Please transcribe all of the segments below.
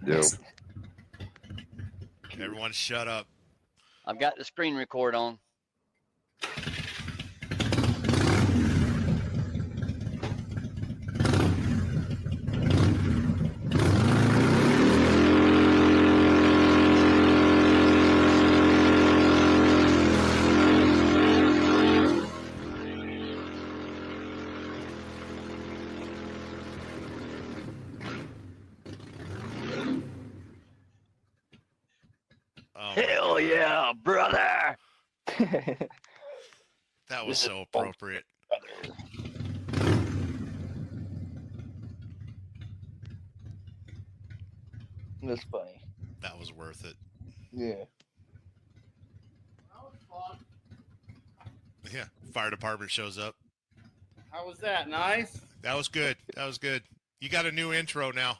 Yo. Everyone shut up. I've got the screen record on. Hell yeah, brother! That was so appropriate. That's funny. That was worth it. Yeah. That was fun. Yeah. Fire department shows up. How was that? Nice? That was good. That was good. You got a new intro now.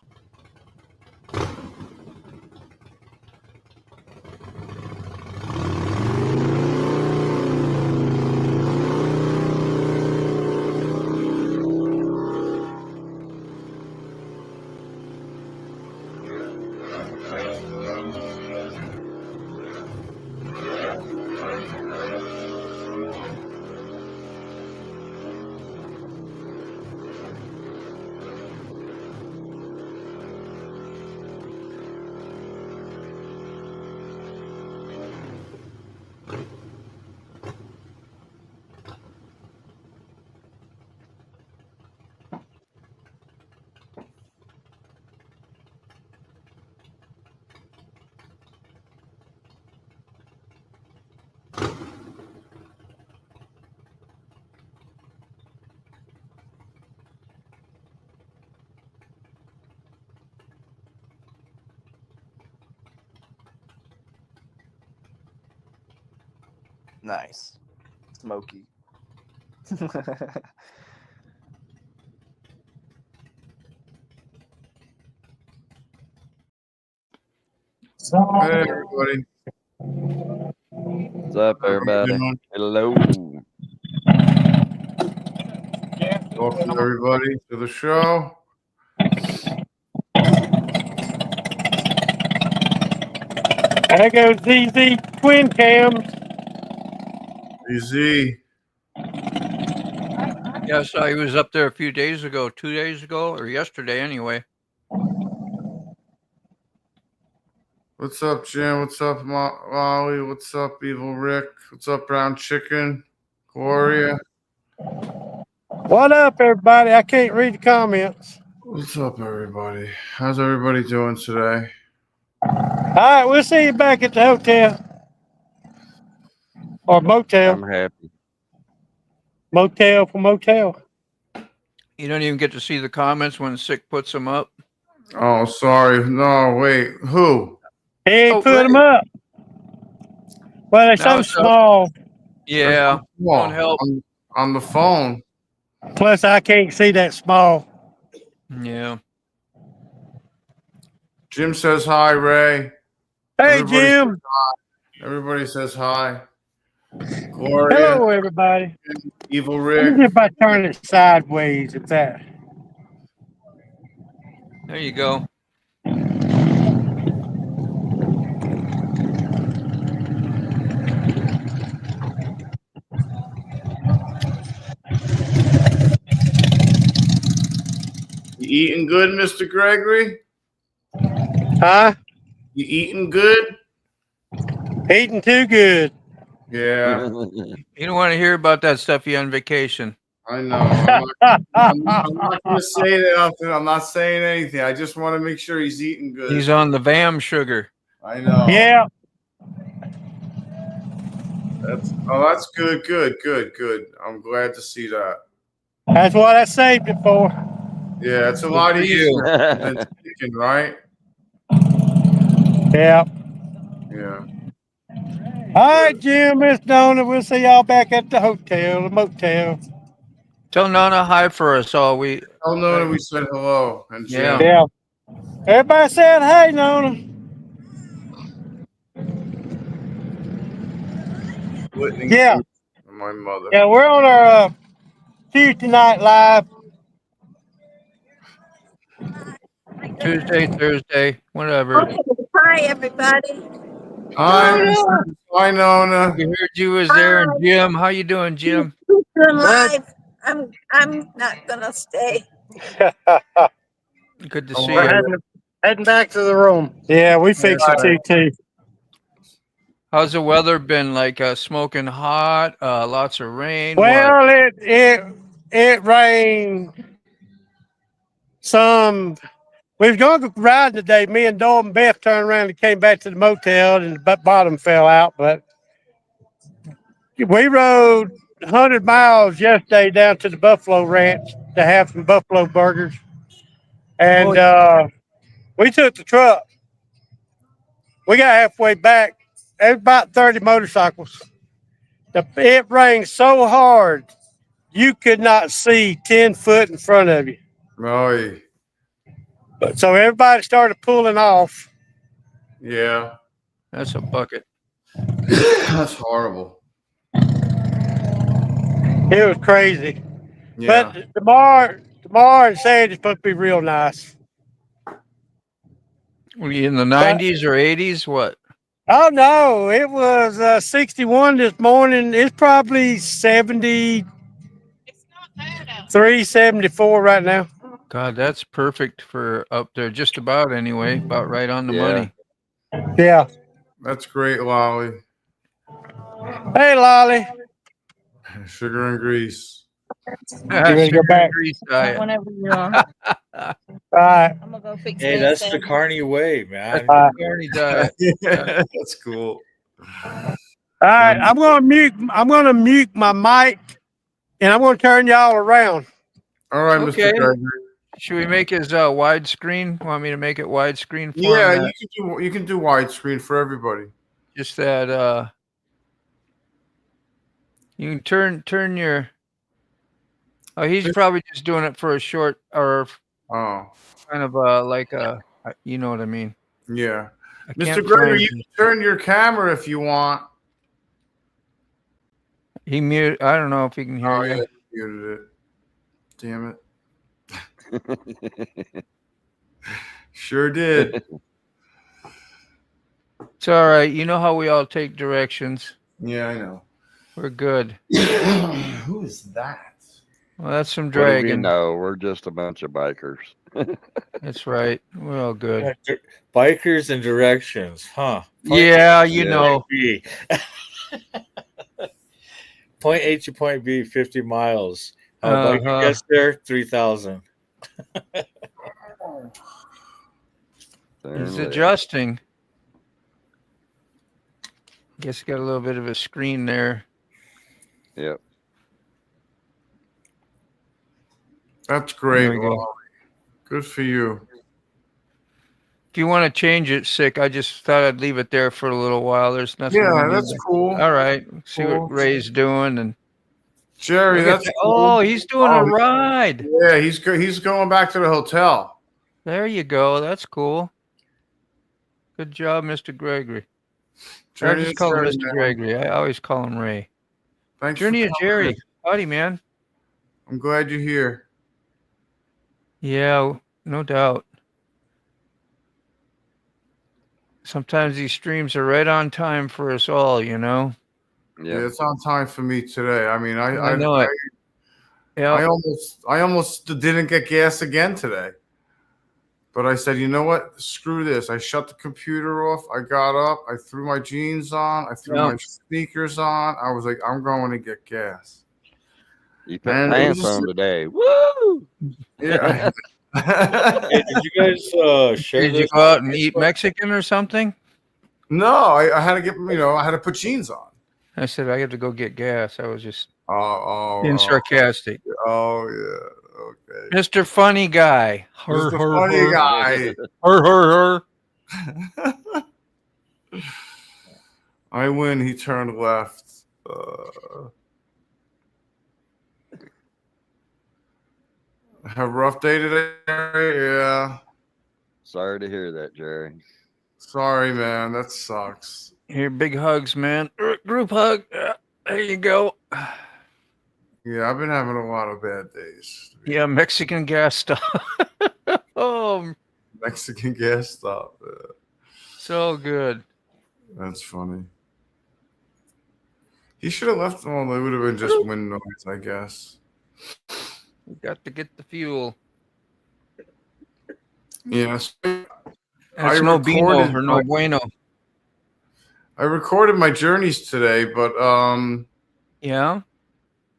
Nice. Smoky. Hey, everybody. What's up, everybody? Hello. Welcome, everybody, to the show. There goes ZZ Twin Cams. Easy. Yes, he was up there a few days ago, 2 days ago, or yesterday anyway. What's up, Jim? What's up, Molly? What's up, Evil Rick? What's up, Brown Chicken? Gloria? What up, everybody? I can't read the comments. What's up, everybody? How's everybody doing today? All right, we'll see you back at the hotel. Or motel. I'm happy. Motel for motel. You don't even get to see the comments when Sick puts them up. Oh, sorry. No, wait. Who? He ain't put really? them up. Well, they're so No, small. Yeah, Well, don't help. on the phone. Plus, I can't see that small. Yeah. Jim says hi, Ray. Hey, Everybody Jim. says hi. Everybody says hi. Gloria. Hello, everybody. Evil Let Rick. me see if I turn it sideways. If that. There you go. You eating good, Mr. Gregory? Huh? You eating good? Eating too good. Yeah, You don't want to hear about that stuff. You on vacation. I know. I'm not going to say nothing. I'm not saying anything. I just want to make sure he's eating good. He's on the VAM sugar. I know. Yeah. That's good. Good. I'm glad to see that. That's what I saved it for. Yeah, it's a lot for you. easier than chicken, right? Yeah. Yeah. All right, Jim, Miss Donna. We'll see y'all back at the hotel, the motel. Tell Nana hi for us all. Oh, no, we said hello. And Jim. Yeah. Yeah. Everybody said, hey, Nona. Whitney, Yeah. my mother. Yeah, we're on our Tuesday night live. Tuesday, Thursday, whatever. Okay. Hi, everybody. Hi, hi, Nona. We heard you was there, and Jim. How you doing, Jim? Who's doing live? I'm not gonna stay. Good to Oh, see we're you. Heading back to the room. Yeah, we fixed it too. How's the weather been? Like smoking hot, lots of rain. What? Well, it rained some. We was going to go riding today. Me and Doyle and Beth turned around and came back to the motel, and the bottom fell out. But we rode 100 miles yesterday down to the Buffalo Ranch to have some buffalo burgers, and we took the truck. We got halfway back. There's about 30 motorcycles. It rained so hard, you could not see 10 foot in front of you. Oh, So everybody started pulling off. yeah. That's a bucket. That's horrible. It was crazy. Yeah. But tomorrow and Saturday's supposed to be real nice. Were you in the 90s or 80s? What? Oh, no. It was 61 this morning. It's probably 73, 74 right now. God, that's perfect for up there. Just about anyway. About right on the money. Yeah. That's great, Lolly. Hey, Lolly. Sugar and grease. ready to go back? Grease diet. Whenever you're on. All right. I'm gonna go fix Hey, this that's the thing. Carney way, man. Carney diet. Yeah, that's cool. All right. I'm gonna mute my mic, and I'm gonna turn y'all around. All right, Okay. Mr. Gregory. Should we make his widescreen? Want me to make it widescreen for Yeah, him? you can do widescreen for everybody. Just that you can turn your he's probably just doing it for a short or Oh, kind of like you know what I mean. yeah. I Mr. can't Gregory, find- you can turn your camera if you want. He mute. I don't know if he can hear Oh, you. yeah, you muted it. Damn it. Sure did. It's all right. You know how we all take directions. Yeah, I know. We're good. Who is that? Well, that's some What do we dragon. know? We're just a bunch of bikers. That's right. We're all good. Bikers and directions, huh? Yeah, you Yeah. know. B. Point A to point B, 50 miles. How a biker Uh-huh. gets there? 3,000. He's adjusting. Guess got a little bit of a screen there. Yep. That's great. There we go. Wally. Good for you. If you want to change it, Sick, I just thought I'd leave it there for a little while. There's nothing. Yeah, we need that's to- cool. All right. See Cool. what Ray's doing. And Jerry, Look at that's that. cool. Oh, he's doing a Oh, ride. Yeah, he's going back to the hotel. There you go. That's cool. Good job, Mr. Gregory. I Journey just of call him Jerry, Mr. man. Gregory. I always call him Ray. Thanks Journey for of coming Jerry. in. Howdy, man. I'm glad you're here. Yeah, no doubt. Sometimes these streams are right on time for us all, you know? Yeah, Yeah. it's on time for me today. I mean, I know it. Yeah. I almost didn't get gas again today. But I said, you know what? Screw this. I shut the computer off. I got up. I threw my jeans on. I threw Yeah. my sneakers on. I was like, I'm going to get gas. You put And it pants was- on today. Woo! Yeah. Hey, did you guys share Did you this go out on and eat Facebook? Mexican or something? No, I had to get, I had to put jeans on. I said, I got to go get gas. I was just Oh, being sarcastic. oh, yeah. Okay. Mr. Funny Guy. Mr. Funny Guy. Her. I win. He turned left. Have a rough day today? Yeah. Sorry to hear that, Jerry. Sorry, man. That sucks. Here, big hugs, man. Group hug. There you go. Yeah, I've been having a lot of bad days. Yeah, Mexican gas stuff. Oh, Mexican gas stop. So good. That's funny. He should have left. Well, it would have been just wind noise, I guess. We got to get the fuel. Yes. That's no Bino or no bueno. I recorded my journeys today, but Yeah.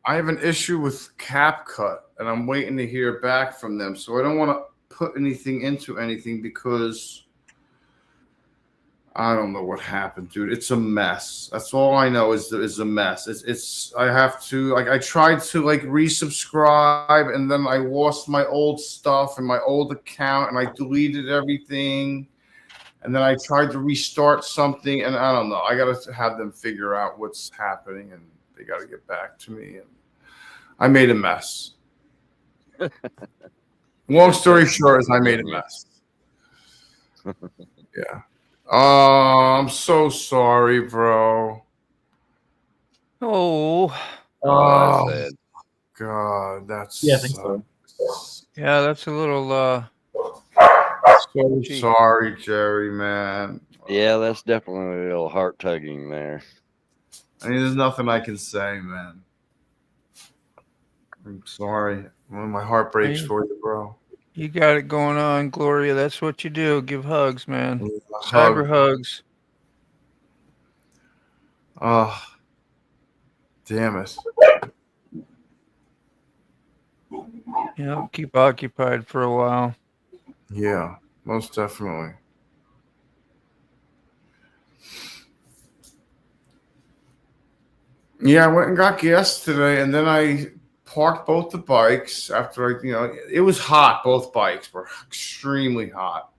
I have an issue with CapCut, and I'm waiting to hear back from them. So I don't want to put anything into anything because I don't know what happened, dude. It's a mess. That's all I know is a mess. It's I have to I tried to resubscribe, and then I lost my old stuff and my old account, and I deleted everything. And then I tried to restart something, and I don't know. I got to have them figure out what's happening, and they got to get back to me. And I made a mess. Long story short is I made a mess. Yeah. Oh, I'm so sorry, bro. Oh. Oh, That's sad. God, that's Yeah, I think so. Yeah, that's a little So sorry, Jerry, man. Yeah, that's definitely a little heart tugging there. I mean, there's nothing I can say, man. I'm sorry. Well, my heart breaks for you, bro. You got it going on, Gloria. That's what you do. Give hugs, man. Hug. Cyber hugs. Oh, damn it. Yeah, keep occupied for a while. Yeah, most definitely. Yeah, I went and got gas today, and then I parked both the bikes after it was hot. Both bikes were extremely hot.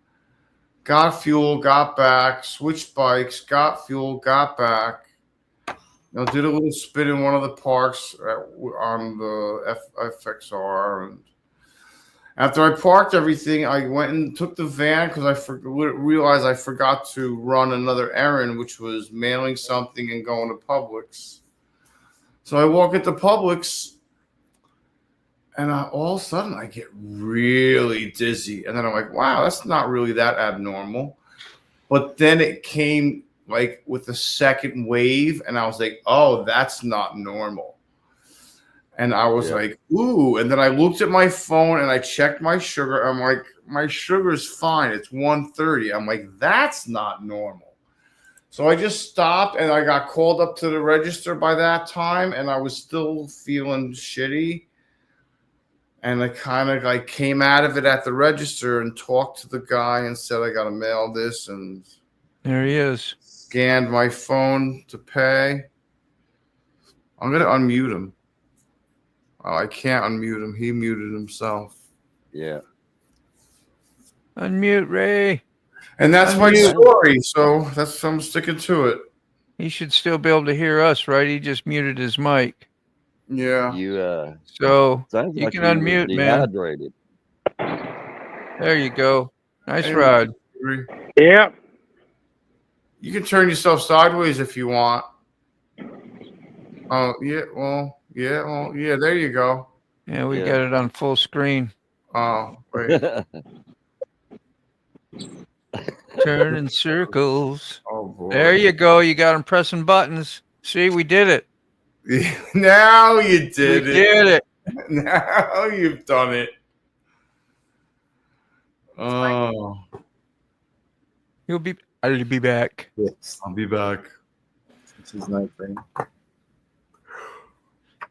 Got fuel, got back, switched bikes, got fuel, got back. Did a little spin in one of the parks on the FXR. And after I parked everything, I went and took the van because I realized I forgot to run another errand, which was mailing something and going to Publix. So I walk into Publix, and all of a sudden I get really dizzy. And then I'm like, wow, that's not really that abnormal. But then it came with the second wave, and I was like, oh, that's not normal. And I was like, ooh. And then I looked at my phone and I checked my sugar. I'm like, my sugar's fine. It's 130. I'm like, that's not normal. So I just stopped, and I got called up to the register by that time, and I was still feeling shitty. And I kind of came out of it at the register and talked to the guy and said I got to mail this, and there he is. Scanned my phone to pay. I'm going to unmute him. Oh, I can't unmute him. He muted himself. Yeah. Unmute, Ray. And that's my story, so I'm sticking to it. He should still be able to hear us, right? He just muted his mic. Yeah. So sounds you like can you were unmute, man. dehydrated. There you go. Nice Hey, ride. Yeah. You can turn yourself sideways if you want. Oh, yeah, there you go. Yeah, we got it on full screen. Oh, wait. Turn in circles. Oh, boy. There you go. You got him pressing buttons. See, we did it. Now you did We did it. Now you've done it. Oh. I'll be back. Yes. I'll be back. This is night thing.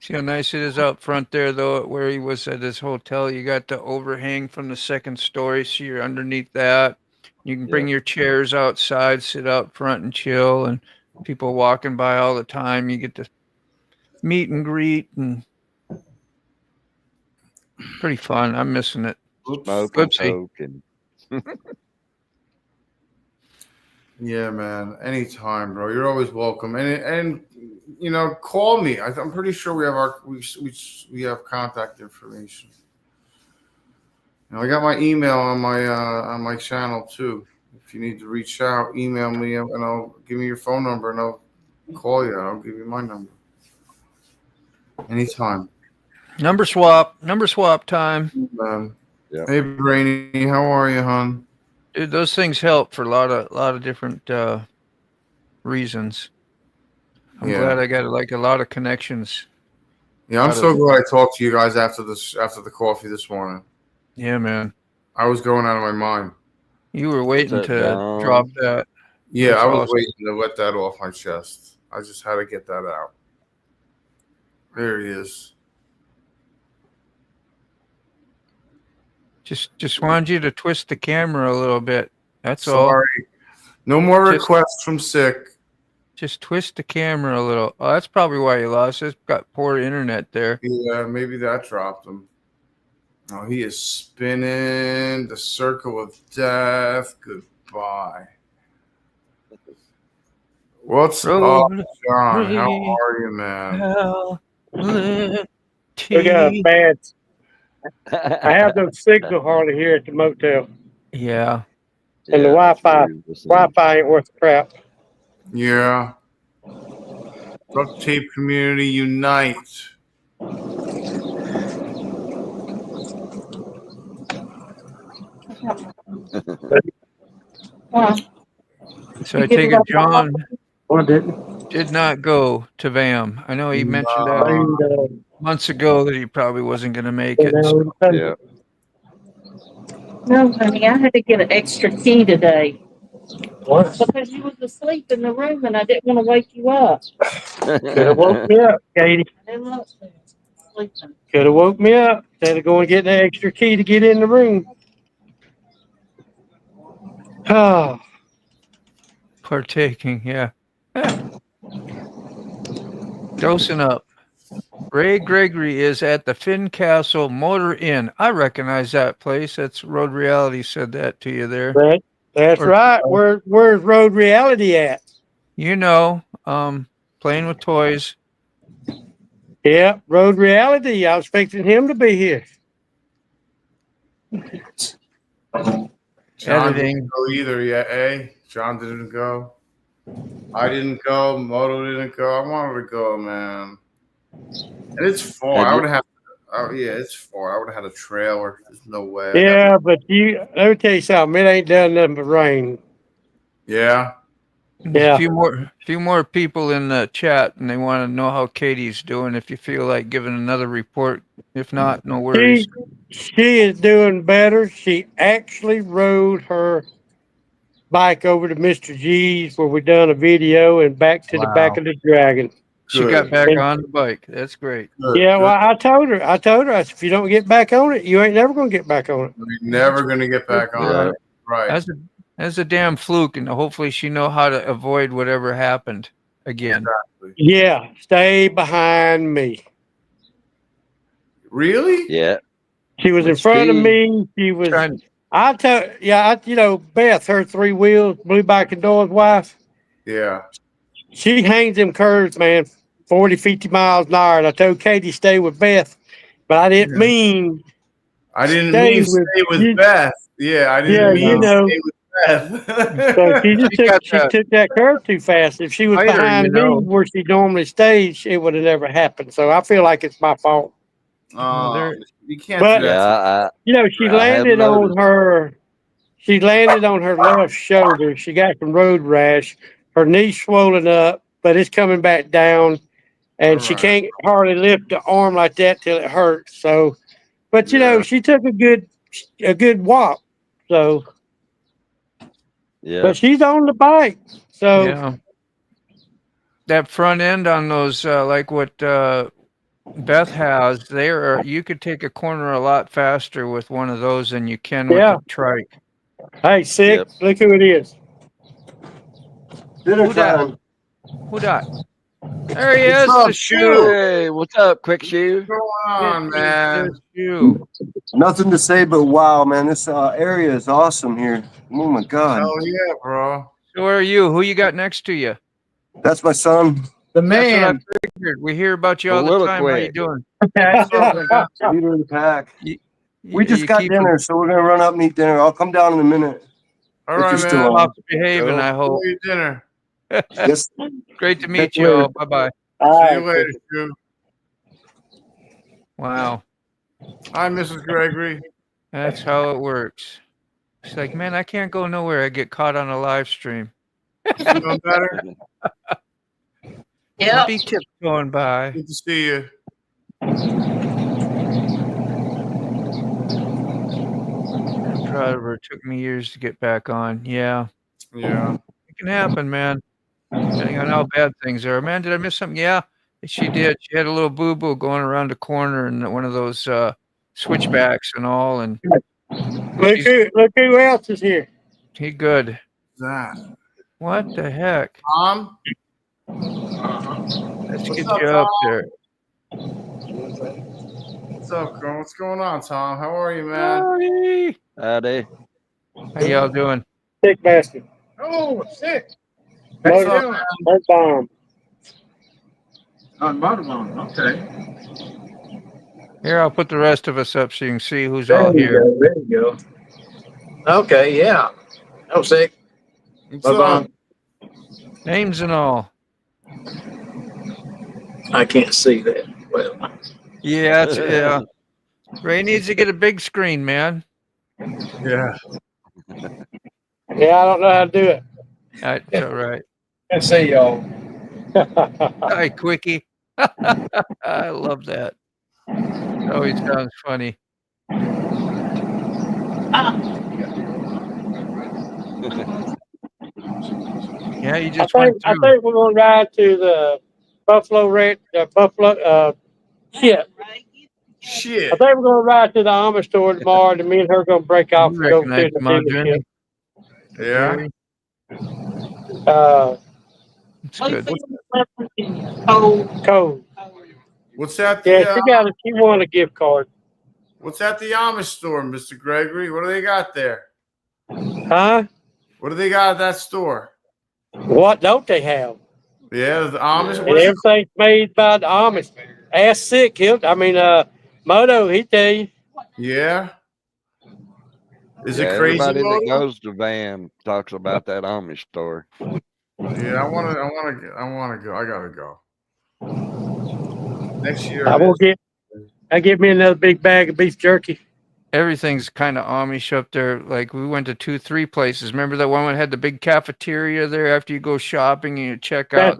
See how nice it is out front there, though, where he was at his hotel. You got the overhang from the second story, so you're underneath that. You can bring your chairs outside, sit out front and chill, and people walking by all the time. You get to meet and greet, and pretty fun. I'm missing it. Smoking. Yeah, man. Anytime, bro. You're always welcome. And call me. I'm pretty sure we have we have contact information. I got my email on my channel too. If you need to reach out, email me and I'll give me your phone number and I'll call you. I'll give you my number. Anytime. Number swap time. Hey, Brainy, how are you, hon? Dude, those things help for a lot of different reasons. I'm glad I got like a lot of connections. Yeah, I'm so glad I talked to you guys after the coffee this morning. Yeah, man. I was going out of my mind. You were waiting to drop that. Yeah, That's I was awesome. waiting to let that off my chest. I just had to get that out. There he is. Just wanted you to twist the camera a little bit. That's all. Sorry. No more requests from sick. Just twist the camera a little. Oh, that's probably why you lost it. Got poor internet there. Yeah, maybe that dropped him. Oh, he is spinning the circle of death. Goodbye. What's up, John? How are you, man? We got a bad. I have no signal hardly here at the motel, Yeah. and the Wi-Fi ain't worth the crap. Yeah. Duct tape community unite. So I take it John did not go to VAM. I know he mentioned that months ago that he probably wasn't going to make it. Yeah. No, honey, I had to get an extra key today. What? Because you was asleep in the room and I didn't want to wake you up. Could have woke me up, Katie. I didn't want to sleep. Could have woke me up. Instead of going to get the extra key to get in the room. Oh. Partaking, yeah. Dosing up. Ray Gregory is at the Fincastle Motor Inn. I recognize that place. That's Road Reality said that to you there. That's right. Where's Road Reality at? You know, playing with toys. Yeah, Road Reality. I was expecting him to be here. John Editing. didn't go either yet, eh? John didn't go. I didn't go. Moto didn't go. I wanted to go, man. And it's far. I would have. Yeah, it's far. I would have had a trailer. There's no way. Yeah, but let me tell you something. It ain't done nothing but rain. Yeah. Yeah. A few more people in the chat, and they want to know how Katie's doing. If you feel like giving another report, if not, no worries. She is doing better. She actually rode her bike over to Mr. G's where we done a video and back to the back of the Dragon. She got back on the bike. That's great. Yeah, well, I told her, I said, if you don't get back on it, you ain't never going to get back on it. You're never going to get back on it. Right. That's a damn fluke, and hopefully she know how to avoid whatever happened again. Exactly. Yeah, stay behind me. Really? Yeah. She was in front of me. She was. Beth, her 3 wheels, Blue Bike and Doyle's wife. Yeah. She hangs them curves, man, 40, 50 miles an hour. And I told Katie stay with Beth, but I didn't mean. I didn't mean stay with Beth. Yeah, I didn't mean stay with Beth. So she took that curve too fast. If she was behind me where she normally stays, it would have never happened. So I feel like it's my fault. You can't. But do that. she landed on her. She landed on her left shoulder. She got some road rash. Her knee's swollen up, but it's coming back down, and she can't hardly lift the arm like that till it hurts. So, but she took a good walk. So, but she's on the bike. So, that front end on those, like what Beth has, you could take a corner a lot faster with one of those than you can with the trike. Hey, Sick, look who it is. Who that? There he is, the shoe. Hey, what's up, Quick Shoe? What's going on, man? Nothing to say but wow, man. This area is awesome here. Oh my God. Hell yeah, bro. So where are you? Who you got next to you? That's my son. The man. That's what I figured. We hear about you all the time. How you doing? Leader of the pack. We just got dinner, so we're gonna run up and eat dinner. I'll come down in a minute. All right, man. Off behaving, I hope. Enjoy your dinner. Yes. Great to meet you all. Bye-bye. See you later, Stu. Wow. Hi, Mrs. Gregory. That's how it works. She's like, man, I can't go nowhere. I get caught on a live stream. Feeling better? I'll be kept going by. Good to see you. I'm proud of her. It took me years to get back on. Yeah. Yeah. It can happen, man. Depending on how bad things are. Man, did I miss something? Yeah, she did. She had a little boo-boo going around the corner and one of those switchbacks and all. And Look who else is here. he good. That. What the heck? Tom? Let's What's get up, you up Tom? there. What's up, girl? What's going on, Tom? How are you, man? Howdy. Howdy. How y'all doing? Sick bastard. Oh, sick. What's up, man? MotoBaum. On MotoBaum, okay. Here, I'll put the rest of us up so you can see who's all here. There you go. Okay, yeah. Oh, sick. What's up? Names and all. I can't see that well. Yeah, yeah. Ray needs to get a big screen, man. Yeah. Yeah, I don't know how to do it. That's all right. I see y'all. Hi, Quickie. I love that. It always sounds funny. Yeah, you just went I through. think we're gonna ride to the Buffalo Red shit. Shit. I think we're gonna ride to the Amish store tomorrow, and me and her gonna break off You and go to recognize the them on Jenny? dealership. Yeah. It's good. Code. What's at Yeah, the she won a gift card. what's at the Amish store, Mr. Gregory? What do they got there? Huh? What do they got at that store? What don't they have? Yeah, the Amish. And What is it? everything's made by the Amish. Ask Sick, Moto, he tell you. Yeah. Is Yeah, it crazy? everybody that Moto? goes to Van talks about that Amish store. Yeah, I want to go. I gotta go. Next year. I get me another big bag of beef jerky. Everything's kind of Amish up there. Like we went to 2-3 places. Remember that one that had the big cafeteria there after you go shopping and you check out?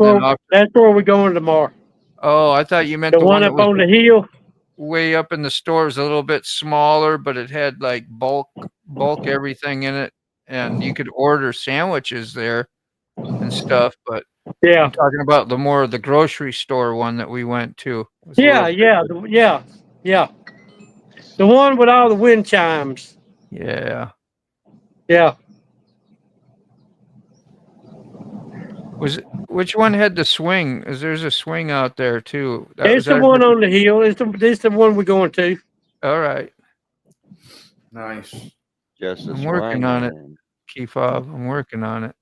That's where we're going tomorrow. Oh, I thought you meant The the one that up was on the hill. way up in the store was a little bit smaller, but it had like bulk everything in it, and you could order sandwiches there and stuff. But Yeah. I'm talking about the grocery store one that we went to. It was a Yeah, little- yeah. The one with all the wind chimes. yeah. Yeah. Which one had the swing? There's a swing out there too. It's the one on the hill. It's the one we're going to. All right. Nice. Just I'm working on it, Key Fob. I'm working on it.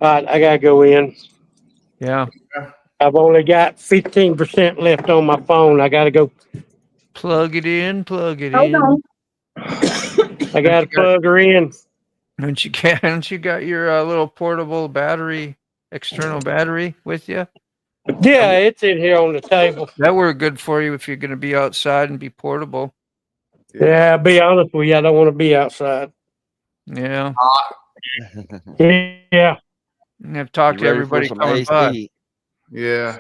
All right, I gotta go in. Yeah. I've only got 15% left on my phone. I gotta go. Plug it in. I gotta plug her in. Don't you got your little portable battery, external battery with you? Yeah, it's in here on the table. That worked good for you if you're going to be outside and be portable. Yeah, I'll be honest with you, I don't want to be outside. Yeah. Yeah. And have talked to everybody coming by. Yeah.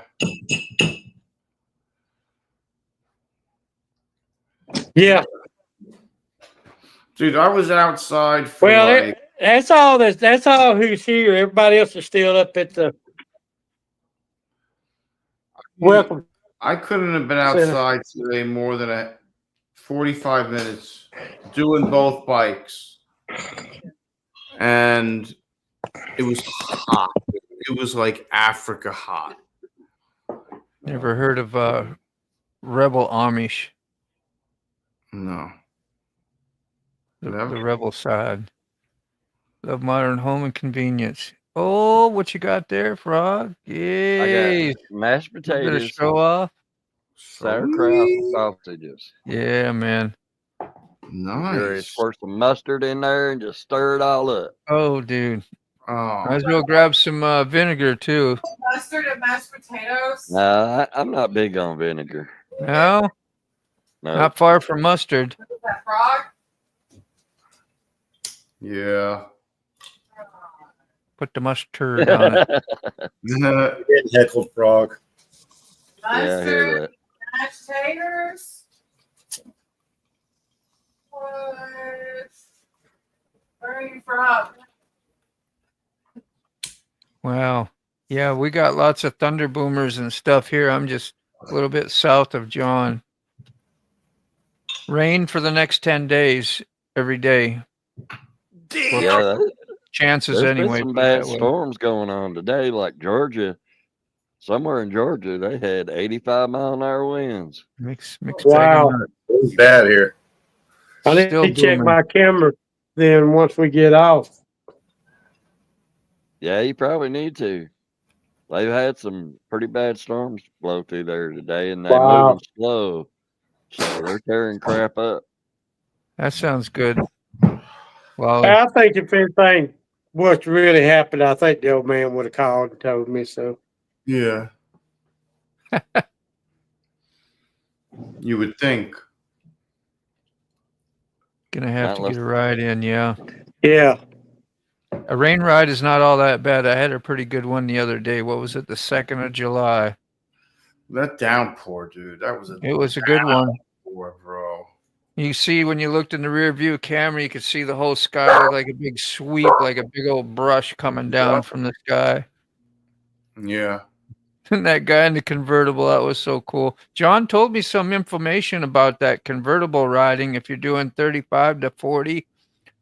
Yeah. Dude, I was outside for that's all who's here. Everybody else is still up at the welcome. I couldn't have been outside today more than 45 minutes doing both bikes. And it was hot. It was like Africa hot. Never heard of Rebel Amish. No. The Rebel side. Love modern home and convenience. Oh, what you got there, Frog? Yay. I got mashed potatoes. Show off. Sauerkraut and sausages. Yeah, man. Nice. Pour some mustard in there and just stir it all up. Oh, dude. Oh, Might as well grab some vinegar too. Mustard and mashed potatoes. Nah, I'm not big on vinegar. No, No. not far from mustard. That frog. yeah. Put the mustard on it. Getting heckled frog. Yeah, I hear Mustard, that. mashed taters. What? Where are you from? Wow. Yeah, we got lots of thunder boomers and stuff here. I'm just a little bit south of John. Rain for the next 10 days every day. Yeah, Chances there's anyway. been some put it bad that way. storms going on today, like Georgia. Somewhere in Georgia, they had 85-mile-an-hour winds. Mix Wow. It was bad here. I need Still to check booming. my camera then once we get off. Yeah, you probably need to. They've had some pretty bad storms blow through there today, and they're Wow. moving slow. So they're tearing crap up. That sounds good. Well, I think if anything was to really happen, I think the old man would have called and told me so. Yeah. You would think. gonna have Not to less- get a ride in, yeah. Yeah. A rain ride is not all that bad. I had a pretty good one the other day. What was it? The 2nd of July. That downpour, dude. That was It was a good one. downpour, bro. You see, when you looked in the rear view camera, you could see the whole sky look like a big sweep, like a big old brush coming down from the sky. Yeah. And that guy in the convertible, that was so cool. John told me some information about that convertible riding. If you're doing 35 to 40,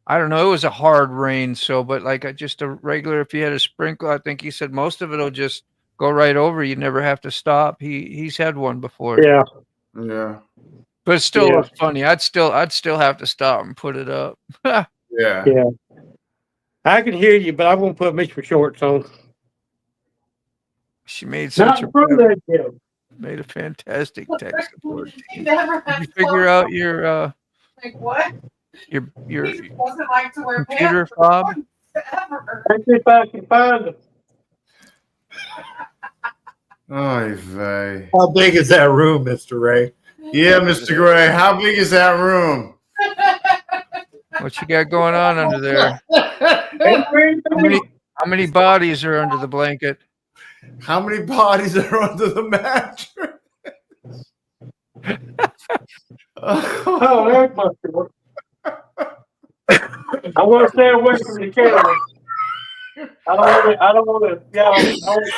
I don't know. It was a hard rain, so but like just a regular. If you had a sprinkler, I think he said most of it'll just go right over. You never have to stop. He's had one before. Yeah. Yeah. But it still Yeah. was funny. I'd still have to stop and put it up. Yeah. Yeah. I can hear you, but I won't put Mr. Shorts on. She made such Not from that deal. made a fantastic text support. You never Did had you figure out your Like what? your He doesn't like to wear computer pants fob? ever. Let's see if I can find them. Oy vey. How big is that room, Mr. Ray? Yeah, Mr. Gray. How big is that room? What you got going on under there? How many bodies are under the blanket? How many bodies are under the mattress? Oh, that must be work. I want to stay away from the camera. I don't want to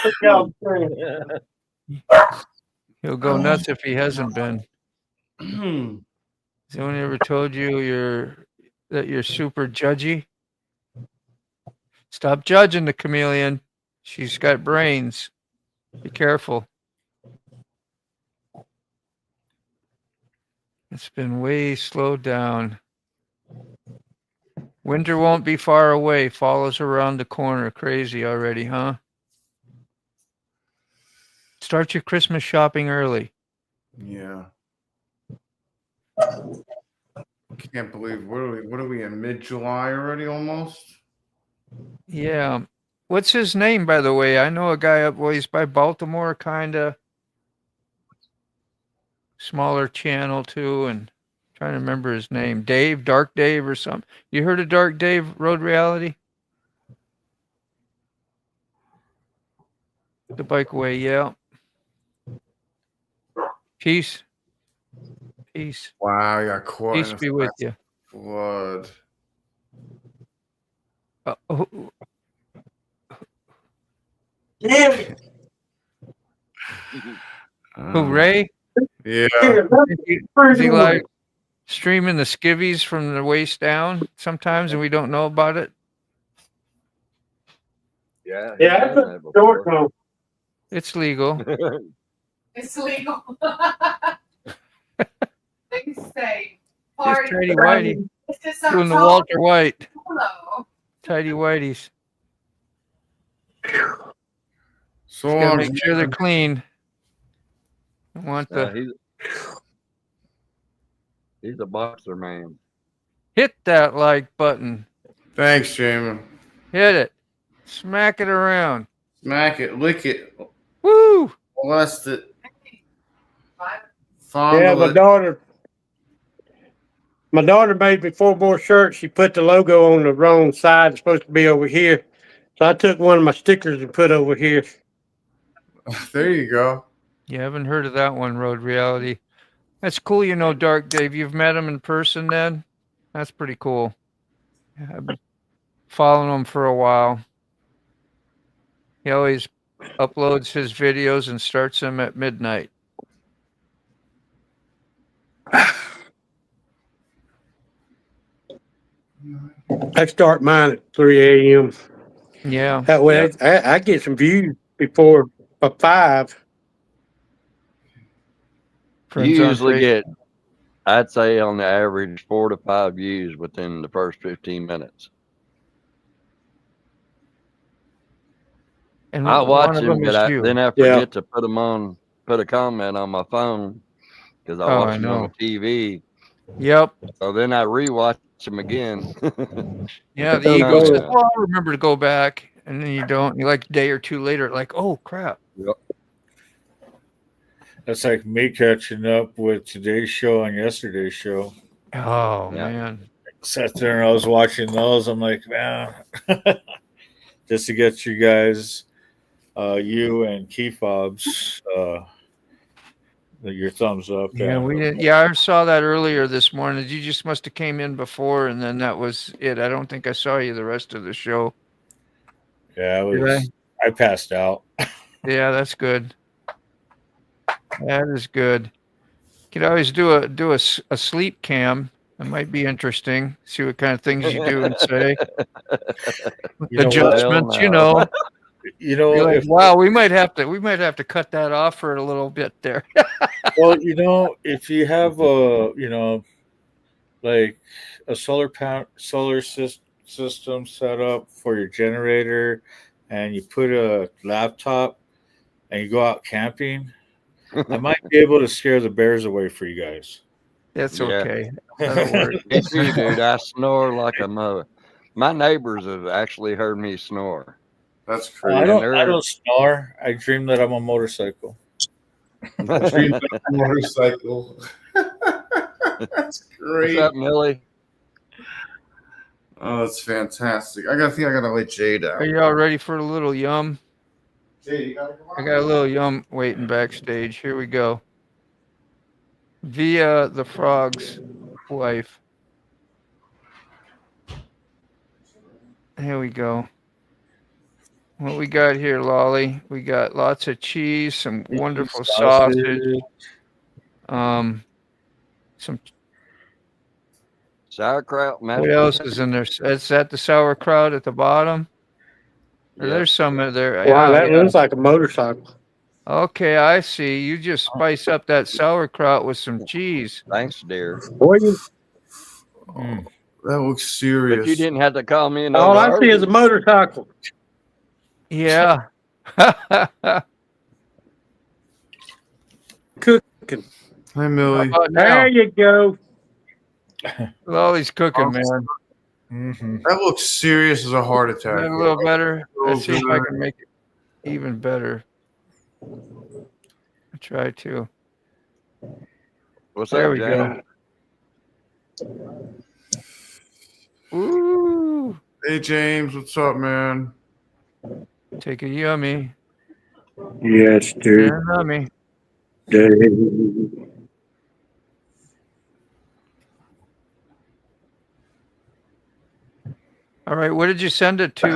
put you on the screen. He'll go nuts if he hasn't been. Has anyone ever told you that you're super judgy? Stop judging the chameleon. She's got brains. Be careful. It's been way slowed down. Winter won't be far away. Fall is around the corner. Crazy already, huh? Start your Christmas shopping early. Yeah. Can't believe what are we in mid-July already almost? Yeah. What's his name, by the way? I know a guy up well, he's by Baltimore, kind of smaller channel too, and trying to remember his name. Dave, Dark Dave or something. You heard of Dark Dave Road Reality? The Bike Way, yeah. Peace. Peace. Wow, I got caught. Peace in a be with you. flood. Yeah. Who, Ray? Yeah. Is he like streaming the skivvies from the waist down sometimes and we don't know about it? Yeah. Yeah, that's a short one. It's legal. It's legal. They say Just party. tidy whitey. It's just Doing the something Walter White. Hello. Tidy whiteys. So Gotta long, make sure they're clean. I want the he's a boxer man. hit that like button. Thanks, Jamin. Hit it. Smack it around. Smack it, lick it, Woo! molest it, Yeah, fondle it. my daughter made me 4 more shirts. She put the logo on the wrong side. It's supposed to be over here. So I took one of my stickers and put over here. There you go. You haven't heard of that one, Road Reality. That's cool. You know, Dark Dave. You've met him in person then? That's pretty cool. I've been following him for a while. He always uploads his videos and starts them at midnight. I start mine at 3 a.m. Yeah. That way I get some views before 5. You usually get, I'd say on the average, 4 to 5 views within the first 15 minutes. And I watch one of them, them but is you. then I forget to put them on, put a comment on my phone because I watch them on the TV. Yep. So then I rewatch them again. Yeah, the ego says, "Oh, I'll remember to go back," and then you don't. You like a day or two later, like, "Oh crap." Yep. That's like me catching up with today's show and yesterday's show. Oh man. Sat there and I was watching those. I'm like, man, just to get you guys, you and Key Fobs, your thumbs up. Yeah, we did. Yeah, I saw that earlier this morning. You just must have came in before, and then that was it. I don't think I saw you the rest of the show. Yeah, I passed out. Yeah, that's good. That is good. You could always do a sleep cam. It might be interesting. See what kind of things you do and say. Adjustments, you know. You know, like, wow, we might have to cut that off for a little bit there. Well, you know, if you have a, like a solar system set up for your generator, and you put a laptop, and you go out camping, I might be able to scare the bears away for you guys. That's okay. That'll work. Me too, dude. I snore like a mother. My neighbors have actually heard me snore. That's crazy. I don't snore. I dream that I'm a motorcycle. Dream that I'm a motorcycle. That's great. What's up, Millie? Oh, that's fantastic. I gotta let Jade out. Are you all ready for a little yum? Jade, you gotta come on. I got a little yum waiting backstage. Here we go. Via the Frog's wife. Here we go. What we got here, Lolly? We got lots of cheese, some wonderful sausage. Some sauerkraut. What else is in there? Is that the sauerkraut at the bottom? Or there's some in there. Wow, that looks like a motorcycle. Okay, I see. You just spice up that sauerkraut with some cheese. Thanks, dear. That looks serious. But you didn't have to call me. All I see is a motorcycle. Yeah. Cooking. Hi, Millie. There you go. Lolly's cooking, man. Mm-hmm. That looks serious as a heart attack. A little better. Let's see if I can make it even better. I try to. What's there up, we James? go. Ooh. Hey, James. What's up, man? Take a yummy. Yes, dude. Yeah, yummy. All right, what did you send it to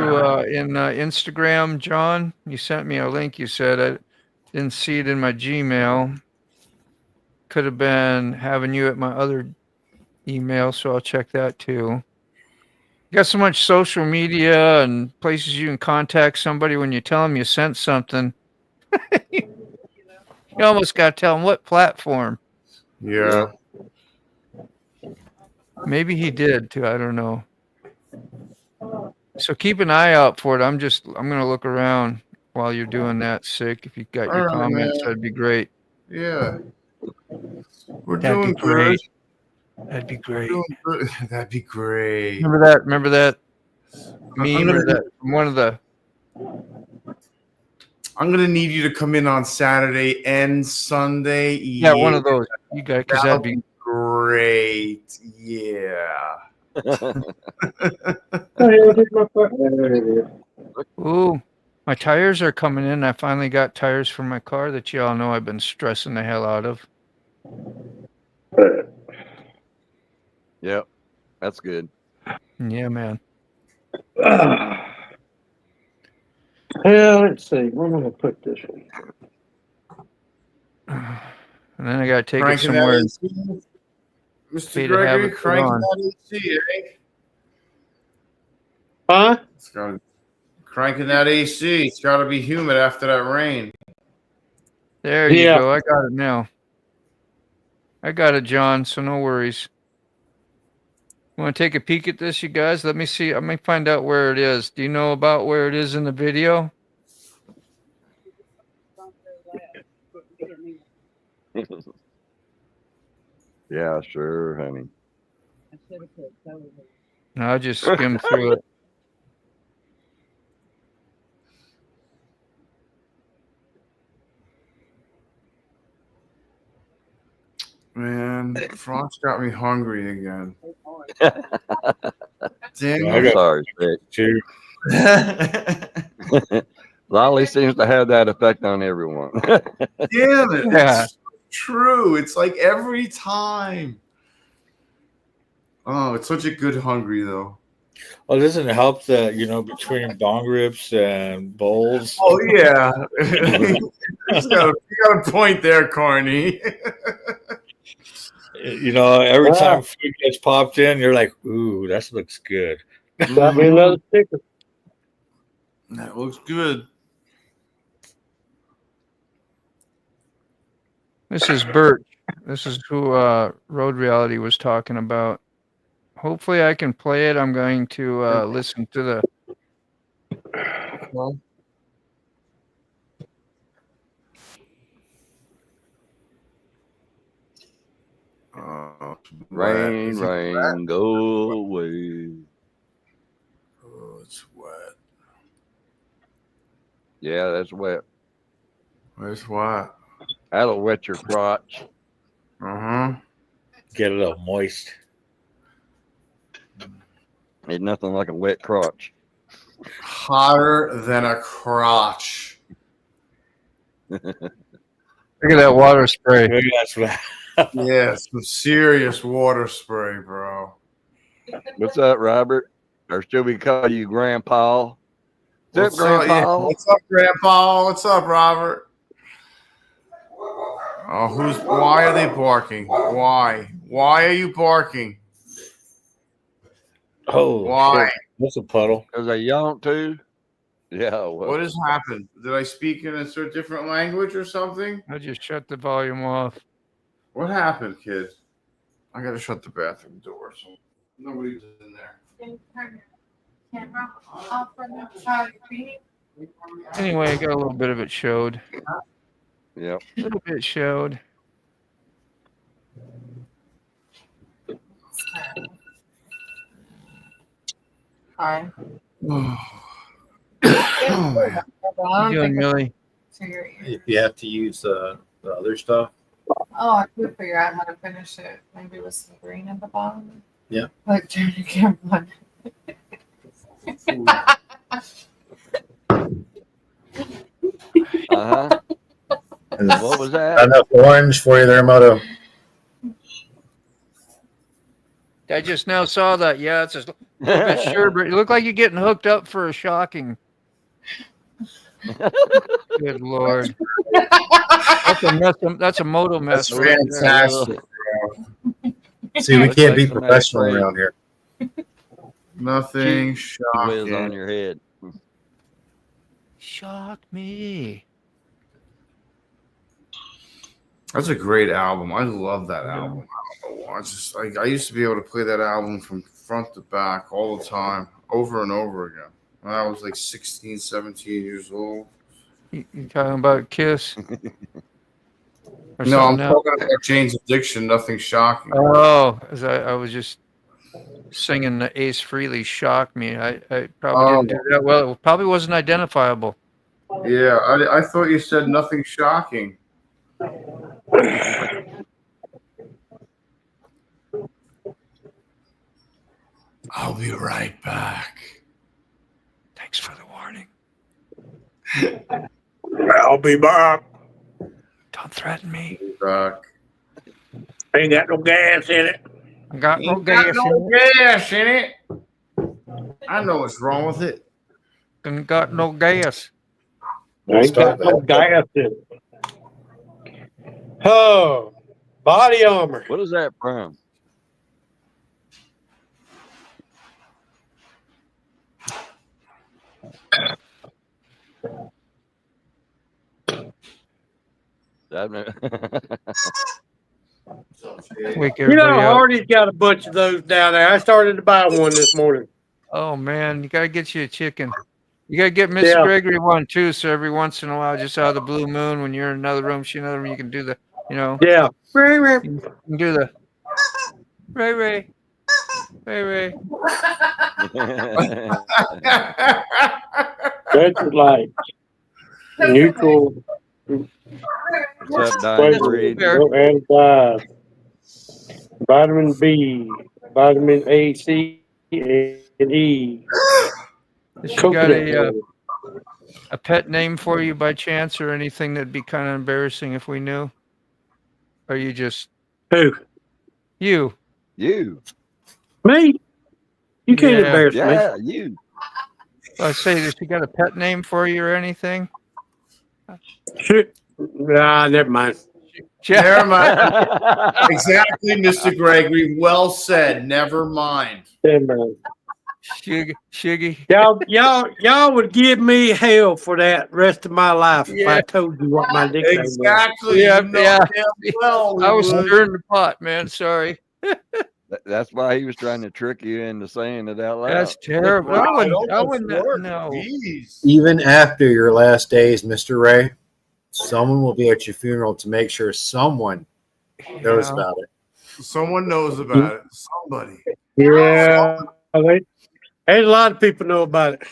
in Instagram, John? You sent me a link. You said I didn't see it in my Gmail. Could have been having you at my other email, so I'll check that too. You got so much social media and places you can contact somebody when you tell them you sent something. You almost got to tell them what platform. Yeah. Maybe he did too. I don't know. So keep an eye out for it. I'm going to look around while you're doing that, Sick. If you got your comments, that'd be great. Yeah. We're That'd doing be great. good. That'd be great. That'd be great. Remember that meme or that from one of the I'm gonna need you to come in on Saturday and Sunday. Yeah, one of those. You got, because that'd be great. Yeah. Ooh, my tires are coming in. I finally got tires for my car that y'all know I've been stressing the hell out of. Yep, that's good. Yeah, man. Yeah, let's see. Where am I gonna put this one? And then I gotta take Cranking it somewhere. that AC, Mr. Pay to have Gregory, it put cranking on. that AC, eh? Huh? It's gotta, cranking that AC. It's got to be humid after that rain. There you go. I got it now. I got it, John. So no worries. Want to take a peek at this, you guys? Let me see. Let me find out where it is. Do you know about where it is in the video? Yeah, sure, honey. No, I just skimmed through it. Man, Frost got me hungry again. Damn I'm sorry, Stick. Lolly seems to have that effect on everyone. Damn it. Yeah. It's true. It's like every time. Oh, it's such a good hungry, though. Well, doesn't it help that, between bong rips and bowls? Oh, yeah. you got a point there, Carney. Every time food gets popped in, you're like, ooh, that looks good. Got me another sticker. That looks good. This is Bert. This is who Road Reality was talking about. Hopefully I can play it. I'm going to listen to the... Rain, rain, go away. Oh, it's wet. Yeah, that's wet. It's wet. That'll wet your crotch. Uh-huh. Get a little moist. Ain't nothing like a wet crotch. Hotter than a crotch. Look at that water spray. Yeah, some serious water spray, bro. What's up, Robert? Or should we call you Grandpa? What's up, What's up, Grandpa? yeah. What's up, Grandpa? What's up, Robert? Oh, why are they barking? Why? Why are you barking? Oh, why? shit. What's a puddle? Because they yawn too? Yeah. Well, What has happened? Did I speak in a sort of different language or something? I just shut the volume off. What happened, kids? I gotta shut the bathroom door so nobody's in there. Camera off for the side feet. Anyway, I got a little bit of it showed. Yep. A little bit showed. Hi. Oh, How How you doing, Millie? If you have to use the other stuff. Oh, I could figure out how to finish it. Maybe with some green at the bottom. Yeah. Like turn your camera on. Uh-huh. What was that? Enough orange for you there, Moto. I just now saw that. Yeah, it's a little bit sure, but you look like you're getting hooked up for a shocking. Good Lord. That's a mess. That's a moto mess. That's right there. fantastic. See, we can't be professional around here. Nothing Whiz shocking. on your head. Shock me. That's a great album. I love that album. I don't know why. It's just like I used to be able to play that album from front to back all the time, over and over again. When I was like 16, 17 years old. You talking about Kiss? Or No, I'm something else? talking about Jane's Addiction. Nothing shocking. Oh, as I was just singing the Ace Frehley shocked me. I probably didn't do that well. It probably wasn't identifiable. Yeah, I thought you said nothing shocking. I'll be right back. Thanks for the warning. I'll be back. Don't threaten me. Back. Ain't got no gas in it. I got no Ain't got gas. no gas in it. I know what's wrong with it. Ain't got no gas. Ain't got no gas in it. Oh, body armor. What is that from? You know, Hardy's got a bunch of those down there. I started to buy one this morning. Oh man, you gotta get you a chicken. You gotta get Miss Gregory one too, so every once in a while, just out of the blue moon, when you're in another room, she in another room, you can do the, you know. Yeah. You can do the Ray Ray. That's like neutral. What's up, Diane Reed? And vitamin B, vitamin A, C, and E. Has she got a pet name for you by chance, or anything that'd be kind of embarrassing if we knew? Or you just who? You. Me? You can't embarrass me. Yeah, you. I say, has she got a pet name for you or anything? Sure. Nah, never mind. Never mind. Exactly, Mr. Gregory. Well said. Never mind. Never mind. Shiggy. Y'all would give me hell for that rest of my life if I told you what my nickname was. Exactly. Yeah. Well, I was stirring the pot, man. Sorry. That's why he was trying to trick you into saying it out loud. That's terrible. I wouldn't no. Even after your last days, Mr. Ray, someone will be at your funeral to make sure someone knows about it. Someone knows about it. Somebody. Yeah. There's a lot of people know about it.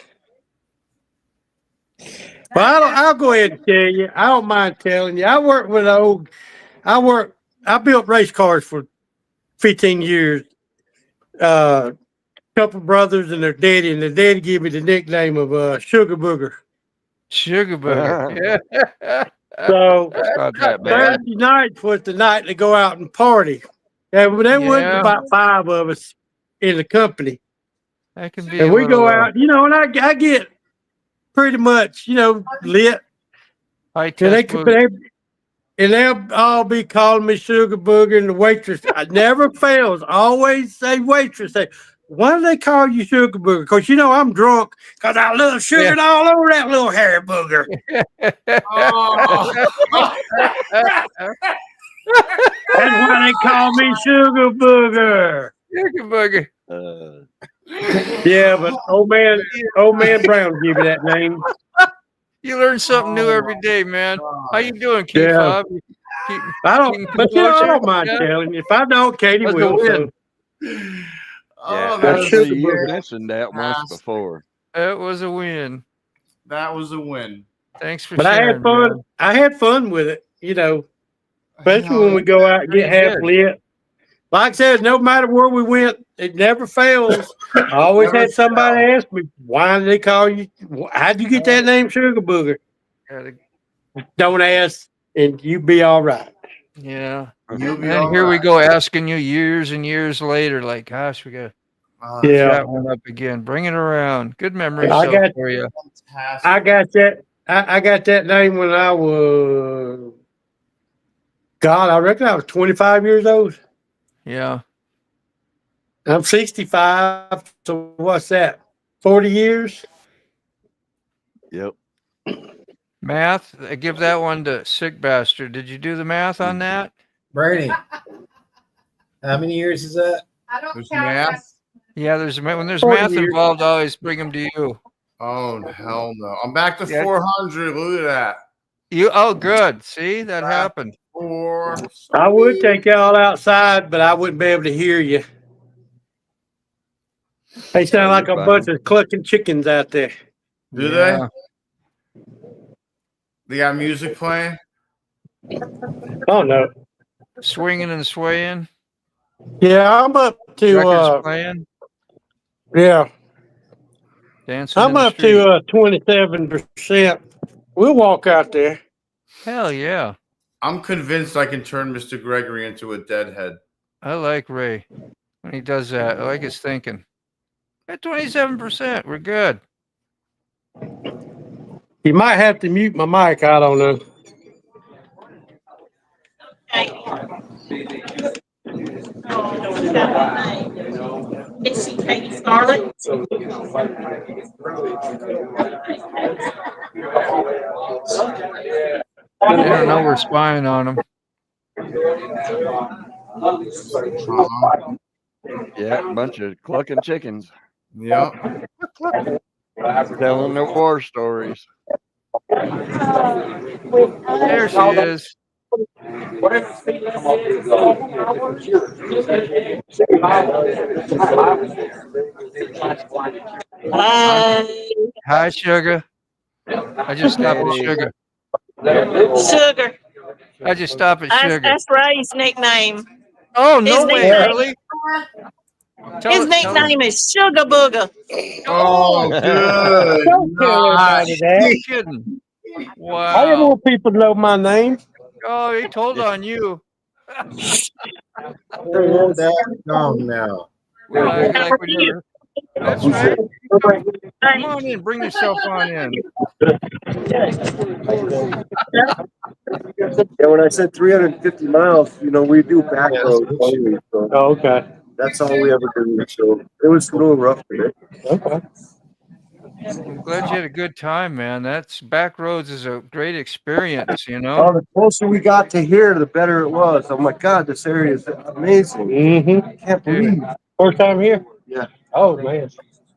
But I'll go ahead and tell you. I don't mind telling you. I built race cars for 15 years. Couple brothers and their daddy gave me the nickname of Sugar Booger. Sugar Booger. Yeah. So not that bad. Thursday night was the night to go out and party. And there wasn't about 5 of us in the company. That can be. And we go out, and I get pretty much, lit. And they'll all be calling me Sugar Booger, and the waitress, I never fails, always say waitress, say, why do they call you Sugar Booger? Because I'm drunk because I love sugar all over that little hairy booger. That's why they call me Sugar Booger. Sugar Booger. Yeah, but old man Brown gave me that name. You learn something new every day, man. How you doing, Keith? Yeah. I don't mind telling you. If I don't, Katie will. You mentioned that once before. It was a win. That was a win. Thanks for sharing. But I had fun. Man. I had fun with it, especially when we go out and get half lit. Like I said, no matter where we went, it never fails. I always had somebody ask me, why did they call you? How'd you get that name, Sugar Booger? Don't ask, and you be all right. Yeah. And here we go asking you years and years later, like, gosh, we got that one up again. Bring it around. Good memory for you. I got that name when I was, I reckon I was 25 years old. Yeah. I'm 65, so what's that? 40 years? Yep. Math, I give that one to Sick Bastard. Did you do the math on that? Brady, how many years is that? I don't There's count math. Yeah, when there's math involved, I always bring them to you. Oh, hell no. I'm back to 400. Look at that. Oh, good. See, that happened. I would take y'all outside, but I wouldn't be able to hear you. They sound like a Fine. bunch of clucking chickens out there. Do Yeah. they? They got music playing? Oh no. Swinging and swaying. Yeah, I'm up to Records playing. yeah. Dancing. I'm in the up street. to 27%. We'll walk out there. Hell yeah. I'm convinced I can turn Mr. Gregory into a deadhead. I like Ray when he does that. I like his thinking. At 27%, we're good. You might have to mute my mic. I don't know. Is she Katie Scarlett? They don't know we're spying on them. Yeah, a bunch of clucking chickens. Yep. Telling their war stories. There she is. Hi, Sugar. I just stopped at Sugar. Sugar. I just stopped at Sugar. That's Ray's nickname. Oh, no His way, nickname- really? His nickname is Sugar Booger. Oh, good. Don't tell everybody You're that. kidding. I didn't Wow. want people to know my name. Oh, he told on you. Hold that down now. Like we never... That's right. Come on in. Bring yourself on in. Yeah, when I said 350 miles, we do back roads only. So Oh, okay. that's all we ever do. So it was a little rough today. Okay. I'm glad you had a good time, man. That's back roads is a great experience, Oh, know? the closer we got to here, the better it was. Oh my God, this area is amazing. Mm-hmm. I can't believe. First time here? Yeah. Oh man.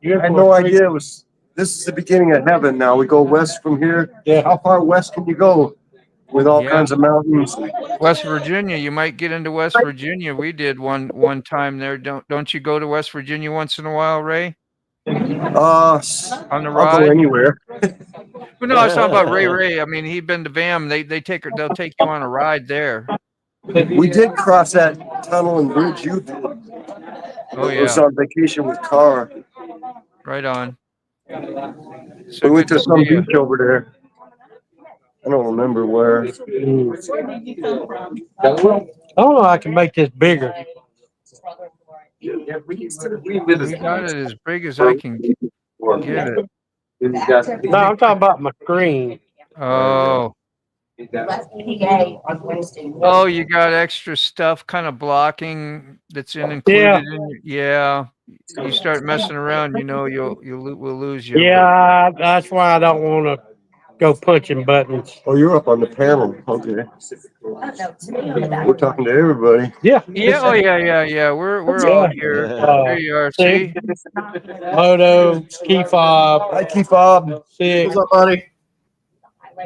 I had no idea it was. This is the beginning of heaven. Now we go west from here. Yeah. How far west can you go with all Yeah. kinds of mountains? West Virginia, you might get into West Virginia. We did one time there. Don't you go to West Virginia once in a while, Ray? On the I'll go ride? anywhere. But no, I was talking about Ray. I mean, he'd been to VAM. They'll take you on a ride there. We did cross that tunnel and bridge you did. Oh I was yeah, on vacation with Carr. right on. We went to some see ya. beach over there. I don't remember where. I don't know. I can make this bigger. We got it as big as I can get it. No, I'm talking about my screen. Oh. Oh, you got extra stuff kind of blocking that's included in your, yeah. You start messing around, we'll lose you. Yeah, that's why I don't want to go punching buttons. Oh, you're up on the panel. Okay. We're talking to everybody. Yeah. Yeah, oh yeah. We're all here. There you are. See? Moto, key fob. Hi, key fob. Six. What's up, buddy?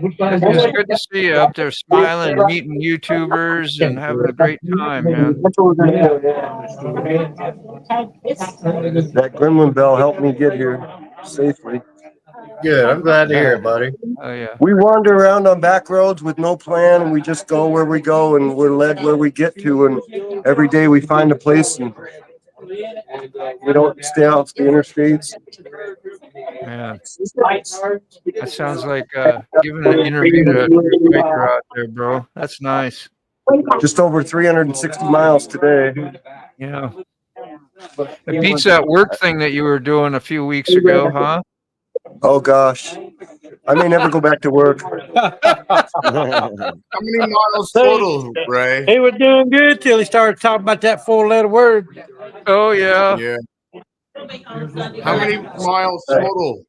It's good to see you up there smiling, meeting YouTubers, and having a great time, man. That gremlin bell helped me get here safely. Good. I'm glad to hear it, buddy. Oh yeah. We wander around on back roads with no plan, and we just go where we go, and we're led where we get to. And every day we find a place, and we don't stay out the interstates. Man, that sounds like giving an interview to a biker out there, bro. That's nice. Just over 360 miles today. Yeah. It beats that work thing that you were doing a few weeks ago, huh? Oh gosh, I may never go back to work. How many miles total, Ray? He was doing good till he started talking about that 4-letter word. Oh yeah. Yeah. How many miles total?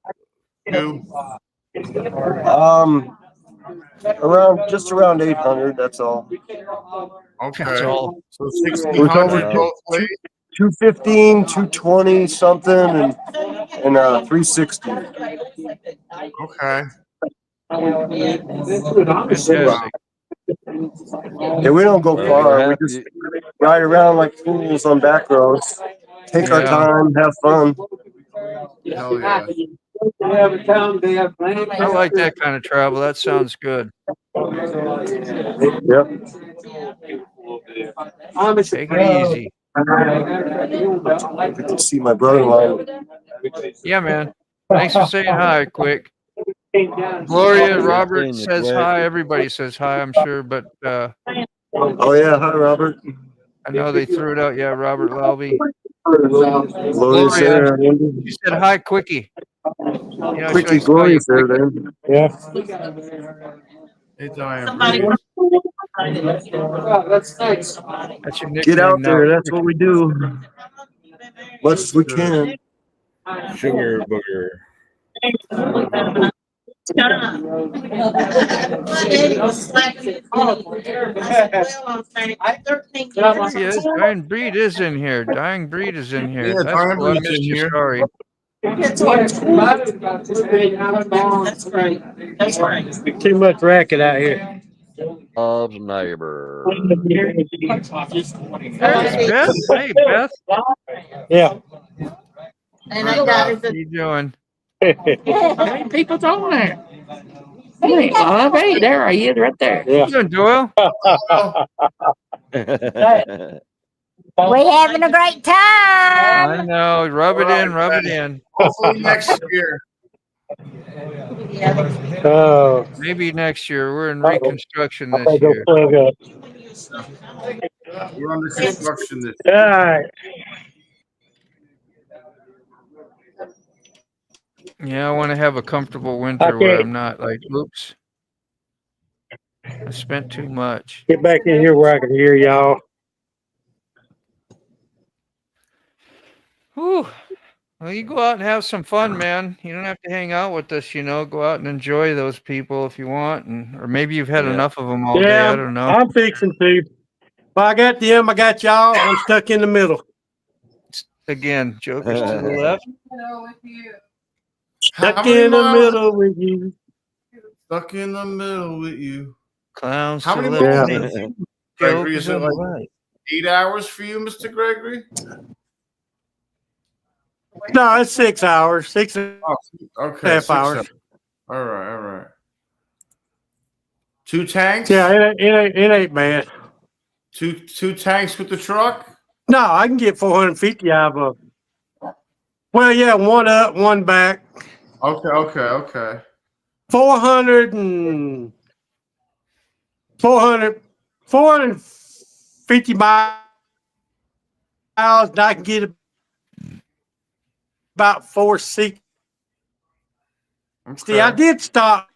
You? Just around 800. That's all. Okay. That's all. So 1,600 both ways. 215, 220 something, and 360. Okay. Fantastic. Yeah, we don't go far. We just ride around like fools on back roads. Take our Yeah. time, have fun. Hell yeah. I like that kind of travel. That sounds good. Yep. Take it easy. Good to see my brother-in-law. Yeah, man. Thanks for saying hi, quick. Gloria, Good Robert seeing you, says Quick. hi. Everybody says hi, I'm sure, but Oh yeah, hi Robert. I know they threw it out. Yeah, Robert Lalby. Gloria's there. She said hi, Quickie. You know, should I Quickie, spell you Gloria's there Quickie? then. Yeah. Hey, Diane. That's your Get nickname out now. there. That's what we do. Much as we can. Sugar booger. There he is. Dying Breed is in here. Dying Breed is in here. Yeah, That's Diane cool. I Breed's missed in you. here. Sorry. That's right. That's right. Too much racket out here. Love's neighbor. There's Beth. Hey, Beth. Yeah. And I got How you doing? how many people's on there? Hey, Bob, hey, there he is right there. How you doing, Doyle? We having a great time. I know. Rub it in. Rub it in. Hopefully next year. Oh. Maybe next year. We're in reconstruction this I'll go year. plug up. We're under construction this All right. Yeah, I want to have a comfortable winter where I'm not like, oops, I spent too much. Get back in here where I can hear y'all. Whew. Well, you go out and have some fun, man. You don't have to hang out with us, you know. Go out and enjoy those people if you want, or maybe you've had enough of them all day. I don't know. I'm fixing to. Well, I got them. I got y'all. I'm stuck in the middle. Again, jokers to the left. Stuck in the middle with you. Stuck in the middle with you. Clowns How to many the miles? left. Gregory, is it Jokers on the like right. 8 hours for you, Mr. Gregory? No, it's 6 hours. Six and Okay. half 6 hours. hours. All right. All right. 2 tanks? Yeah, it ain't bad. Two tanks with the truck? No, I can get 450 out of them. Well, yeah, one up, one back. Okay. 450 miles, and I can get about 460. Okay. I did stop.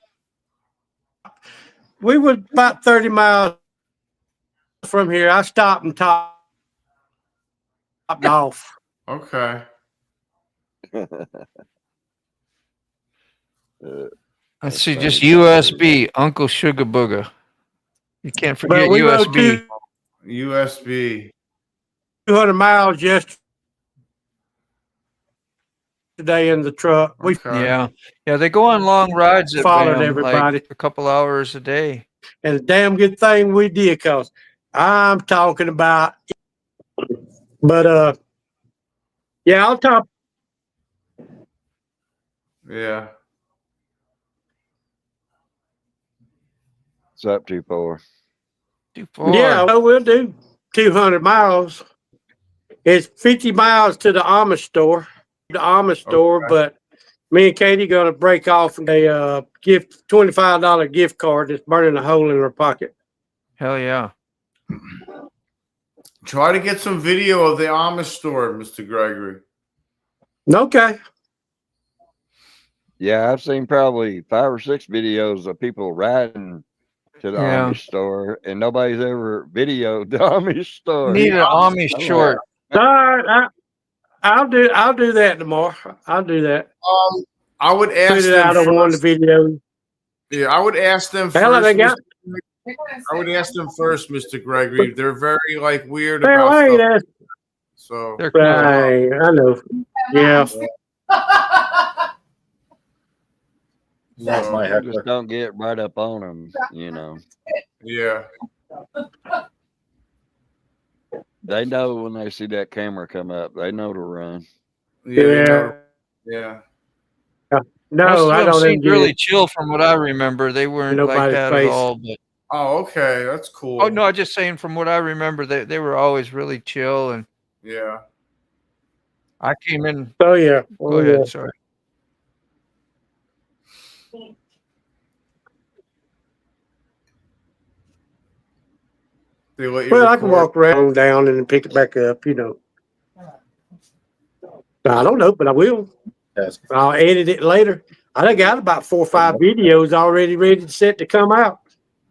We were about 30 miles from here. I stopped and topped off. Okay. Let's see, just USB, Uncle Sugar Booger. You can't forget But we rode USB. USB. 200 miles yesterday in the truck. We Yeah, they go on long rides at followed BAM, everybody. like a couple hours a day. And a damn good thing we did, cause I'm talking about. But yeah, I'll talk. Yeah. It's up too far. Yeah, well, we'll do 200 miles. It's 50 miles to the Amish store. But me and Katie gonna break off a gift $25 gift card that's burning a hole in her pocket. Hell yeah. Try to get some video of the Amish store, Mr. Gregory. Okay. Yeah, I've seen probably 5 or 6 videos of people riding to the Yeah. Amish store, and nobody's ever videoed the Amish store. Need an Amish short. All right, I'll do that tomorrow. I'll do that. I would ask Put it them out on one of first. the videos. Yeah, I would ask them Hell, first. they got. I would ask them first, Mr. Gregory. They're very weird Well, about hey, stuff. that's So They're cool. right. I know. Yeah. That's my You heckler. just don't get right up on them, you know. Yeah. They know when they see that camera come up. They know to run. Yeah. They Yeah. know. Yeah. No, Most of I them don't seemed enjoy really chill from what I remember. They weren't like nobody's that at face. all. But Oh, okay. That's cool. oh no, I'm just saying from what I remember, they were always really chill. And Yeah. I came in. Oh yeah. Go Oh, ahead. yeah. Sorry. They let you Well, I can record? walk around down and then pick it back up, you know. I don't know, but I will. Yes. I'll edit it later. I done got about 4 or 5 videos already ready to set to come out.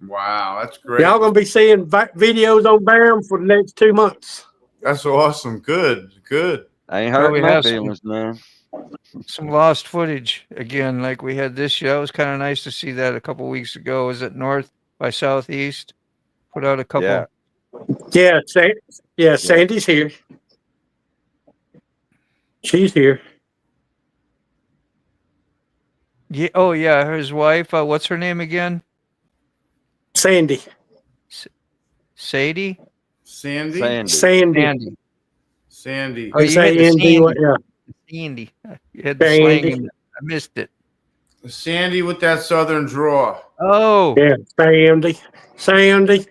Wow, that's great. Y'all gonna be seeing videos on BAM for the next 2 months. That's awesome. Good. Good. I ain't Well, hurt we my have feelings, man. some lost footage again, like we had this year. It was kind of nice to see that a couple weeks ago. Was it North by Southeast? Put out a couple. Yeah. Yeah, Sandy's here. She's here. Yeah. Oh yeah, his wife. What's her name again? Sandy. Sadie. Sandy. Sandy. Sandy. Oh, you had the Sandy. Sandy. Yeah. Sandy. You had the slang Sandy. in it. I missed it. Sandy with that southern draw. Oh. Yeah, Sandy. Sandy.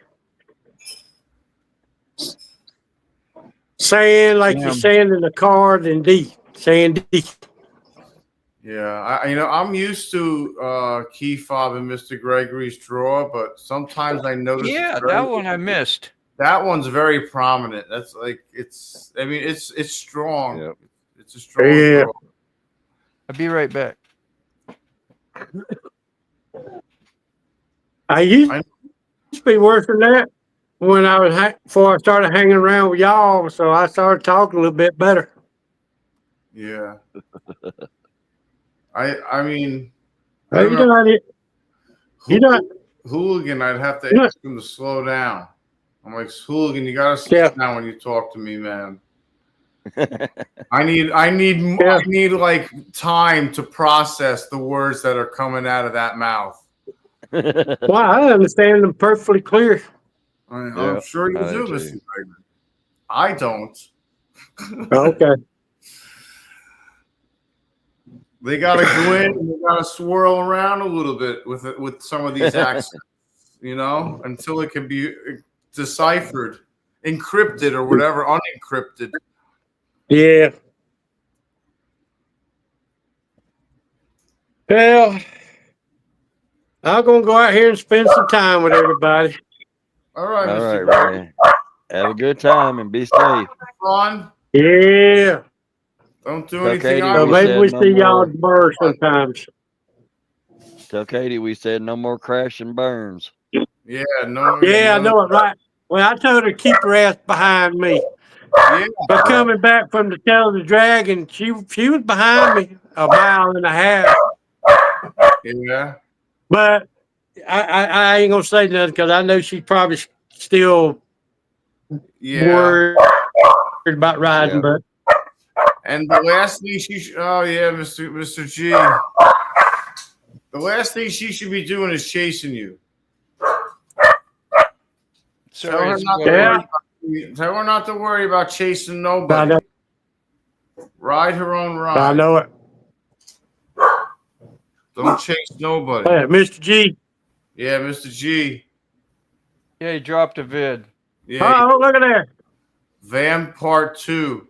Saying like you're Damn. saying in the car, then D. Sandy. Yeah, I'm used to key fob and Mr. Gregory's draw, but sometimes I notice. Yeah, it's that one I missed. That one's very prominent. That's like it's strong. Yep. It's a strong Yeah. draw. I'll be right back. I used to be worse than that when I was before I started hanging around with y'all, so I started talking a little bit better. Yeah. I mean, I Hey, don't you know. know, you know, Hooligan, I'd have to Yeah. ask him to slow down. I'm like, Hooligan, you gotta slow down when you talk to me, man. I need like time to process the words that are coming out of that mouth. well, I understand them perfectly clear. I'm sure you I do, do Mr. too. Gregory. I don't. Okay. They gotta go in and they gotta swirl around a little bit with some of these accents, until it can be deciphered, encrypted or whatever, unencrypted. Yeah. Well, I'm gonna go out here and spend some time with everybody. All right, All Mr. right, Gregory. man. Have a good time and be safe. Fun. Yeah. Don't do Tell anything. Katie So we maybe said we no see y'all more. tomorrow sometimes. Tell Katie we said no more crashing burns. Yeah, no. Yeah, I know it, right? Well, I told her to keep her ass behind me. Yeah. But coming back from the tail of the dragon, she was behind me 1.5 miles. Yeah. But I ain't gonna say nothing because I know she's probably still worried about riding. Yeah. But And the last thing Mr. G. The last thing she should be doing is chasing you. Tell her not to worry about chasing nobody. Ride her own ride. I know it. Don't chase nobody. Hey, Mr. G. Yeah, Mr. G. Yeah, he dropped a vid. Yeah. Oh, look at that. Van Part 2.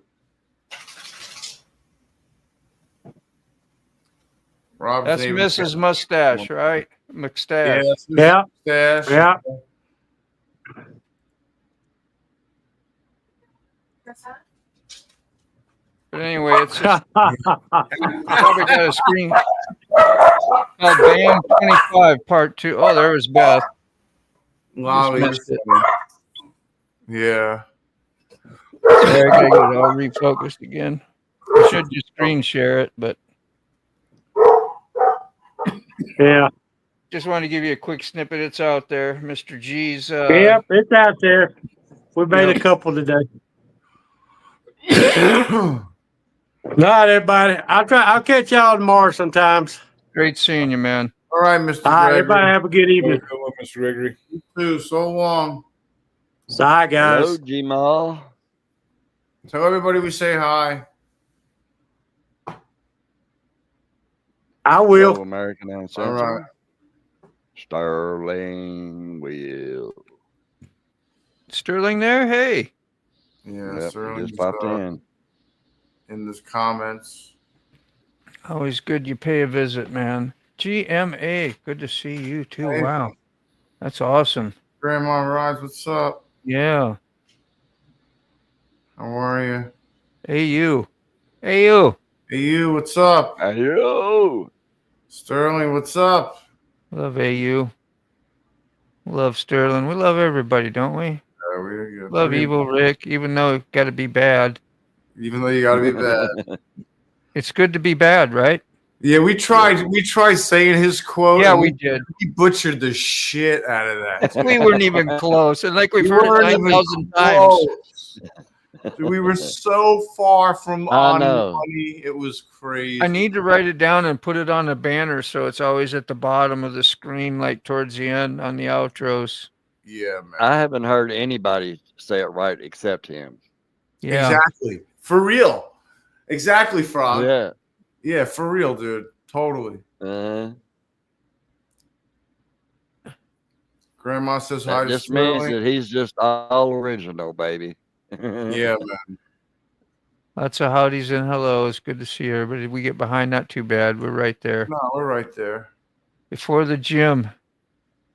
Rob's That's name Mrs. Mustache, right? Yeah, McStash. that's Mr. Yeah. Mustache. Yeah. But anyway, it's just, probably got a screen. Oh, BAM 25 Part 2. Oh, there was Beth. Wow, Just missed it. Yeah. There, I gotta get it all refocused again. I should just screen share it, but Yeah. just want to give you a quick snippet. It's out there. Mr. G's. Yep, it's out there. We made a couple today. All right, everybody. I'll catch y'all tomorrow sometimes. Great seeing you, man. All right, Mr. All right, Gregory. everybody have a good evening. Mr. Gregory. You too. So long. Bye, guys. Hello, G-Ma. Tell everybody we say hi. I will. Oh, American Ancestry. All right. Sterling will. Sterling there? Hey. Yeah, Yep, Sterling just popped in. in the comments. Always good you pay a visit, man. GMA, good to see you too. Hey. Wow. That's awesome. Grandma Rides, what's up? Yeah. How are you? Hey, you. Hey, you. Hey, you, what's up? Hey, yo. Sterling, what's up? Love AU. Love Sterling. We love everybody, don't we? Yeah, we're good. Love Evil Rick, even though it got to be bad. Even though you got to be bad. It's good to be bad, right? Yeah, we tried saying his quote. Yeah, and we did. We butchered the shit out of that. We weren't even close. And like we've We heard weren't it even 9,000 times. close. We were so far from I on know. money. It was crazy. I need to write it down and put it on a banner so it's always at the bottom of the screen, like towards the end on the outros. Yeah, man. I haven't heard anybody say it right except him. Yeah. Exactly. For real. Exactly, Frog. Yeah. Yeah, for real, dude. Totally. Grandma says hi That to just means Sterling. that he's just all original, baby. Yeah, man. Lots of howdies and hellos. Good to see everybody. We get behind not too bad. We're right there. No, we're right there. Before the gym.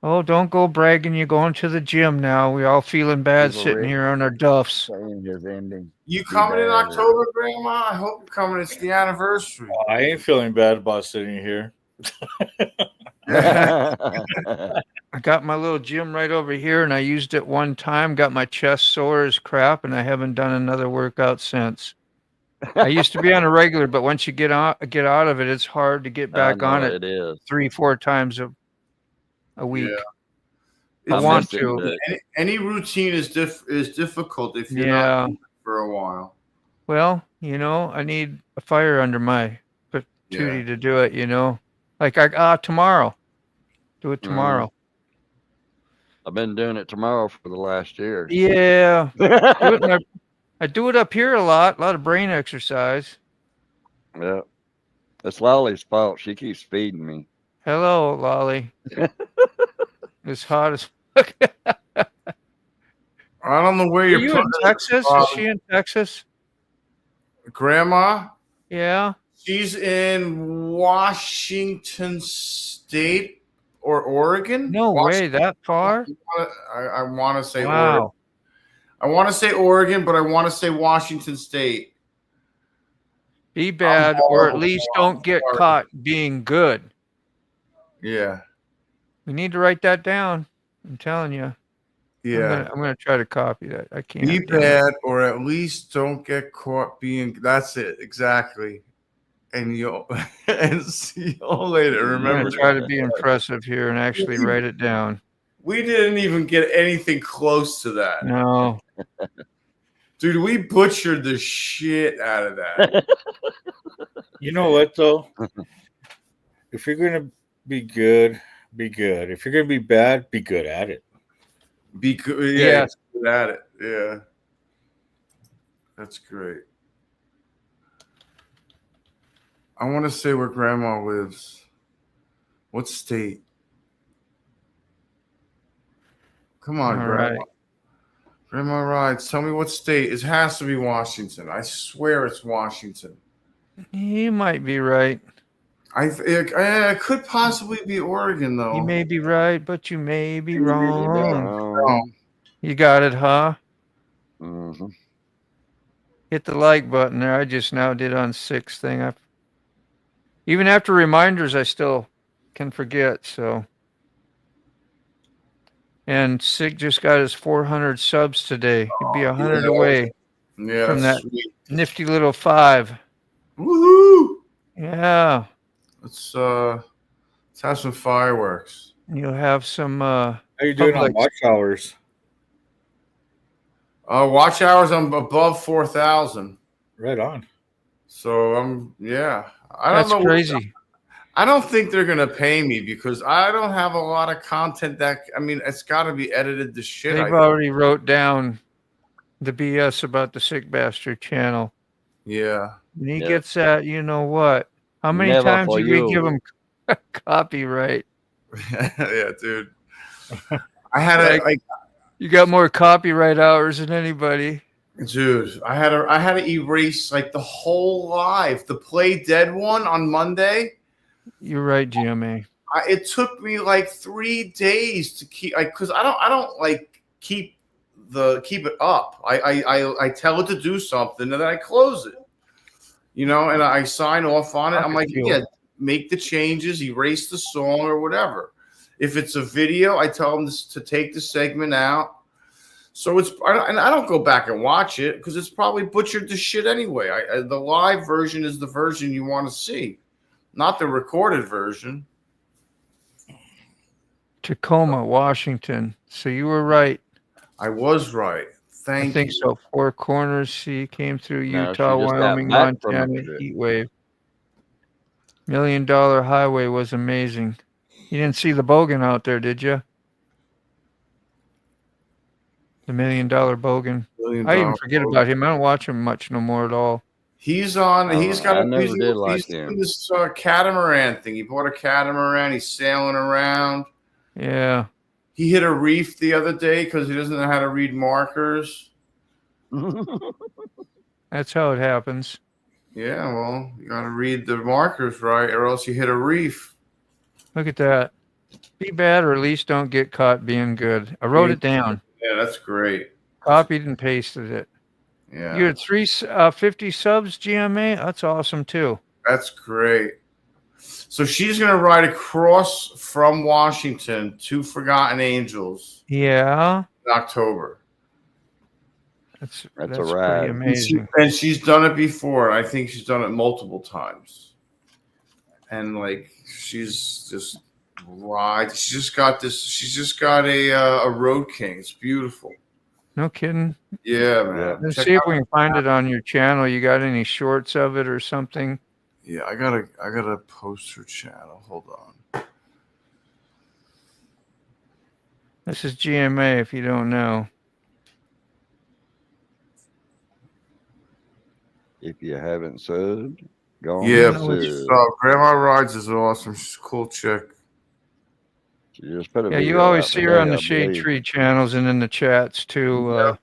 Oh, don't go bragging you're going to the gym now. We all feeling bad Evil sitting Rick. here on our duffs. Saying his ending. You Be coming in bad. October, Grandma? I hope you're coming. It's the anniversary. I ain't feeling bad about sitting here. I got my little gym right over here, and I used it one time. Got my chest sore as crap, and I haven't done another workout since. I used to be on a regular, but once you get out of it, it's hard to get back on it. It is. 3-4 times a week. Yeah. I want to. Any routine is difficult if you're Yeah. not doing it for a while. Well, I need a fire under my patootie to do it. Like tomorrow. Do it tomorrow. I've been doing it tomorrow for the last year. Yeah. I do it up here a lot of brain exercise. Yeah. It's Lolly's fault. She keeps feeding me. Hello, Lolly. It's hot as fuck. I don't know where Are you're you in Texas? Is she in Texas? Grandma? Yeah. She's in Washington State or Oregon? No way, that far? I want to say Wow. Oregon. I want to say Oregon, but I want to say Washington State. Be bad, or at least don't get caught being good. Yeah. We need to write that down. I'm telling you. Yeah. I'm gonna try to copy that. I can't. Be bad, or at least don't get caught being. That's it. Exactly. And you'll see you later. I'm Remember, gonna try to be impressive here and actually write it down. we didn't even get anything close to that. No. Dude, we butchered the shit out of that. You know what, though? If you're going to be good, be good. If you're going to be bad, be good at it. Be good. Yeah. Good at it. Yeah. That's great. I want to say where Grandma lives. What state? Come on, All Grandma. right. Grandma Rides, tell me what state. It has to be Washington. I swear it's Washington. You might be right. It could possibly be Oregon, though. You may be right, but you may be wrong. wrong. You got it, huh? Mm-hmm. Hit the like button there. I just now did on 6th thing. Even after reminders, I still can forget. So, and Sig just got his 400 subs today. He'd be 100 away from that nifty little 5. Woohoo! Yeah. Let's have some fireworks. You'll have some. How you doing on watch hours? Watch hours. I'm above 4,000. Right on. So I don't That's know. crazy. I don't think they're gonna pay me because I don't have a lot of content it's got to be edited to shit. They've already wrote down the BS about the Sick Bastard channel. Yeah. When he Yeah. gets that, you know what? How many Never times for did we you. give him copyright? Yeah, dude. I had Like, you got more copyright hours than anybody. dude, I had to erase like the whole live, the Play Dead one on Monday. You're right, GMA. It took me like 3 days to keep, because I don't like keep it up. I tell it to do something and then I close it, and I sign off on it. I'm like, yeah, make the changes, erase the song or whatever. If it's a video, I tell them to take the segment out. So and I don't go back and watch it because it's probably butchered the shit anyway. The live version is the version you want to see, not the recorded version. Tacoma, Washington. So you were right. I was right. I think so. Four Corners. She came through No, Utah, she just got Wyoming, back from Montana. it. Heat wave. $1 Million Highway was amazing. You didn't see the Bogan out there, did you? The $1 Million Bogan. I even forget about him. I don't watch him much no more at all. He's on. He's got. I never did like he's him. doing this catamaran thing. He bought a catamaran. He's sailing around. Yeah. He hit a reef the other day because he doesn't know how to read markers. That's how it happens. Yeah, well, you got to read the markers right, or else you hit a reef. Look at that. Be bad, or at least don't get caught being good. I wrote it down. Yeah, that's great. Copied and pasted it. Yeah. You had 50 subs, GMA? That's awesome, too. That's great. So she's going to ride across from Washington to Forgotten Angels. Yeah. In October. That's a pretty ride. amazing. And she's done it before. I think she's done it multiple times. And like she's just ride. She's just got a Road King. It's beautiful. No kidding. Yeah, man. Let's Check see if out- we can find it on your channel. You got any shorts of it or something? Yeah, I gotta post her channel. Hold on. This is GMA if you don't know. If you haven't subbed, go on. Yeah, and please. sub. Grandma Rides is awesome. She's a cool chick. She just put a Yeah, you video always out see her today, on the I Shade believe. Tree channels and in the chats too.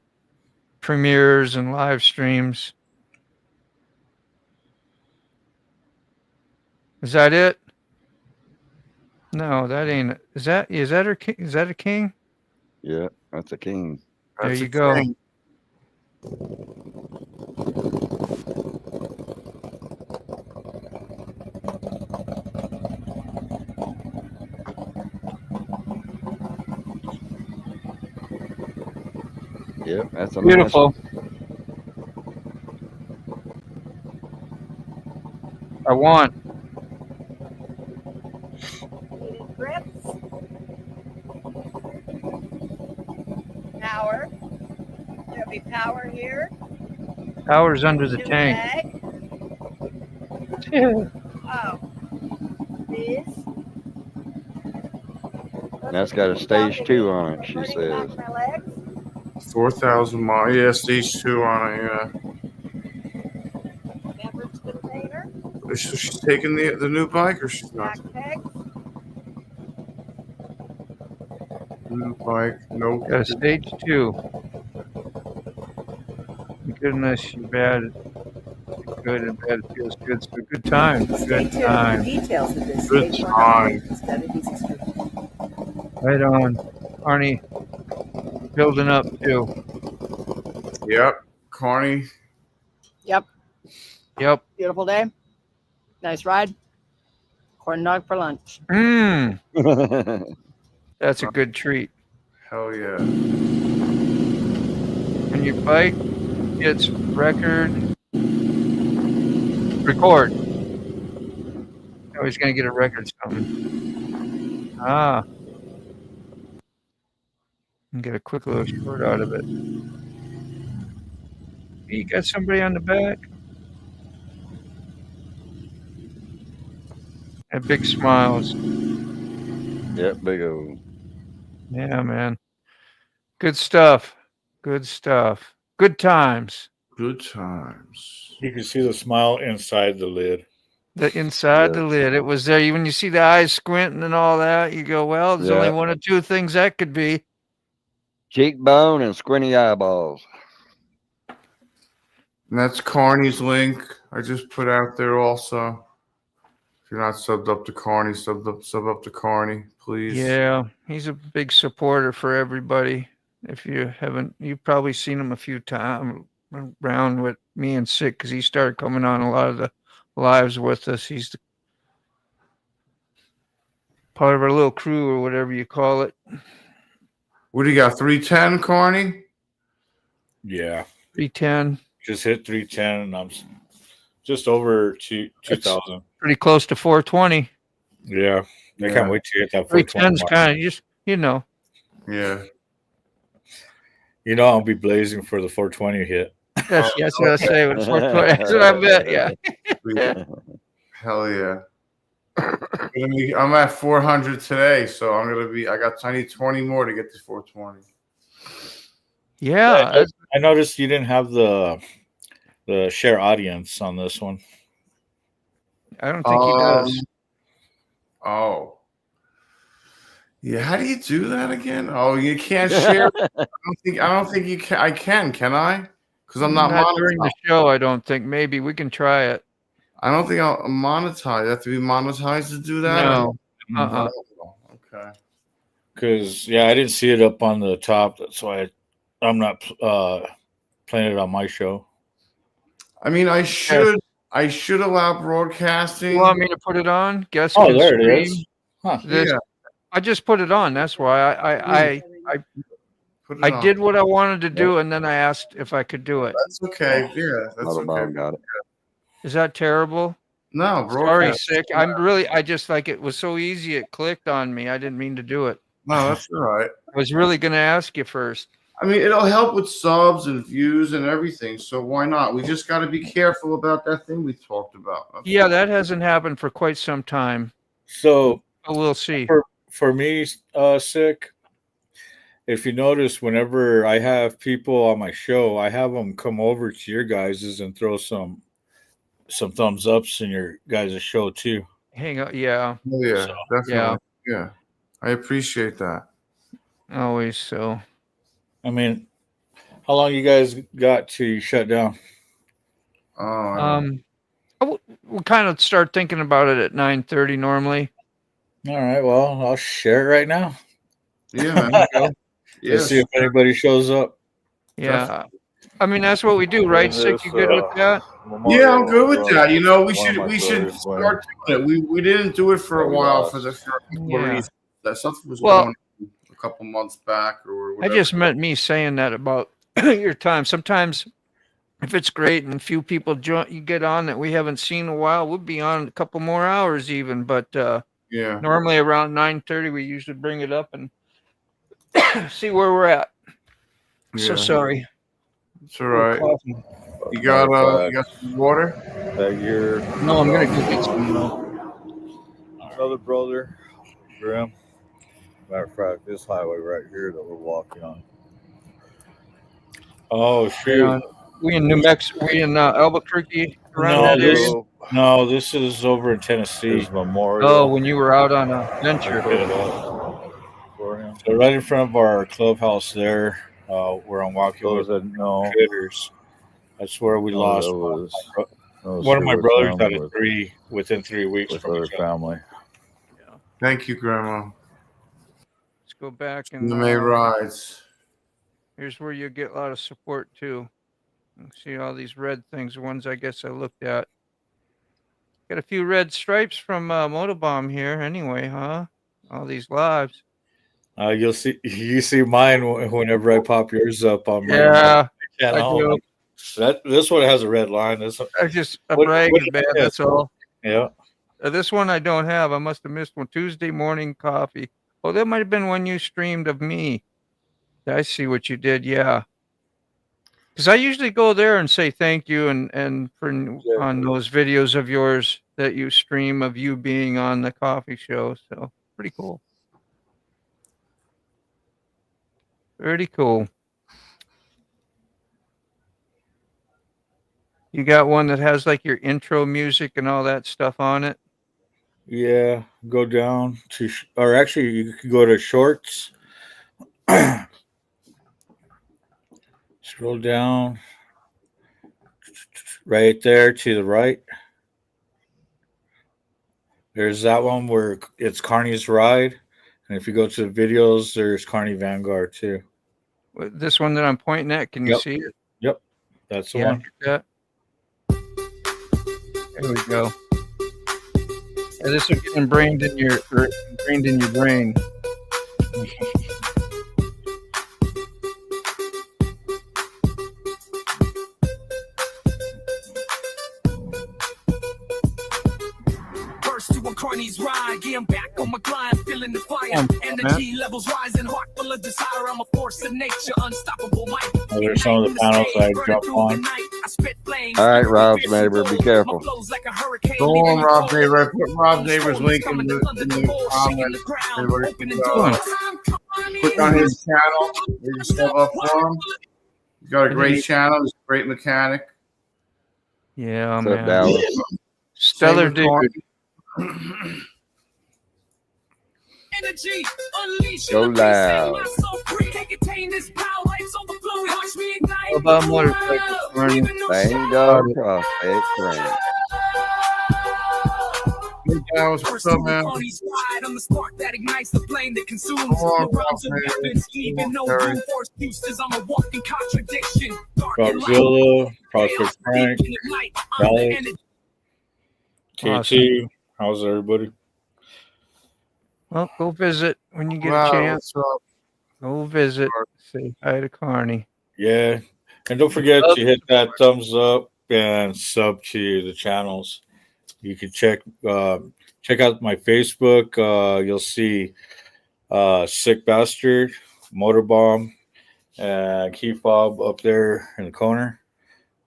Premieres and live streams. Is that it? No, that ain't. Is that her? Is that a king? Yeah, that's a king. There That's you a go. king. Yep, that's a Beautiful. nice I want. Power. There'll be power here. Power's under the New tank. bag. Oh. This. And that's got a stage 2 on it, she says. 4,000 miles. Yeah, stage 2 on it. Yeah. Beverage container. So she's taking the new bike, or she's not? Backpack. New bike. Nope. Got a stage 2. Goodness, you bad. Good and bad feels good. So good time. Good time. Details of this. Good time. Right on. Arnie, building up too. Yep. Carney. Yep. Yep. Beautiful day. Nice ride. Corn dog for lunch. Mmm. That's a good treat. Hell yeah. When your bike gets record. Oh, he's going to get a record something. Ah. And get a quick little short out of it. You got somebody on the back? And big smiles. Yep, big old. Yeah, man. Good stuff. Good stuff. Good times. Good times. You can see the smile inside the lid. The inside the lid. It was there. When you see the eyes squinting and all that, you go, well, there's only one or two things that could be. Cheekbone and squinty eyeballs. And that's Carney's link. I just put out there also. If you're not subbed up to Carney, sub up to Carney, please. Yeah, he's a big supporter for everybody. If you haven't, you've probably seen him a few times around with me and Sick, because he started coming on a lot of the lives with us. He's part of our little crew or whatever you call it. What do you got? 310, Carney? Yeah. 310. Just hit 310, and I'm just over 2,000. Pretty close to 420. Yeah. I can't wait to hit that 310's kind of just, Yeah. I'll be blazing for the 420 hit. That's what I say. With 420. That's what I bet. Yeah. Hell yeah. I'm at 400 today, so I need 20 more to get to 420. Yeah. I noticed you didn't have the share audience on this one. I don't think he does. Oh. Yeah, how do you do that again? Oh, you can't share. I don't think you can. I can I? Because I'm not during the show. I don't think. Maybe we can try it. I don't think I'll monetize. You have to be monetized to do that. No. Okay. Because I didn't see it up on the top. That's why I'm not playing it on my show. I mean, I should allow broadcasting. You want me to put it on? Guess. Oh, there it is. Huh. Yeah. I just put it on. That's why I did what I wanted to do, and then I asked if I could do it. That's okay. Yeah, that's okay. Got it. Is that terrible? No, bro. Sorry, Sick. I just like it was so easy. It clicked on me. I didn't mean to do it. No, that's all right. I was really going to ask you first. I mean, it'll help with subs and views and everything. So why not? We just got to be careful about that thing we talked about. Yeah, that hasn't happened for quite some time. So we'll see. For me, Sick, if you notice, whenever I have people on my show, I have them come over to your guys's and throw some thumbs ups in your guys' show too. Hang on, yeah. Oh, yeah, definitely. Yeah, I appreciate that. Always so. I mean, how long you guys got to shut down? We'll kind of start thinking about it at 9:30 normally. All right. Well, I'll share it right now. Yeah, man. Let's see if anybody shows up. Yeah. I mean, that's what we do, right? Sick, you good with that? Yeah, I'm good with that. We should start doing it. We didn't do it for a while for a couple of reasons. That stuff was going a couple months back or whatever. I just meant me saying that about your time. Sometimes if it's great and a few people you get on that we haven't seen in a while, we'll be on a couple more hours even. But normally around 9:30, we usually bring it up and see where we're at. Yeah. So sorry. It's all right. You got some water? No, I'm gonna go get some. Another brother, Graham. Matter of fact, this highway right here that we're walking on. Oh shoot! We in New Mexico. We in Albuquerque. Around No, this is over in Tennessee. Memorial. Oh, when you were out on a venture. So right in front of our clubhouse there, where I'm walking with critters. That's where we lost one of my brothers out of three within 3 weeks from his family. Thank you, Grandma. Let's go back and the May rides. Here's where you get a lot of support too. See all these red things, the ones I guess I looked at. Got a few red stripes from MotoBaum here anyway, huh? All these lives. You see mine whenever I pop yours up on my I do. This one has a red line. This one, I just bragging bad. That's all. Yeah. This one I don't have. I must have missed one. Tuesday morning coffee. Oh, that might have been when you streamed of me. I see what you did. Yeah. Because I usually go there and say thank you and for on those videos of yours that you stream of you being on the coffee show. So pretty cool. Pretty cool. You got one that has like your intro music and all that stuff on it? Yeah, go down to, or actually, you could go to shorts. Scroll down right there to the right. There's that one where it's Carney's Ride. And if you go to the videos, there's Carney Vanguard too. This one that I'm pointing at, can you Yep. see it? Yep. That's the Yeah, one. that. There we go. Yeah, this will get ingrained in your brain. First to a Carney's ride, getting back on my grind, feeling the fire. Energy levels rising, heart full of desire. I'm a force of nature, unstoppable might. Oh, there's some of the panels I jump on. All right, Rob's neighbor, be careful. Go on, Rob's neighbor. I put Rob's neighbor's link in the comments. Everybody can click on his channel. Maybe step up for him. He's got a great channel. He's a great mechanic. Yeah, What's up, man. Dallas? Stellar dude. Energy, unleash Go loud. How about motorcycle, Carney? Bingo Prospect Ranch. Hey, Dallas, what's up, man? On the spark that ignites the flame that consumes the rhymes and weapons, even no room for excuses. I'm a walking contradiction. Rockzilla, Prospect Frank, Dallas, K2. How's everybody? Well, go visit when you get Wow, a chance. what's up? Go visit. Say hi to Carney. Yeah. And don't forget to hit that thumbs up and sub to the channels. You can check out my Facebook. You'll see Sick Bastard, Motorbomb, and Key Fob up there in the corner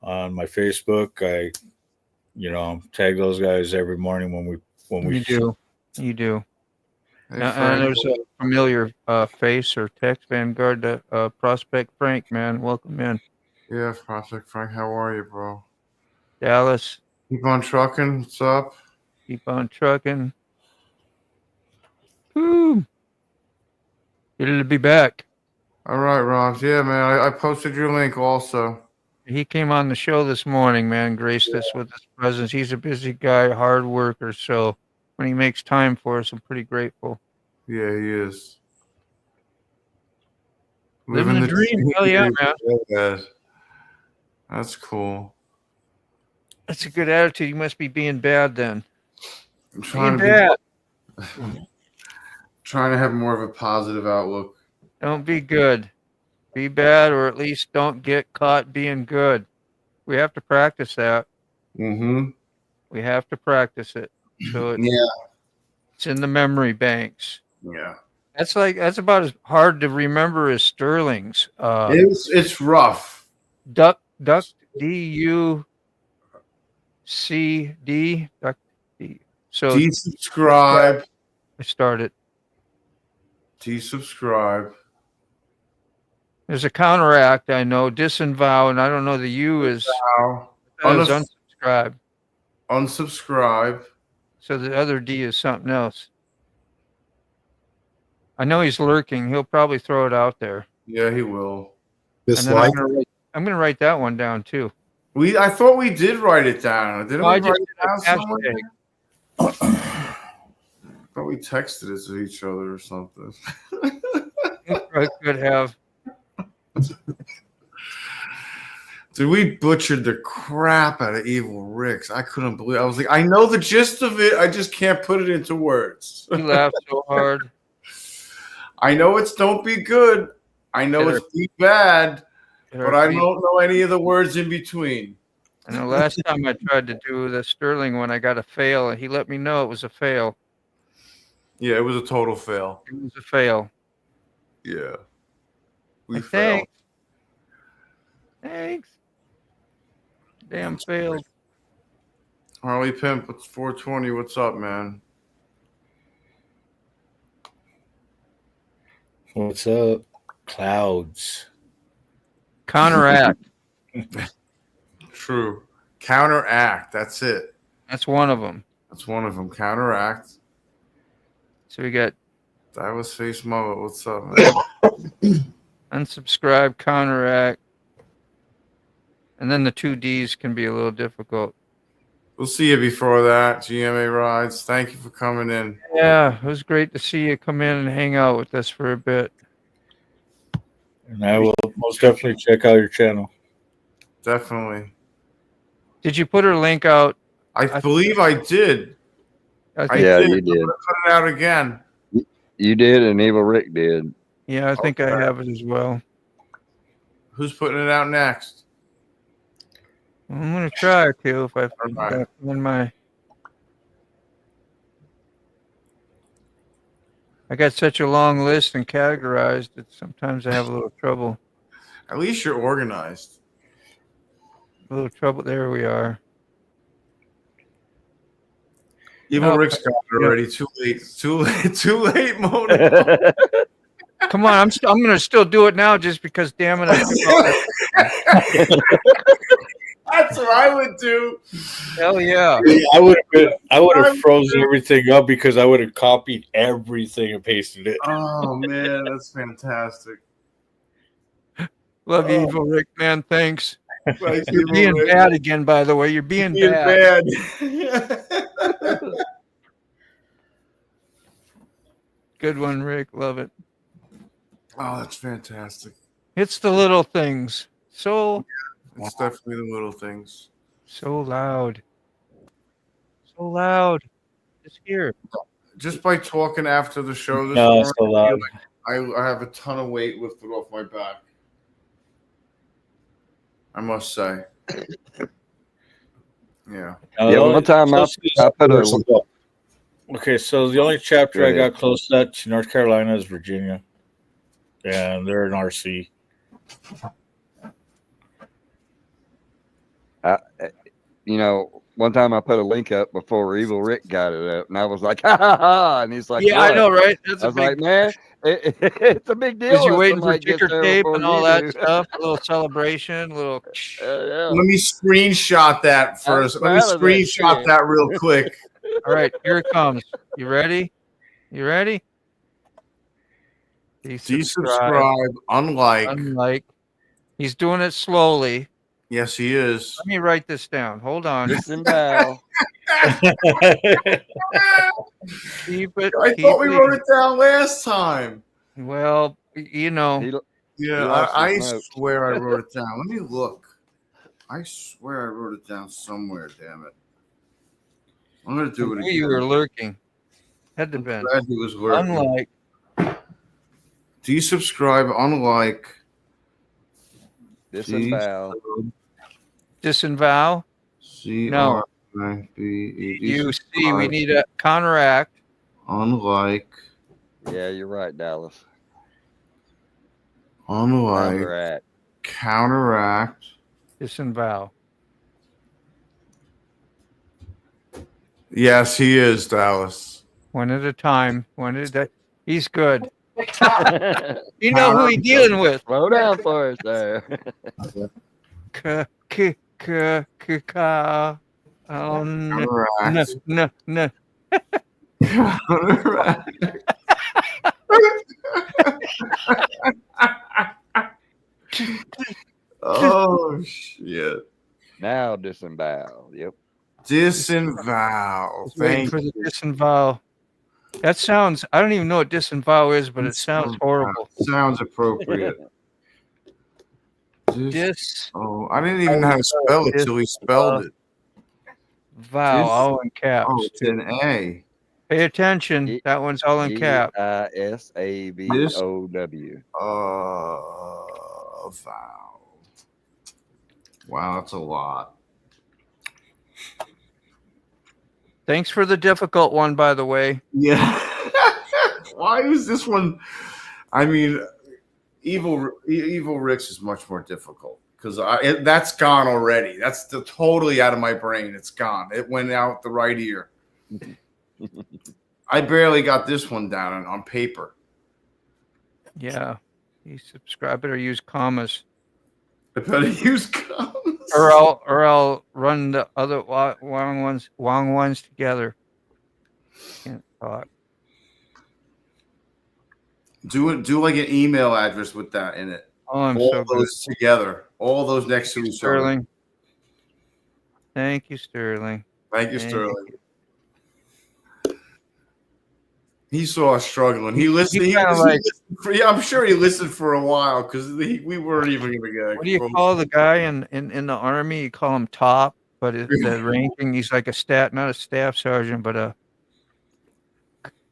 on my Facebook. I tag those guys every morning when we You do. Hey, And Frank. there's a familiar face or text, Vanguard, Prospect Frank, man. Welcome in. Yeah, Prospect Frank, how are you, bro? Dallas, Keep on trucking. What's up? keep on trucking. Woo. Good to be back. All right, Rob. Yeah, man, I posted your link also. He came on the show this morning, man, graced us with his presence. He's a busy guy, hard worker, so when he makes time for us, I'm pretty grateful. Yeah, he is. Living the dream. Hell yeah, man. Yeah. That's cool. That's a good attitude. You must be being bad then. I'm trying Being bad. trying to have more of a positive outlook. Don't be good. Be bad, or at least don't get caught being good. We have to practice that. Mm-hmm. We have to practice it. So Yeah. it's in the memory banks. Yeah. That's about as hard to remember as Sterling's. It's rough. DUCT, DUCD. DUCT. So Desubscribe. I started. Desubscribe. There's a counteract, I know. Disavow, and I don't know the U is unsubscribe. Unsubscribe. So the other D is something else. I know he's lurking. He'll probably throw it out there. Yeah, he will. And then I'm gonna write that one down too. I thought we did write it down. Didn't Oh, I we just write it down did a somewhere? hashtag. I thought we texted it to each other or something. I could have. Dude, we butchered the crap out of Evil Ricks. I couldn't believe it. I was like, I know the gist of it. I just can't put it into words. You laughed so hard. I know it's don't be good. I know it's be bad. But I don't know any of the words in between. And the last time I tried to do the Sterling one, I got a fail, and he let me know it was a fail. Yeah, it was a total fail. It was a fail. Yeah. We failed. Thanks. Damn failed. Harley Pimp, it's 420. What's up, man? What's up? Clouds. Counteract. True. Counteract. That's it. That's one of them. That's one of them. Counteract. So we got That was Face Mullet. What's up, man? unsubscribe, counteract, and then the 2 Ds can be a little difficult. We'll see you before that. GMA Rides. Thank you for coming in. Yeah, it was great to see you come in and hang out with us for a bit. And I will most definitely check out your channel. Definitely. Did you put her link out? I believe I did. Yeah, you did. Put it out again. You did, and Evil Rick did. Yeah, I think I have it as well. Who's putting it out next? I'm gonna try to if I find my. I got such a long list and categorized that sometimes I have a little trouble. At least you're organized. A little trouble. There we are. Evil Rick's got it already. Too late. Too late. Too late, Mona. Come on, I'm gonna still do it now just because, damn it. That's what I would do. Hell yeah. I would have frozen everything up because I would have copied everything and pasted it. Oh man, that's fantastic. Love you, Evil Rick, man. Thanks. Thanks, You're Evil being Rick. bad again, by the way. You're being bad. Good one, Rick. Love it. Oh, that's fantastic. It's the little things. So It's definitely the little things. so loud. So loud. Just here. Just by talking after the show this No, morning, it's so loud. I have a ton of weight lifted off my back. I must say. Yeah. Yeah, one time I put a Okay, so the only chapter I got close to North Carolina is Virginia. And they're an RC. One time I put a link up before Evil Rick got it up, and I was like, ha ha ha, and he's like, Yeah, I "What?" know, right? That's I was like, man, it's a big deal. Because you're if waiting for somebody gets ticker there tape before and all you that do. stuff. A little celebration, a little. Let me screenshot that first. Let me proud of that screenshot shit. that real quick. All right, here it comes. You ready? You ready? Desubscribe, unlike. He's doing it slowly. Yes, he is. Let me write this down. Hold on. Disembowel. Keep it. I keep thought we it. wrote it down last time. Well, you know. Yeah, I swear I wrote it down. Let me look. I swear I wrote it down somewhere. Damn it! I'm gonna do it again. You were lurking. Had to been. Glad he was lurking. Unlike. Desubscribe. Unlike. Disembowel. Disavow. No. C-R-I-B-E. You see, we need a counteract. Unlike. Yeah, you're right, Dallas. Unlike. Counteract. Disavow. Yes, he is, Dallas. One at a time. He's good. You know who he's dealing with. Slow down for us there. Oh, no. Oh, shit. Now disembowel. Yep. Disavow. Waiting for the disavow. That sounds, I don't even know what disavow is, but it sounds horrible. Sounds appropriate. Oh, I didn't even know how to spell it till he spelled it. Vow, all in caps. Oh, it's an A. Pay attention. That one's all in caps. Disavow. Vow. Wow, that's a lot. Thanks for the difficult one, by the way. Yeah. Why was this one? I mean, Evil Rick's is much more difficult because that's gone already. That's totally out of my brain. It's gone. It went out the right ear. I barely got this one down on paper. Yeah. You subscribe it or use commas. I better use guns. Or I'll run the other wrong ones together. Can't talk. Do like an email address with that in it. Oh, I'm all so those together. All those next to each other. Sterling. Thank you, Sterling. Thank you, Sterling. He saw us struggling. He listened. I'm sure he listened for a while because we weren't even going to get. What do you call the guy in the Army? You call him Top, but the ranking, he's like not a staff sergeant, but a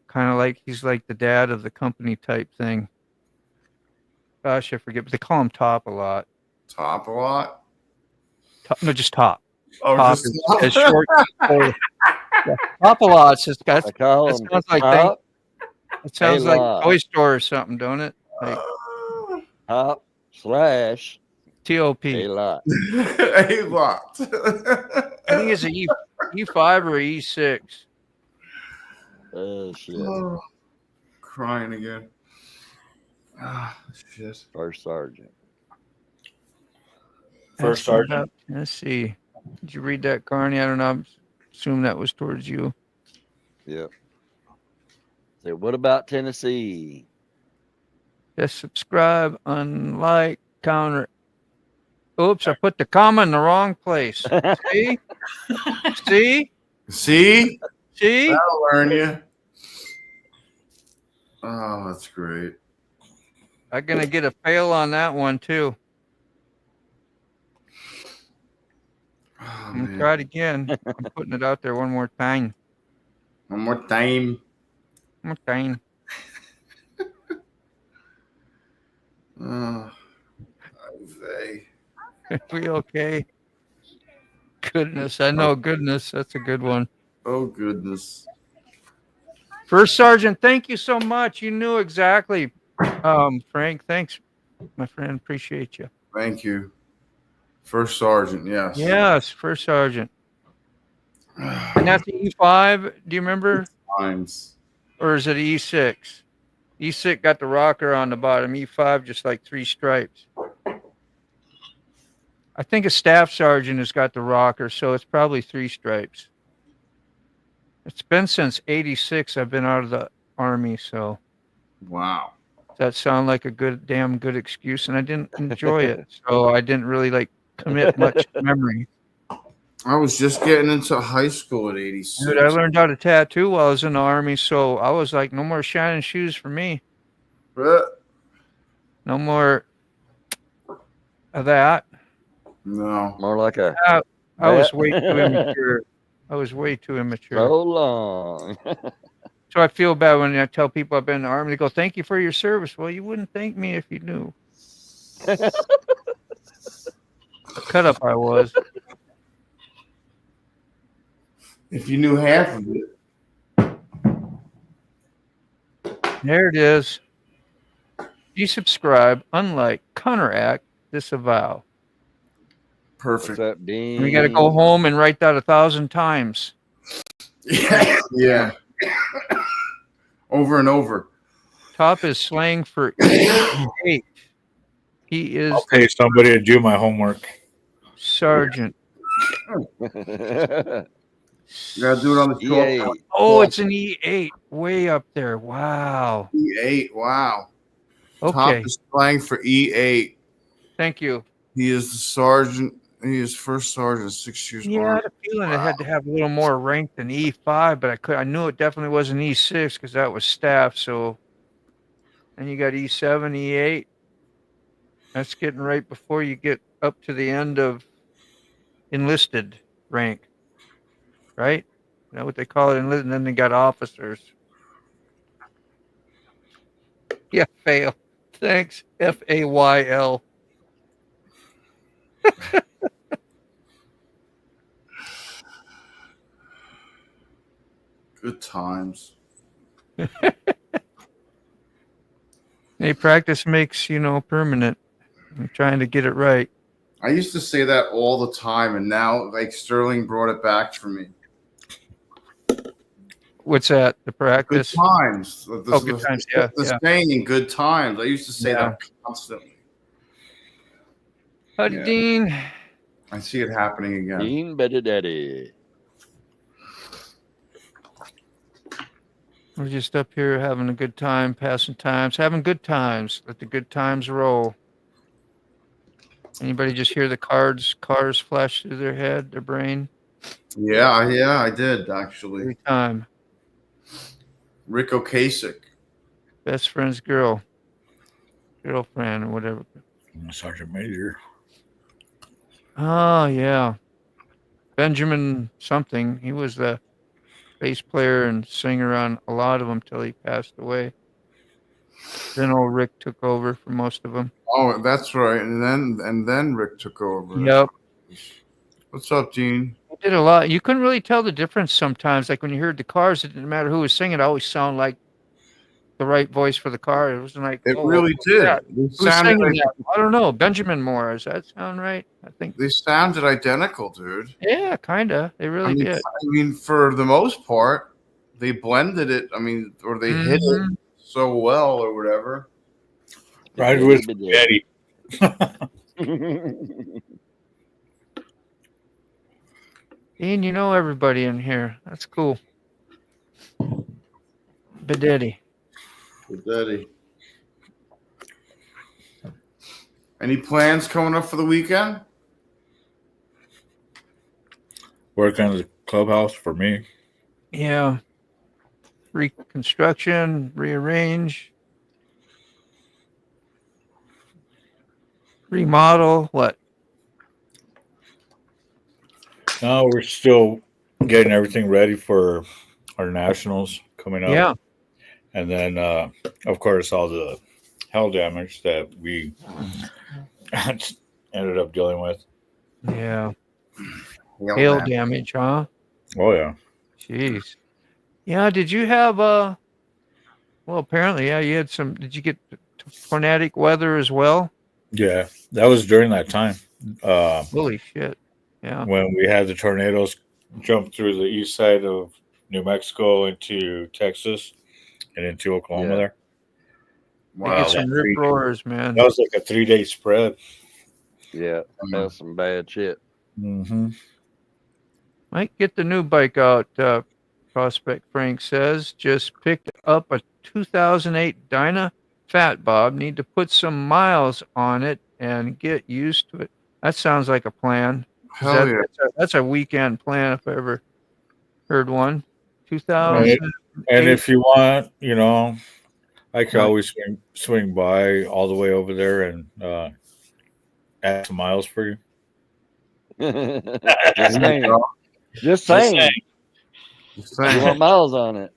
kind of like he's like the dad of the company type thing. Gosh, I forget, but they call him Top a lot. Top a lot? No, just Top. Oh, Top just is short. Yeah. Top a lot. It's just got. It sounds like Top. It sounds like lot. toy store or something, don't it? Like Top / TOP. A lot. A lot. I think it's a E5 or E6. Oh shit. Oh, crying again. Ah, shit. First sergeant. First sergeant. Let's see. Did you read that, Carney? I don't know. I assume that was towards you. Yep. So what about Tennessee? Just subscribe, unlike, counter. Oops, I put the comma in the wrong place. See? See? See? See? That'll learn you. Oh, that's great. I'm going to get a fail on that one, too. Oh, I'm going to try it again. I'm putting it out there one more time. One more time. One more time. Oh, We okay? Goodness. I know. Goodness. That's a good one. Oh, goodness. First Sergeant, thank you so much. You knew exactly. Frank, thanks, my friend. Appreciate you. Thank you. First Sergeant, yes. Yes, First Sergeant. And that's the E5. Do you remember? Times. Or is it E6? E6 got the rocker on the bottom. E5 just like 3 stripes. I think a staff sergeant has got the rocker, so it's probably 3 stripes. It's been since '86 I've been out of the Army, so. Wow. Does that sound like a damn good excuse? And I didn't enjoy it, so I didn't really commit much memory. I was just getting into high school at 86. Dude, I learned how to tattoo while I was in the Army, so I was like, no more shining shoes for me. No more of that. No. More like a. I was way too immature. I was way too immature. So long. So I feel bad when I tell people I've been in the Army. They go, "Thank you for your service." Well, you wouldn't thank me if you knew. Cut up I was. If you knew half of it. There it is. Desubscribe, unlike, counteract, disavow. Perfect. We got to go home and write that 1,000 times. Yeah. Over and over. Top is slang for E8. He is. I'll pay somebody to do my homework. Sergeant. You gotta do it on the E8. Oh, it's an E8. Way up there. Wow. E8. Wow. Okay. Top is slang for E8. Thank you. He is the sergeant. He is first sergeant, 6 years Yeah, I old. had a feeling it had to have a little more rank than E5, but I knew it definitely wasn't E6 because that was staff. So, and you got E7, E8. That's getting right before you get up to the end of enlisted rank, right? You know what they call it, enlisted, and then they got officers. Yeah, fail. Thanks, FAYL. Good times. Hey, practice makes, permanent. I'm trying to get it right. I used to say that all the time, and now, Sterling brought it back for me. What's that? The practice? Good times. Good times, yeah. The saying, good times. I used to say that constantly. Howdy, Yeah. Dean. I see it happening again. Dean Bedadetty. We're just up here having a good time, passing times, having good times. Let the good times roll. Anybody just hear the cars flash through their head, their brain? Yeah, I did actually. Every time. Rick Ocasek. Best friend's girlfriend, or whatever. Sergeant Major. Oh, yeah. Benjamin something. He was the bass player and singer on a lot of them till he passed away. Then old Rick took over for most of them. Oh, that's right. And then Rick took over. Yep. What's up, Gene? He did a lot. You couldn't really tell the difference sometimes. Like when you heard the cars, it didn't matter who was singing. It always sounded like the right voice for the car. It wasn't like It really did. Who's singing that? I don't know. Benjamin Moore. Does that sound right? I think they sounded identical, dude. Yeah, kinda. They really did. I mean, for the most part, they blended it. I mean, or they hit it so well, or whatever. Ride with spaghetti. Dean, you know everybody in here. That's cool. Bedaddy. Bedaddy. Any plans coming up for the weekend? Work on the clubhouse for me. Yeah. Reconstruction, rearrange, remodel, what? No, we're still getting everything ready for our nationals coming up. Yeah. And then, of course, all the hail damage that we ended up dealing with. Yeah. Hail damage, huh? Oh, yeah. Jeez. Yeah, did you have, well, apparently, yeah, you had some, did you get tornadic weather as well? Yeah, that was during that time. Holy shit. Yeah. When we had the tornadoes jump through the east side of New Mexico into Texas and into Oklahoma there. Wow. Get some rip roars, man. That was like a 3-day spread. Yeah, that's some bad shit. Mm-hmm. Might get the new bike out, Prospect Frank says. Just picked up a 2008 Dyna Fat Bob. Need to put some miles on it and get used to it. That sounds like a plan. Hell yeah. That's a weekend plan if I ever heard one. 2000. And if you want, you know, I could always swing by all the way over there and add some miles for you. Just saying. You want miles on it?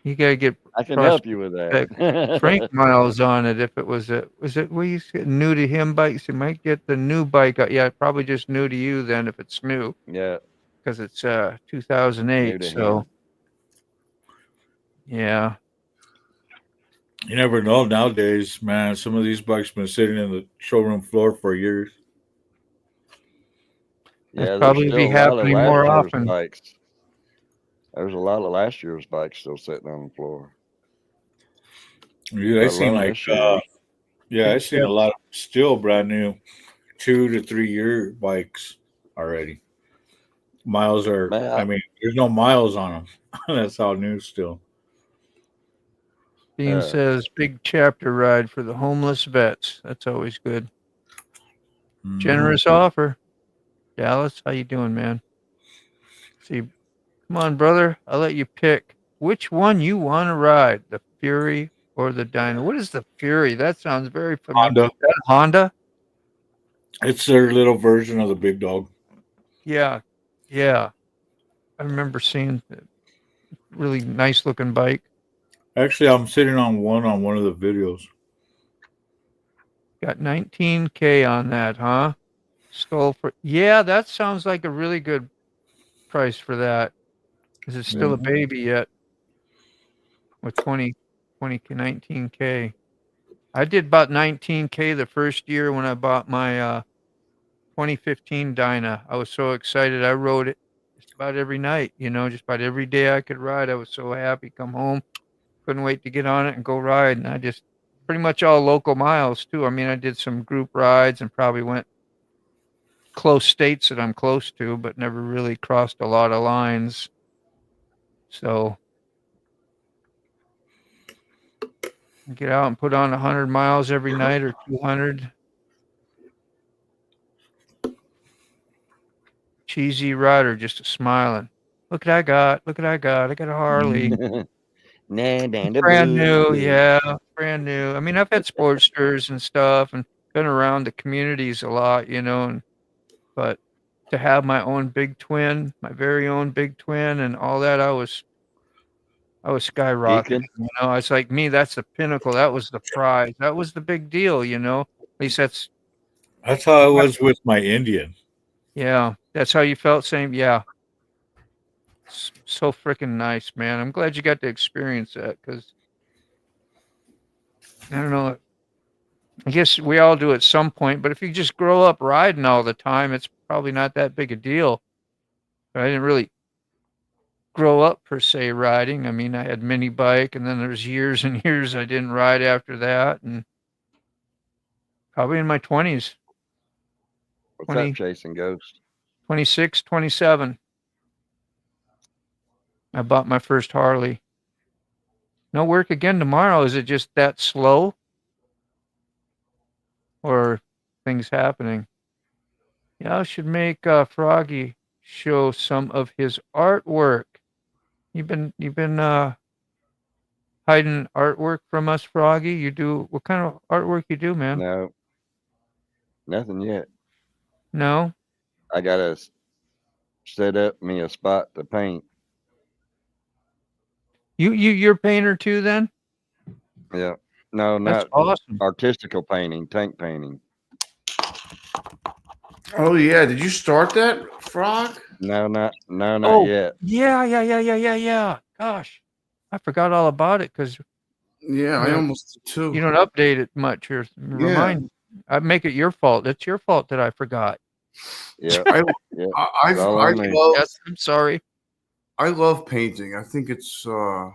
You gotta get. I can help you with that. Frank miles on it. If it was we get new to him bikes, you might get the new bike. Yeah, probably just new to you then if it's new. Yeah, because it's 2008. So him. Yeah. You never know nowadays, man. Some of these bikes been sitting in the showroom floor for years. Yeah, probably be happening more often. Bikes. There's a lot of last year's bikes still sitting on the floor. Yeah, I seen like, I seen a lot of still brand new 2 to 3 year bikes already. Miles are, I mean, there's no miles on them. That's how new still. Dean says, big chapter ride for the homeless vets. That's always good. Generous offer. Dallas, how you doing, man? See, come on, brother. I'll let you pick which one you want to ride, the Fury or the Dyna. What is the Fury? That sounds very familiar. Honda? It's their little version of the big dog. Yeah. Yeah. I remember seeing a really nice looking bike. Actually, I'm sitting on one of the videos. Got 19K on that, huh? Stole for, yeah, that sounds like a really good price for that. Is it still a baby yet? With 19K. I did about 19K the first year when I bought my 2015 Dyna. I was so excited. I rode it just about every night, you know, just about every day I could ride. I was so happy. Come home, couldn't wait to get on it and go ride. And I just pretty much all local miles too. I mean, I did some group rides and probably went close states that I'm close to, but never really crossed a lot of lines. So get out and put on 100 miles every night or 200. Cheesy rider, just smiling. Look what I got. Look what I got. I got a Harley. Brand new. Yeah, brand new. I mean, I've had Sportsters and stuff and been around the communities a lot, you know, but to have my own big twin, my very own big twin and all that, I was skyrocketing. You know, it's like me, that's the pinnacle. That was the prize. That was the big deal, you know. At least that's how I was with my Indian. Yeah, that's how you felt. Same, yeah. So freaking nice, man. I'm glad you got to experience that because I don't know. I guess we all do at some point, but if you just grow up riding all the time, it's probably not that big a deal. But I didn't really grow up per se riding. I mean, I had mini bike, and then there's years and years I didn't ride after that, and probably in my 20s. What's up, Chasing Ghost? 26, 27. I bought my first Harley. No work again tomorrow. Is it just that slow? Or things happening? Yeah, I should make Froggy show some of his artwork. You've been hiding artwork from us, Froggy? You do what kind of artwork you do, man? No. Nothing yet. No? I gotta set up me a spot to paint. You're a painter too then? Yeah. No, That's not awesome. Artistical painting, tank painting. Oh yeah, did you start that, Frog? No, not Oh, yet. Yeah. Gosh, I forgot all about it because Yeah, I almost did too. you don't update it much or remind. I make it your fault. It's your fault that I forgot. Yeah. I love. Yes, I'm sorry. I love painting. I think it's to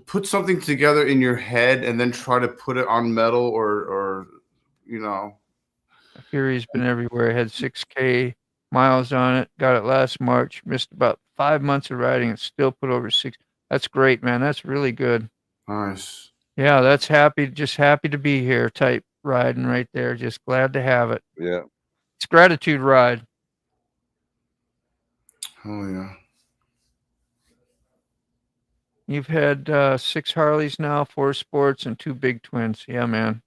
put something together in your head and then try to put it on metal or you know. Fury's been everywhere. It had 6K miles on it. Got it last March. Missed about 5 months of riding and still put over 6. That's great, man. That's really good. Nice. Yeah, that's happy. Just happy to be here. Type riding right there. Just glad to have it. Yeah. It's gratitude ride. Oh yeah. You've had 6 Harleys now, 4 sports, and 2 big twins. Yeah, man.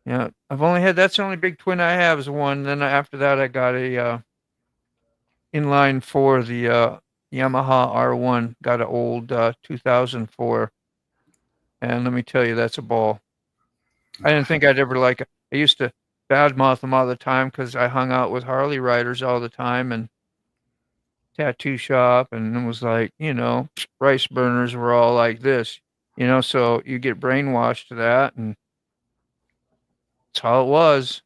Yeah, that's the only big twin I have is one. Then after that, I got a inline 4, the Yamaha R1. Got an old 2004. And let me tell you, that's a ball. I didn't think I'd ever like it. I used to badmouth them all the time because I hung out with Harley riders all the time and tattoo shop, and it was like, you know, rice burners were all like this, you know, so you get brainwashed to that, and that's how it was.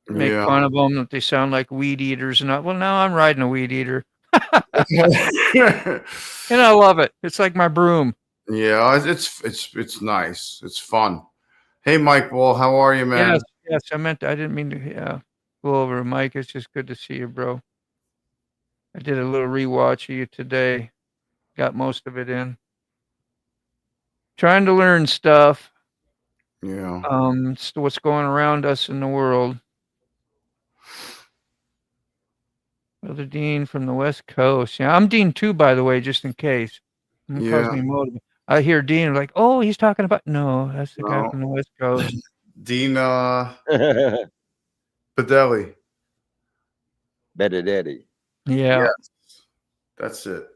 Make fun of them that they sound like weed eaters, and well, now I'm riding a weed eater. And I love it. It's like my broom. Yeah, it's nice. It's fun. Hey, Mike Wall, how are you, man? Yes. I didn't mean to go over, Mike. It's just good to see you, bro. I did a little rewatch of you today. Got most of it in. Trying to learn stuff. Yeah. What's going around us in the world. Brother Dean from the West Coast. Yeah, I'm Dean too, by the way, just in case. I hear Dean like, oh, he's talking about. No, that's the guy from the West Coast. Dean Bedelli. Benedetti. Yeah. Yes, that's it.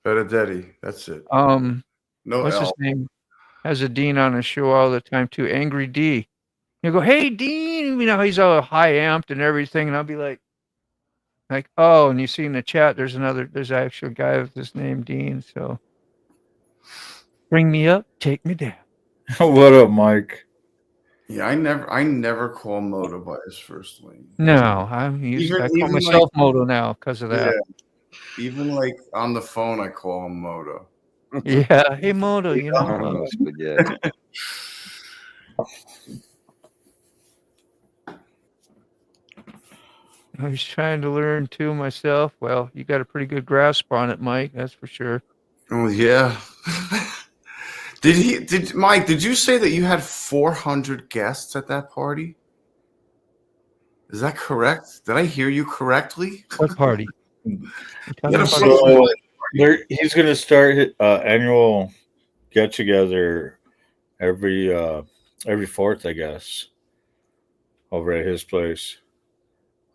Benedetti. That's it. No, what's L. his name? Has a Dean on his show all the time too. Angry D. You go, hey Dean, you know he's all high amped and everything, and I'll be like, oh, and you see in the chat, there's actually a guy with this name Dean. So bring me up, take me down. What up, Mike? Yeah, I never call Moto by his first name. No, I call myself Moto now because of that. Yeah, even like on the phone, I call him Moto. Yeah, hey Moto, you know. I was trying to learn too myself. Well, you got a pretty good grasp on it, Mike. That's for sure. Oh yeah. Mike, did you say that you had 400 guests at that party? Is that correct? Did I hear you correctly? What party? So he's going to start annual get together every fourth, I guess, over at his place.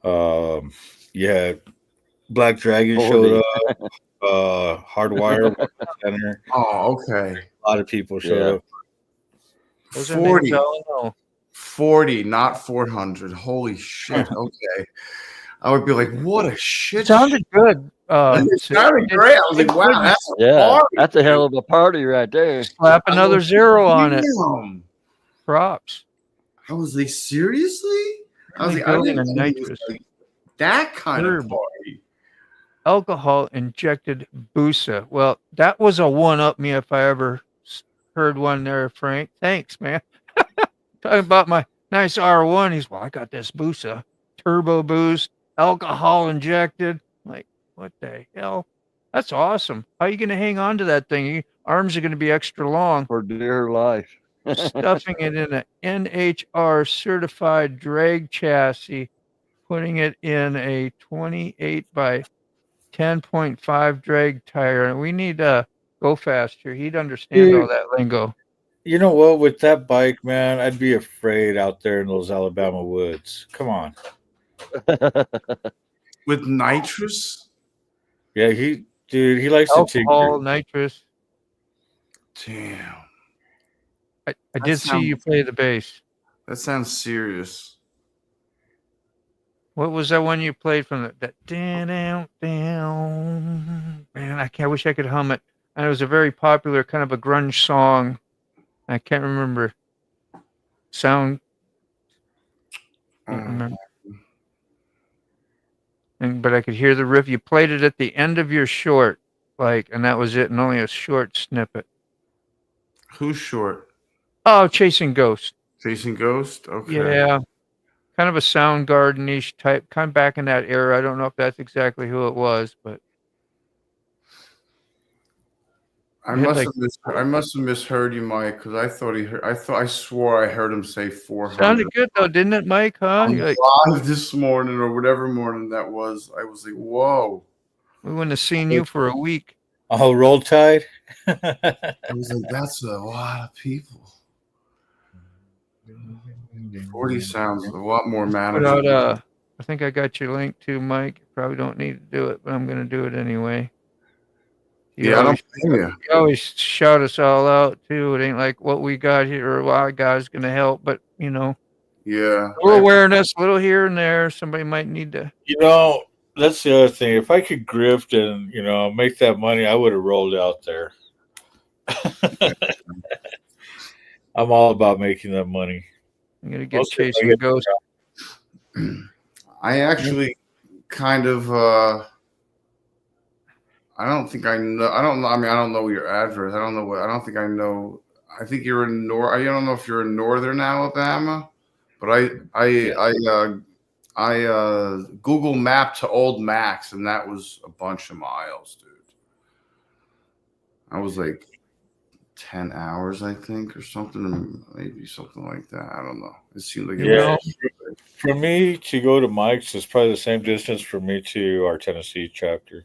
Yeah, Black Dragon showed up. Hardwire Center. Oh, okay. A lot of people showed up. 40, not 400. Holy shit. Okay. I would be like, what a shit. Sounded good. It sounded great. I was like, wow, that's a party. That's a hell of a party right there. Slap another zero on it. Props. I was like, seriously? I was like, I Building didn't a think it was nitrous. like that kind of Turbo. party. Alcohol injected Busa. Well, that was a one-up me if I ever heard one there, Frank. Thanks, man. Talking about my nice R1. He's, well, I got this Busa. Turbo boost, alcohol injected. Like, what the hell? That's awesome. How are you going to hang on to that thing? Your arms are going to be extra long. For dear life. Stuffing it in an NHR certified drag chassis, putting it in a 28 by 10.5 drag tire. And we need Go Faster. He'd understand all that lingo. You know what? With that bike, man, I'd be afraid out there in those Alabama woods. Come on. With nitrous? Yeah, he likes Alcohol, to tinker. nitrous. Damn. I did see you play the bass. That sounds serious. What was that one you played from that down? Man, I wish I could hum it. And it was a very popular kind of a grunge song. I can't remember. Can't remember. But I could hear the riff. You played it at the end of your short, and that was it, and only a short snippet. Who's short? Oh, Chasing Ghost. Chasing Ghost? Okay. Yeah. Kind of a Soundgarden-ish type, kind of back in that era. I don't know if that's exactly who it was, but I must have misheard you, Mike, because I swore I heard him say 400. Sounded good though, didn't it, Mike? Huh? Live this morning or whatever morning that was. I was like, whoa. We wouldn't have seen you for a week. Oh, Roll Tide. I was like, that's a lot of people. 40 sounds a lot more manageable. I think I got your link too, Mike. You probably don't need to do it, but I'm going to do it anyway. You I don't blame you. You always shout us all out too. It ain't like what we got here or what I got is going to help, but Yeah. a little awareness, a little here and there. Somebody might need to. That's the other thing. If I could grift and make that money, I would have rolled out there. I'm all about making that money. I'm gonna get Chasing Ghost. I actually kind of I don't think I know. I don't know. I mean, I don't know your address. I don't know what. I don't think I know. I think you're in I don't know if you're in northern Alabama, but I Google Mapped to Old Max, and that was a bunch of miles, dude. I was like 10 hours, I think, or something, maybe something like that. I don't know. It seemed like for me to go to Mike's is probably the same distance for me to our Tennessee chapter.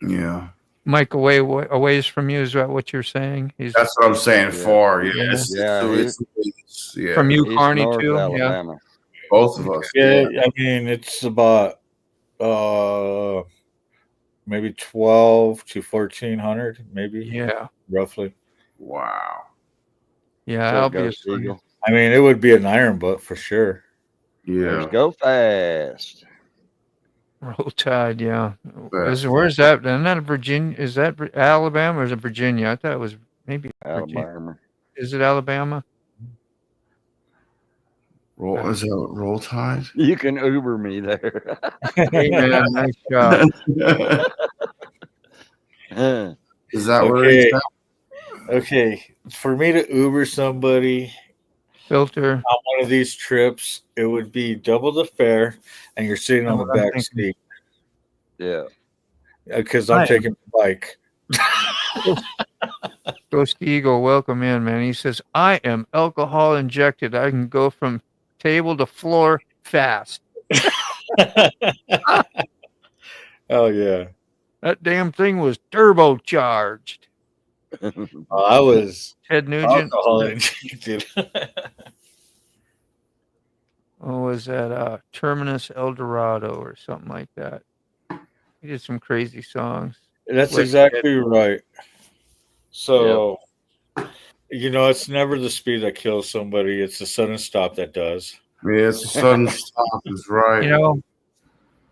Yeah. Mike, a ways from you, is that what you're saying? That's what I'm saying. Far, yeah. It's from you, Carney, too. Alabama. Yeah. Both of us. Yeah, I mean, it's about maybe 12 to 1,400, maybe. Yeah, roughly. Wow. Yeah, obviously. I mean, it would be an iron butt for sure. Yeah. Go fast. Roll Tide, yeah. Where's that? Isn't that Virginia? Is that Alabama or is it Virginia? I thought it was maybe Alabama. Virginia. Is it Alabama? Is that Roll Tide? You can Uber me there. Hey, man, nice job. Is that where he's at? Okay, for me to Uber somebody, filter. On one of these trips, it would be double the fare, and you're sitting on the back seat. Yeah. Because I'm taking the bike. Ghost Eagle, welcome in, man. He says, I am alcohol injected. I can go from table to floor fast. Oh, yeah. That damn thing was turbocharged. I was Ted Nugent. alcohol injected. What was that? Terminus El Dorado or something like that. He did some crazy songs. That's exactly right. So, it's never the speed that kills somebody. It's the sudden stop that does. Yeah, it's the sudden stop is right.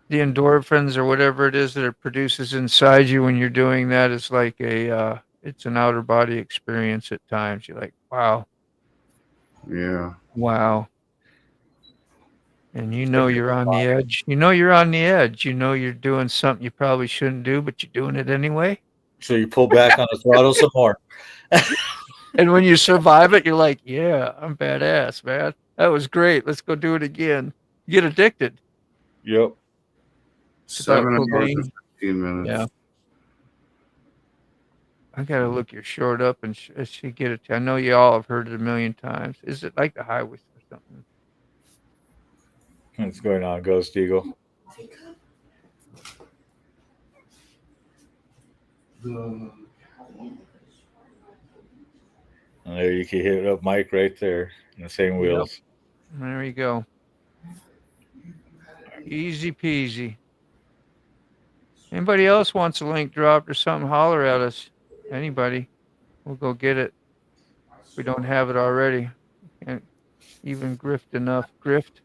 The endorphins or whatever it is that it produces inside you when you're doing that is like it's an outer body experience at times. You're like, wow. Yeah. Wow. And you're on the edge. You're on the edge. You're doing something you probably shouldn't do, but you're doing it anyway. So you pull back on the throttle some more. And when you survive it, you're like, yeah, I'm badass, man. That was great. Let's go do it again. You get addicted. Yep. 7 hours and 15 minutes. Yeah. I got to look your short up and get it. I know you all have heard it a million times. Is it like the highway or something? What's going on, Ghost Eagle? And there you can hit up Mike right there in the same wheels. Yep. There you go. Easy peasy. Anybody else wants a link dropped or something, holler at us. Anybody. We'll go get it. If we don't have it already. Can't even grift enough. Grift.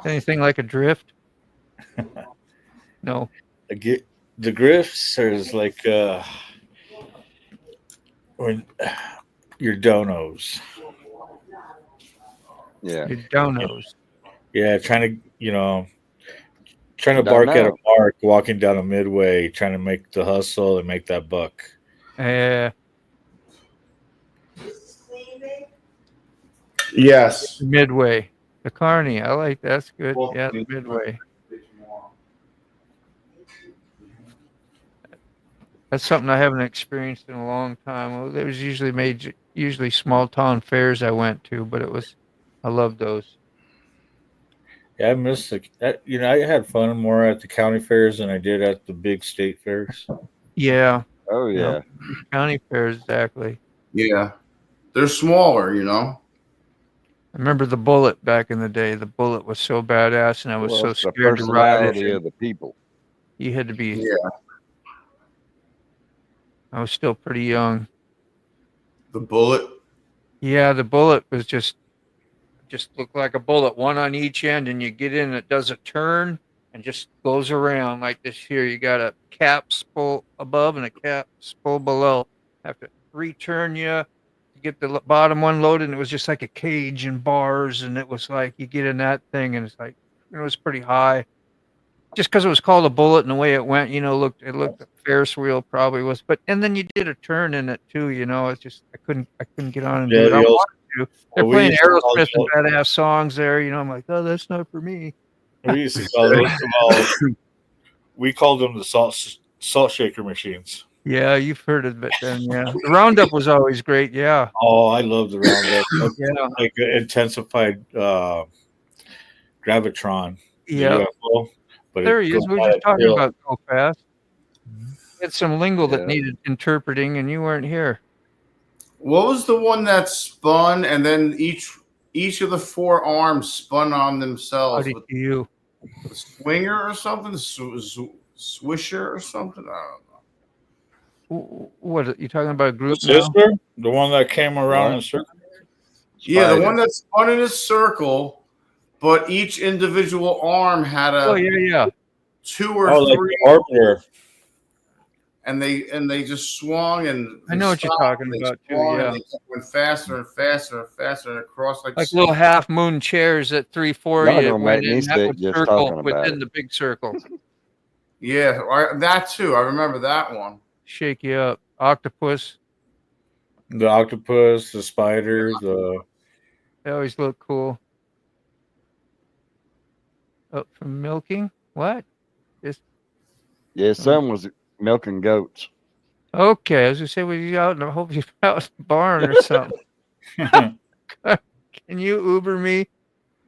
Anything like a drift? No. The grifts is like when your donos. Yeah. Your donos. Yeah, trying to bark at a mark, walking down a midway, trying to make the hustle and make that buck. Yes. Midway. The Carney. I like that. That's good. Yeah, the Midway. That's something I haven't experienced in a long time. Well, there was usually small town fairs I went to, but I loved those. Yeah, I missed I had fun more at the county fairs than I did at the big state fairs. Yeah. Oh yeah. County fairs, exactly. Yeah. They're smaller, I remember the Bullet back in the day. The Bullet was so badass, and I was so scared to ride it. Of the people. You had to be. Yeah. I was still pretty young. The Bullet? Yeah, the Bullet was just looked like a bullet, one on each end, and you get in, it does a turn and just goes around like this here. You got a cap spool above and a cap spool below. Have to return you get the bottom one loaded, and it was just like a cage and bars, and it was like you get in that thing, and it's like it was pretty high. Just because it was called a Bullet and the way it went, it looked a Ferris wheel probably was, and then you did a turn in it too, it's just I couldn't get on and do it. I wanted to. They're playing Aerosmith and badass songs there, I'm like, oh, that's not for me. We used to call those. We called them the salt shaker machines. Yeah, you've heard of it then. Yeah, the Roundup was always great. Yeah. Oh, I love the Roundup. Yeah, like intensified gravitron. Yeah. There he is. We were just talking about Go Fast. It's some lingo that needed interpreting, and you weren't here. What was the one that spun, and then each of the four arms spun on themselves? You a swinger or something? Swisher or something? I don't know. What are you talking about? A group? The one that came around in a circle? Yeah, the one that spun in a circle, but each individual arm had a two or three. Like arbiter. And they just swung and I know what you're talking about too. Yeah, they went faster and faster and faster and across like little half moon chairs at 340. Y'all make me sick just talking about within it. the big circle. Yeah, that too. I remember that one. Shake you up, octopus. The octopus, the spider, the They always look cool. Oh, from milking? What? Just Yeah, some was milking goats. okay. I was gonna say, was you out? I hope you out in the barn or something. Can you Uber me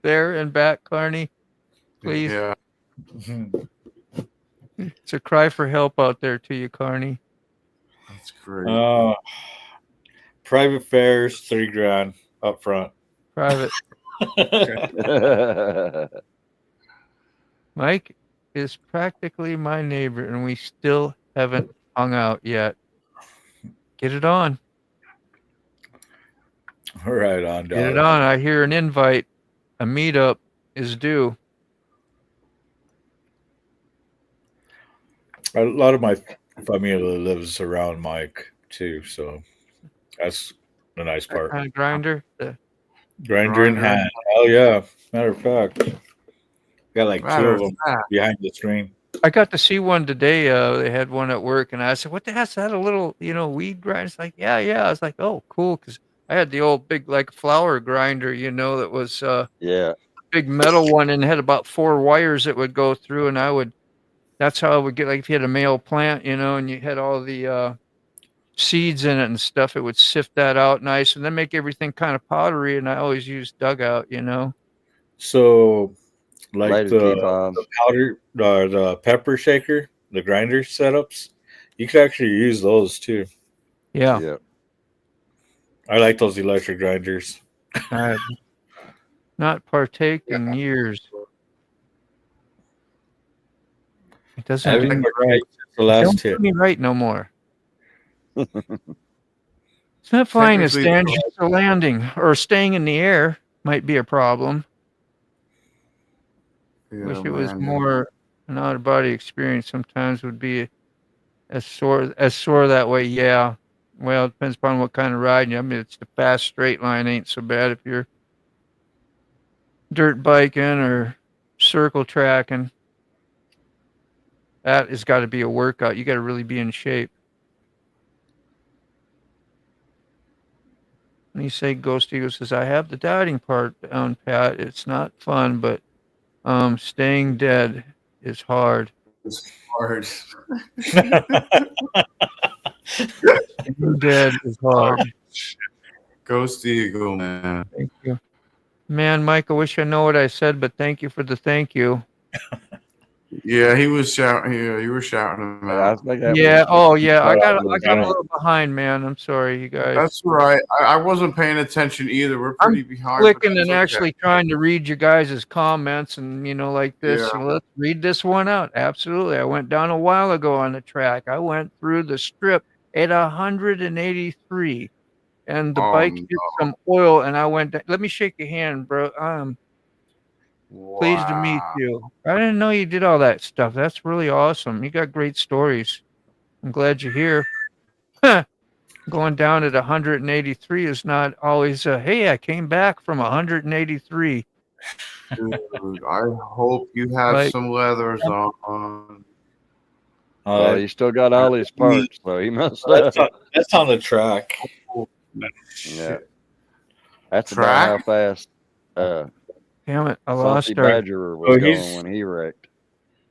there and back, Carney? Please. Yeah. It's a cry for help out there to you, Carney. That's great. Private fares, $3,000 up front. Private. Mike is practically my neighbor, and we still haven't hung out yet. Get it on. Right on, dog. Get it on. I hear an invite. A meetup is due. A lot of my family lives around Mike too, so that's the nice part. Kind of grinder. Grinder in hand. Oh yeah. Matter of fact, got like two of them behind the screen. I got to see one today. They had one at work, and I said, "What the heck's that? A little, weed grinder?" It's like, yeah. I was like, "Oh, cool," because I had the old big like flour grinder, that was big metal one, and had about 4 wires that would go through, and that's how I would get, like, if you had a male plant, and you had all the seeds in it and stuff, it would sift that out nice and then make everything kind of powdery. And I always use dugout, So, like the powder, the pepper shaker, the grinder setups, you could actually use those too. Yeah. I like those electric grinders. I have not partake in years. It doesn't do me right. The last Don't tip. do me right no more. It's not flying a stand, just a landing, or staying in the air might be a problem. Wish it was more an out of body experience. Sometimes would be as sore that way. Yeah. Well, it depends upon what kind of ride. I mean, it's the fast straight line ain't so bad if you're dirt biking or circle tracking. That has got to be a workout. You got to really be in shape. And you say, Ghost Eagle says, I have the dieting part down, Pat. It's not fun, but staying dead is hard. It's hard. Staying dead is hard. Ghost Eagle, man. Thank you. Man, Mike, I wish I know what I said, but thank you for the thank you. Yeah, he was shouting. Yeah, you were shouting him out. Yeah. Oh, yeah. I got a little behind, man. I'm sorry, you guys. That's right. I wasn't paying attention either. We're pretty behind. Clicking and actually trying to read your guys' comments and like this. Yeah. So let's read this one out. Absolutely. I went down a while ago on the track. I went through the strip at 183, and the bike hit some oil, and I went. Let me shake your hand, bro. Pleased to meet you. I didn't know you did all that stuff. That's really awesome. You got great stories. I'm glad you're here. Going down at 183 is not always hey, I came back from 183. Dude, I hope you have some leathers on. You still got all his parts, so he must have. That's on the track. Yeah. That's about how fast damn it, I lost Salty Badger was going when he wrecked.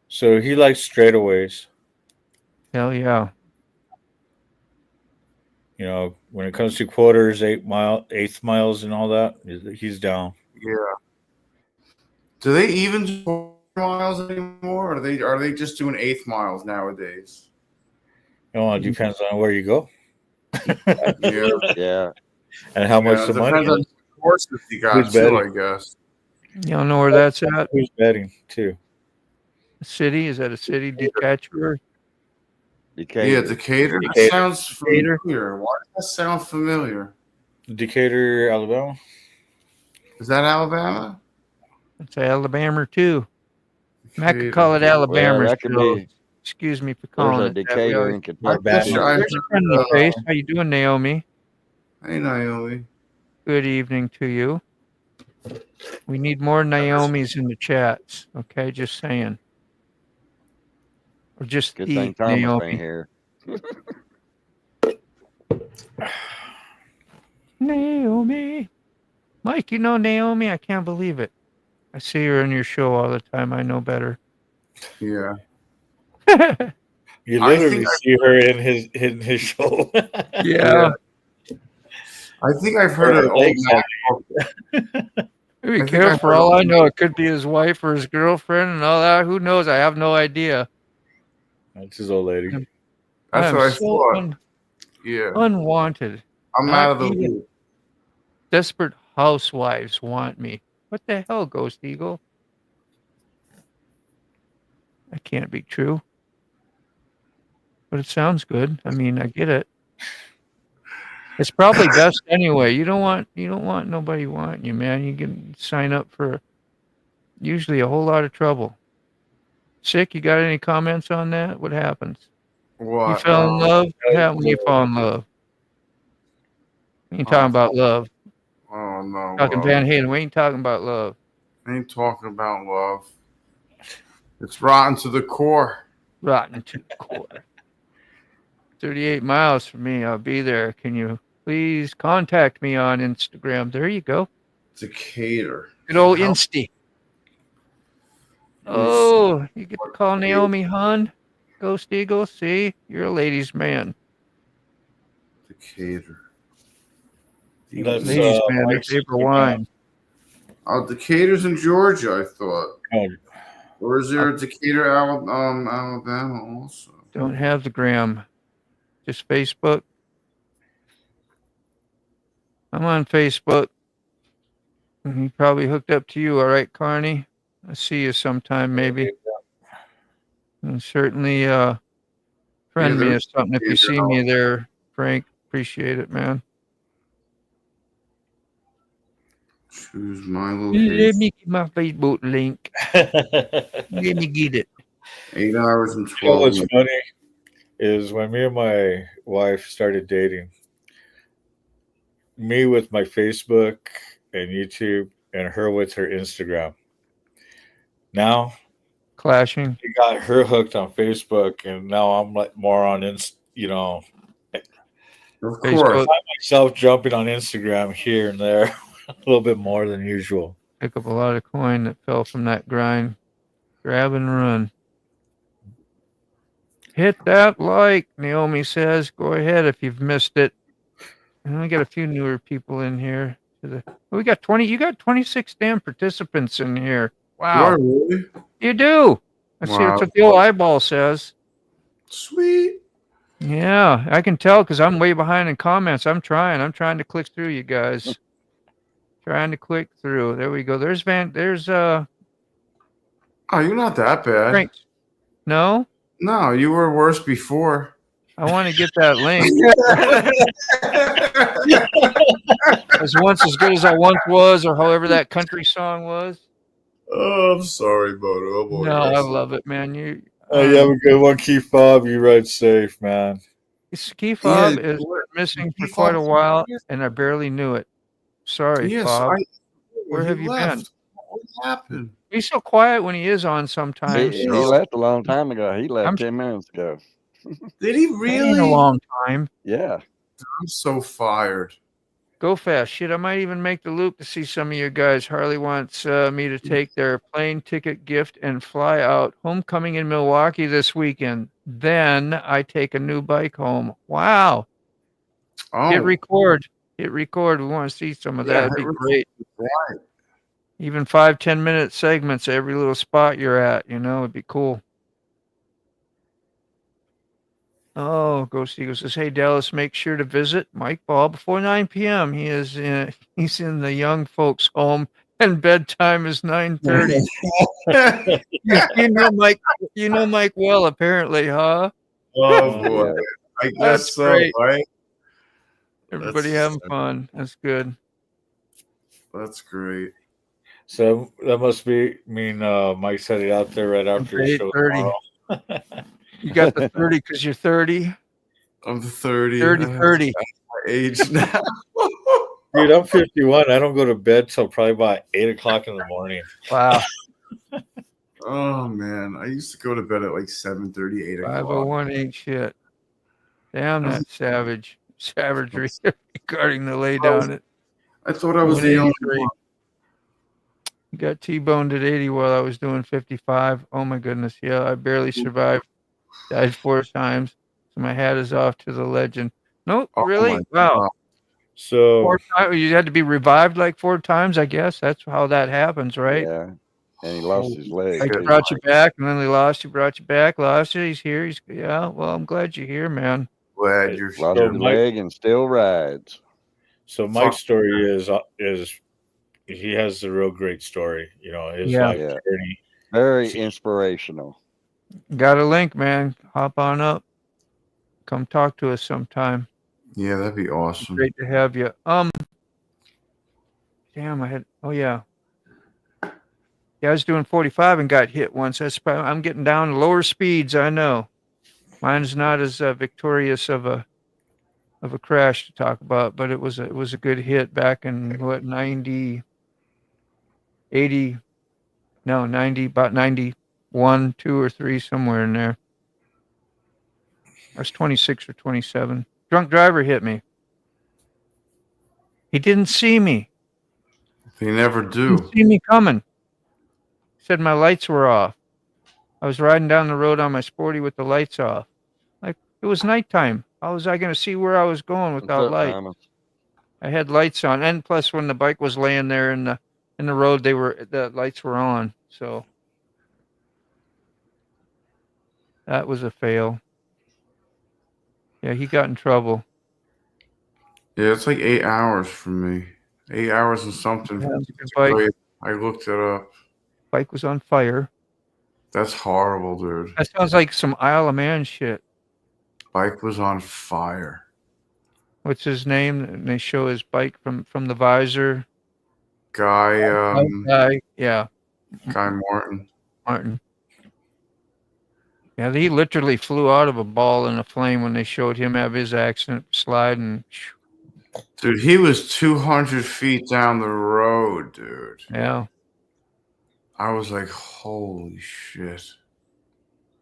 So he likes straightaways. Hell yeah. When it comes to quarters, 8 miles and all that, he's down. Yeah. Do they even do 4 miles anymore? Or are they just doing 8 miles nowadays? It depends on where you go. Yeah. And how much the money depends on the horses you got too, I guess. Y'all know where that's at? Who's betting too? City? Is that a city? Decatur? Yeah, Decatur. That sounds familiar. Why does that sound familiar? Decatur, Alabama. Is that Alabama? It's Alabama too. I could call it Alabama. Well, that could be. Excuse me for calling There's a Decatur in Kentucky. There's a friendly face. How you doing, Naomi? Hey, Naomi. Good evening to you. We need more Naomis in the chats. Okay, just saying. Or just Good thing Thomas ain't here. Naomi. Mike, you know Naomi? I can't believe it. I see her in your show all the time. I know better. Yeah. You I literally think see her in his show. Yeah. I think I've heard an old man. Be I think careful. I've For heard all of- I know, it could be his wife or his girlfriend and all that. Who knows? I have no idea. That's his old lady. That's am what I so thought. Yeah. unwanted. I'm Not out of the even loop. desperate housewives want me. What the hell, Ghost Eagle? That can't be true. But it sounds good. I mean, I get it. It's probably best anyway. You don't want nobody wanting you, man. You can sign up for usually a whole lot of trouble. Sick, you got any comments on that? What happens? What? You fell in love? What happened when you fall in love? We ain't talking about love. Oh no. Talking Van Halen. We ain't talking about love. I ain't talking about love. It's rotten to the core. Rotten to the core. 38 miles from me. I'll be there. Can you please contact me on Instagram? There you go. Decatur. Good old Insty. Oh, you get to call Naomi Hun. Ghost Eagle. See, you're a ladies' man. Decatur. That's, Ladies' man. Mike's That's April Instagram. wine. Oh, Decatur's in Georgia, I thought. Oh, Or is there a Decatur, Alabama also? Don't have the gram. Just Facebook. I'm on Facebook. He probably hooked up to you, all right, Carney? I'll see you sometime, maybe. And certainly friend me or there's something if you see me there, Frank. Appreciate it, man. Choose my Let location. me get my Facebook link. Let me get it. 8 hours and You know 12 what's minutes. funny is when me and my wife started dating, me with my Facebook and YouTube, and her with her Instagram. Now, Clashing. she got her hooked on Facebook, and now I'm like more on Of Facebook. course. I find myself jumping on Instagram here and there a little bit more than usual. Pick up a lot of coin that fell from that grind. Grab and run. Hit that like, Naomi says. Go ahead if you've missed it. And we got a few newer people in here. We got 20. You got 26 damn participants in here. Wow. Do I really? You do. I see Wow. that's what the old eyeball says. Sweet. Yeah, I can tell because I'm way behind in comments. I'm trying to click through, you guys. Trying to click through. There we go. There's Oh, you're not that bad. Frank. No? No, you were worse before. I want to get that link. As once as good as I once was, or however that country song was. Oh, I'm sorry, Moto. Oh, boy. No, I love it, man. You have a good one, Keith Bob. You ride safe, man. Ski Fob Yeah, is missing for Ski quite a Fob's while, here. and I barely knew it. Sorry, Yes, Bob. Where he have you left. been? What happened? He's so quiet when he is on sometimes. He left a long time ago. He left I'm- 10 minutes ago. Did he Ain't really? a long time. Yeah. I'm so fired. Go fast. Shit, I might even make the loop to see some of you guys. Harley wants me to take their plane ticket gift and fly out. Homecoming in Milwaukee this weekend. Then I take a new bike home. Wow. Oh, Hit record. Hit record. We want to see some of that. Yeah, It'd be hit great. right. Even 5-10 minute segments every little spot you're at, it'd be cool. Oh, Ghost Eagle says, hey, Dallas, make sure to visit Mike Ball before 9 p.m. He's in the young folks' home, and bedtime is 9:30. you know Mike well, apparently, huh? Oh, boy. I That's guess so, great. right? Everybody That's- having fun. That's good. That's great. So that must mean Mike said it out there right after his show 8:30. tomorrow. You got the 30 because you're 30. I'm 30. 30. That's my age now. Dude, I'm 51. I don't go to bed till probably about 8 o'clock in the morning. Wow. Oh, man. I used to go to bed at like 7:30, 8 o'clock. 501 ain't shit. Damn, that's savage. savagery regarding the lay down. I thought I was the only one. Got T-boned at 80 while I was doing 55. Oh my goodness. Yeah, I barely survived. Died 4 times. So my hat is off to the legend. Nope, really? Wow. God. So 4 times, you had to be revived like 4 times, I guess. That's how that happens, right? Yeah. And he lost his leg. Like too. brought you back, and then they lost you, brought you back, lost you. He's here. Yeah, well, I'm glad you're here, man. Glad you're Lost here. his leg and still rides. So Mike's story is he has a real great story. You know, his life journey. Very inspirational. Got a link, man. Hop on up. Come talk to us sometime. Yeah, that'd be awesome. Great to have you. Damn, I had. Oh yeah. Yeah, I was doing 45 and got hit once. I'm getting down to lower speeds. I know. Mine's not as victorious of a crash to talk about, but it was a good hit back in what 90, 80, no 90, about 91, 2 or 3 somewhere in there. I was 26 or 27. Drunk driver hit me. He didn't see me. They never do. Didn't see me coming. Said my lights were off. I was riding down the road on my Sporty with the lights off. Like it was nighttime. How was I going to see where I was going without lights? I had lights on, and plus when the bike was laying there in the road, the lights were on. So that was a fail. Yeah, he got in trouble. Yeah, it's like 8 hours for me. 8 hours and something. Yeah, it's a good bike. I looked it up. Bike was on fire. That's horrible, dude. That sounds like some Isle of Man shit. Bike was on fire. What's his name? And they show his bike from the visor. Guy. Yeah. Guy Martin. Martin. Yeah, he literally flew out of a ball in a flame when they showed him have his accident sliding. Dude, he was 200 feet down the road, dude. Yeah. I was like, holy shit.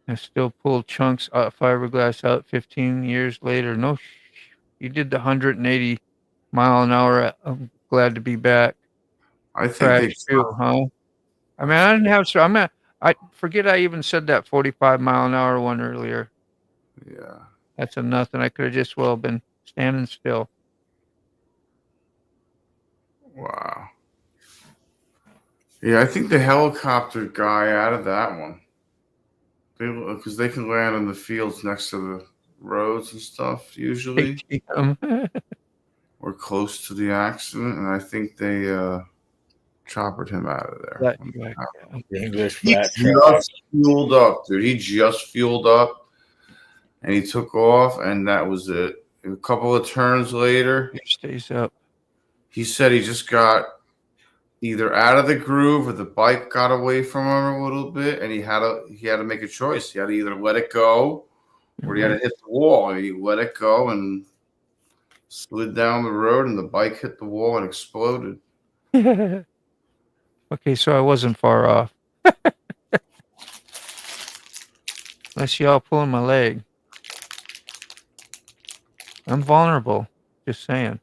I still pulled chunks fiberglass out 15 years later. No, you did the 180 mile an hour. I'm glad to be back. I think too, huh? I mean, I didn't have so. I forget I even said that 45 mile an hour one earlier. Yeah. That's a nothing. I could have just well been standing still. Wow. Yeah, I think the helicopter guy out of that one. Because they can land in the fields next to the roads and stuff, usually. Or close to the accident. And I think they choppered him out of there. He just fueled up, dude. He just fueled up. And he took off, and that was it. A couple of turns later. He stays up. He said he just got either out of the groove or the bike got away from him a little bit, and he had to make a choice. He had to either let it go or he had to hit the wall. And he let it go and slid down the road, and the bike hit the wall and exploded. Okay, so I wasn't far off. Unless y'all pulling my leg. I'm vulnerable. Just saying.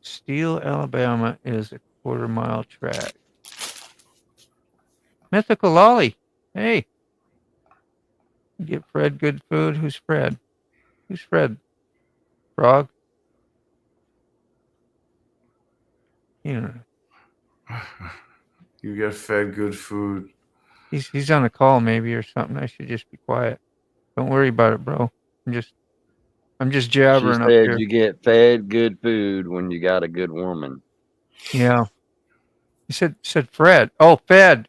Steele, Alabama is a quarter-mile track. Mythical Lolly. Hey. Get Fred good food. Who's Fred? Who's Fred? Frog? You know. You get fed good food. He's on a call maybe or something. I should just be quiet. Don't worry about it, bro. I'm just jabbering up here. You get fed good food when you got a good woman. Yeah. He said Fred. Oh, Fed.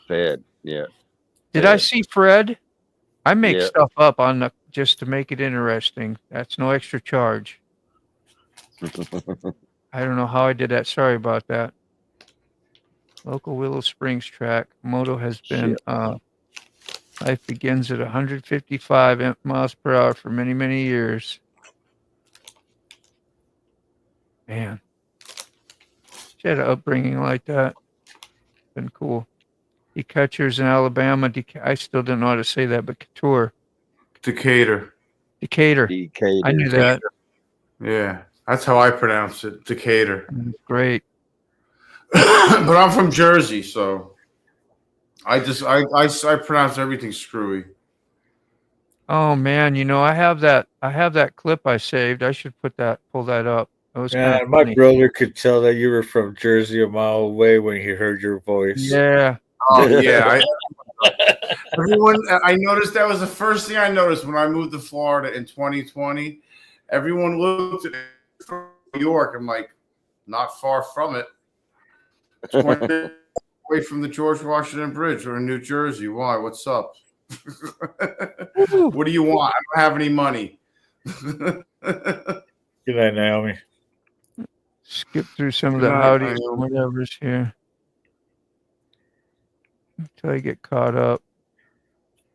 Fed, yeah. Did I see Fred? I make stuff up on just to make it interesting. That's no extra charge. I don't know how I did that. Sorry about that. Local Willow Springs track. Moto has been life begins at 155 miles per hour for many, many years. Man. She had an upbringing like that. Been cool. Decatchers in Alabama. I still didn't know how to say that, but Couture. Decatur. Decatur. Decatur. I knew that. Yeah, that's how I pronounce it, Decatur. Great. But I'm from Jersey, so I pronounce everything screwy. Oh man, I have that clip I saved. I should pull that up. It was kind of my funny. brother could tell that you were from Jersey a mile away when he heard your voice. Yeah. Oh yeah. Everyone, I noticed that was the first thing I noticed when I moved to Florida in 2020. Everyone looked at me from New York. I'm like, not far from it. 20 minutes away from the George Washington Bridge or in New Jersey. Why? What's up? What do you want? I don't have any money. Good night, Naomi. Skip through some of the howdies and whatever's here until I get caught up.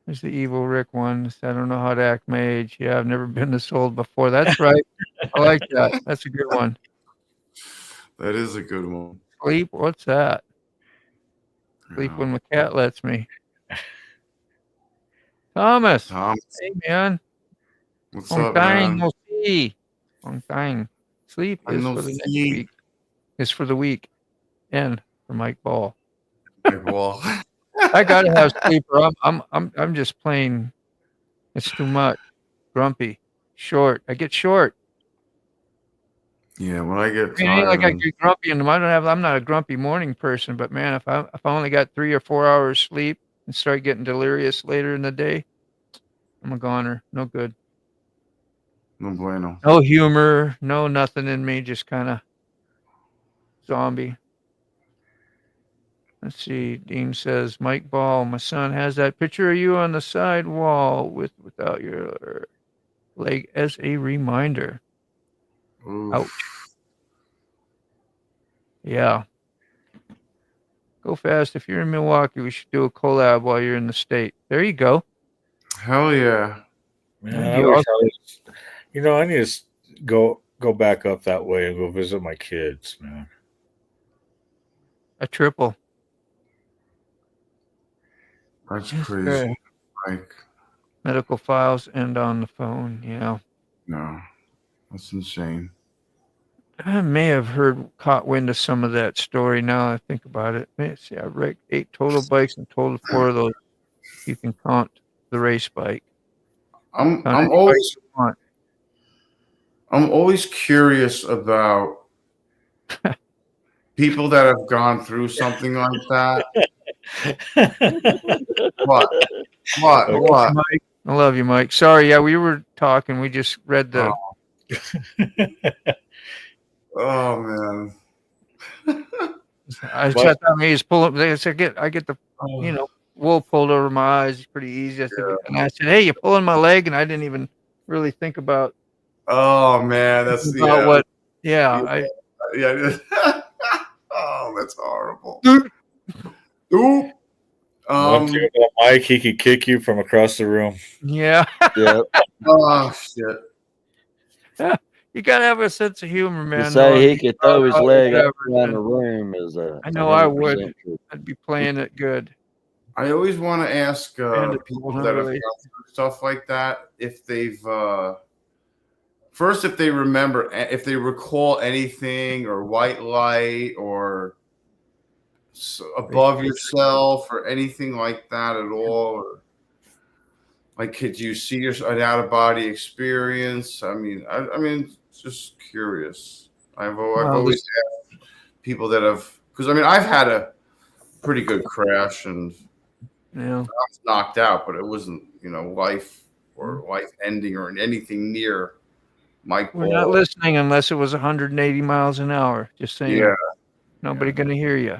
There's the evil Rick one. I don't know how to act my age. Yeah, I've never been this old before. That's right. I like that. That's a good one. That is a good one. Sleep? What's that? Sleep when my cat lets me. Thomas. Hey, man. What's Long up, time man? no see. Long time. Sleep is for the next week. It's for the week. And for Mike Ball. Mike Ball. I gotta have sleep, or I'm just plain. It's too much. Grumpy, short. I get short. Yeah, when I get It ain't like I tired, get grumpy, and I'm not a grumpy morning person. But man, if I only got 3 or 4 hours sleep and start getting delirious later in the day, I'm a goner. No good. no bueno. No humor. No nothing in me. Just kind of zombie. Let's see. Dean says, Mike Ball, my son has that picture of you on the side wall without your leg as a reminder. Oof. Ouch. Yeah. Go fast. If you're in Milwaukee, we should do a collab while you're in the state. There you go. Hell yeah. Man, I wish I was, I need to go back up that way and go visit my kids, man. A triple. That's crazy. Like, medical files and on the phone. Yeah. No, that's insane. I may have caught wind of some of that story now I think about it. Let's see, I wrecked 8 total bikes and totaled 4 of those. You can count the race bike. I'm always curious about people that have gone through something like that. What? Mike? I love you, Mike. Sorry, yeah, we were talking. We just read the. Oh man. I thought he's pulling. I get the wool pulled over my eyes. It's pretty easy. And I said, "Hey, you're pulling my leg," and I didn't even really think about. Oh man, that's what. Yeah. Oh, that's horrible. Oop. One thing about Mike, he could kick you from across the room. Yeah. Yeah. Oh shit. You gotta have a sense of humor, man. To say he could throw his leg up around the room is I know I would. I'd be playing it good. I always want to ask people that have gone through stuff like that if they've first if they remember, if they recall anything or white light or above yourself or anything like that at all, or like could you see an out of body experience? I mean, just curious. I've always asked people that have, because I mean I've had a pretty good crash and I was knocked out, but it wasn't life or life ending or anything near Mike We're Ball. not listening unless it was 180 miles an hour. Just saying. Yeah. Nobody gonna hear you.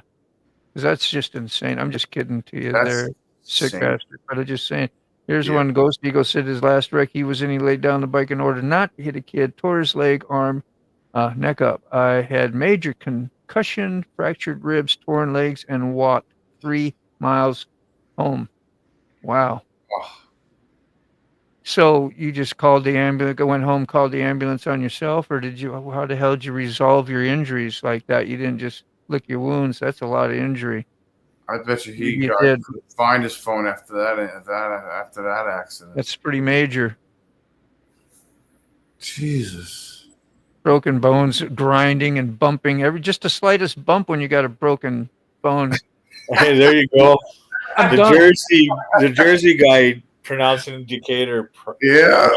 Because that's just insane. I'm just kidding to you there, sick bastard. But I'm just saying. Here's one. Ghost Eagle said his last wreck he was in, he laid down the bike in order not to hit a kid, tore his leg, arm, neck up. I had major concussion, fractured ribs, torn legs, and walked 3 miles home. Wow. So you just called the ambulance, went home, called the ambulance on yourself, or how the hell did you resolve your injuries like that? You didn't just lick your wounds. That's a lot of injury. I bet you he did. couldn't find his phone after that accident. That's pretty major. Jesus. Broken bones, grinding and bumping. Just the slightest bump when you got a broken bone. Hey, there you go. I'm The done. Jersey guy pronouncing Decatur. Yeah.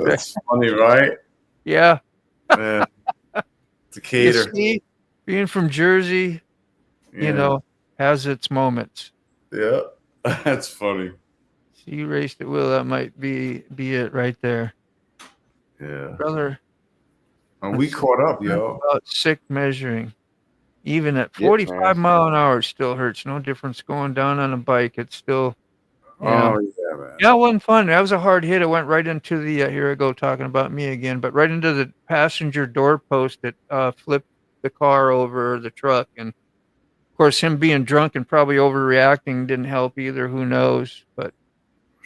That's funny, right? Yeah. Yeah. You Decatur. see, being from Jersey, you know, has its moments. Yeah. That's funny. See, you raced at will. That might be it right there. Yeah. Brother. And we caught up, yo. About sick measuring. Even at Yeah, 45 man. mile an hour, it still hurts. No difference going down on a bike. It's still, Oh, yeah, man. Yeah, it wasn't fun. That was a hard hit. It went right into the, here I go talking about me again, but right into the passenger door post that flipped the car over the truck. And of course, him being drunk and probably overreacting didn't help either. Who knows? But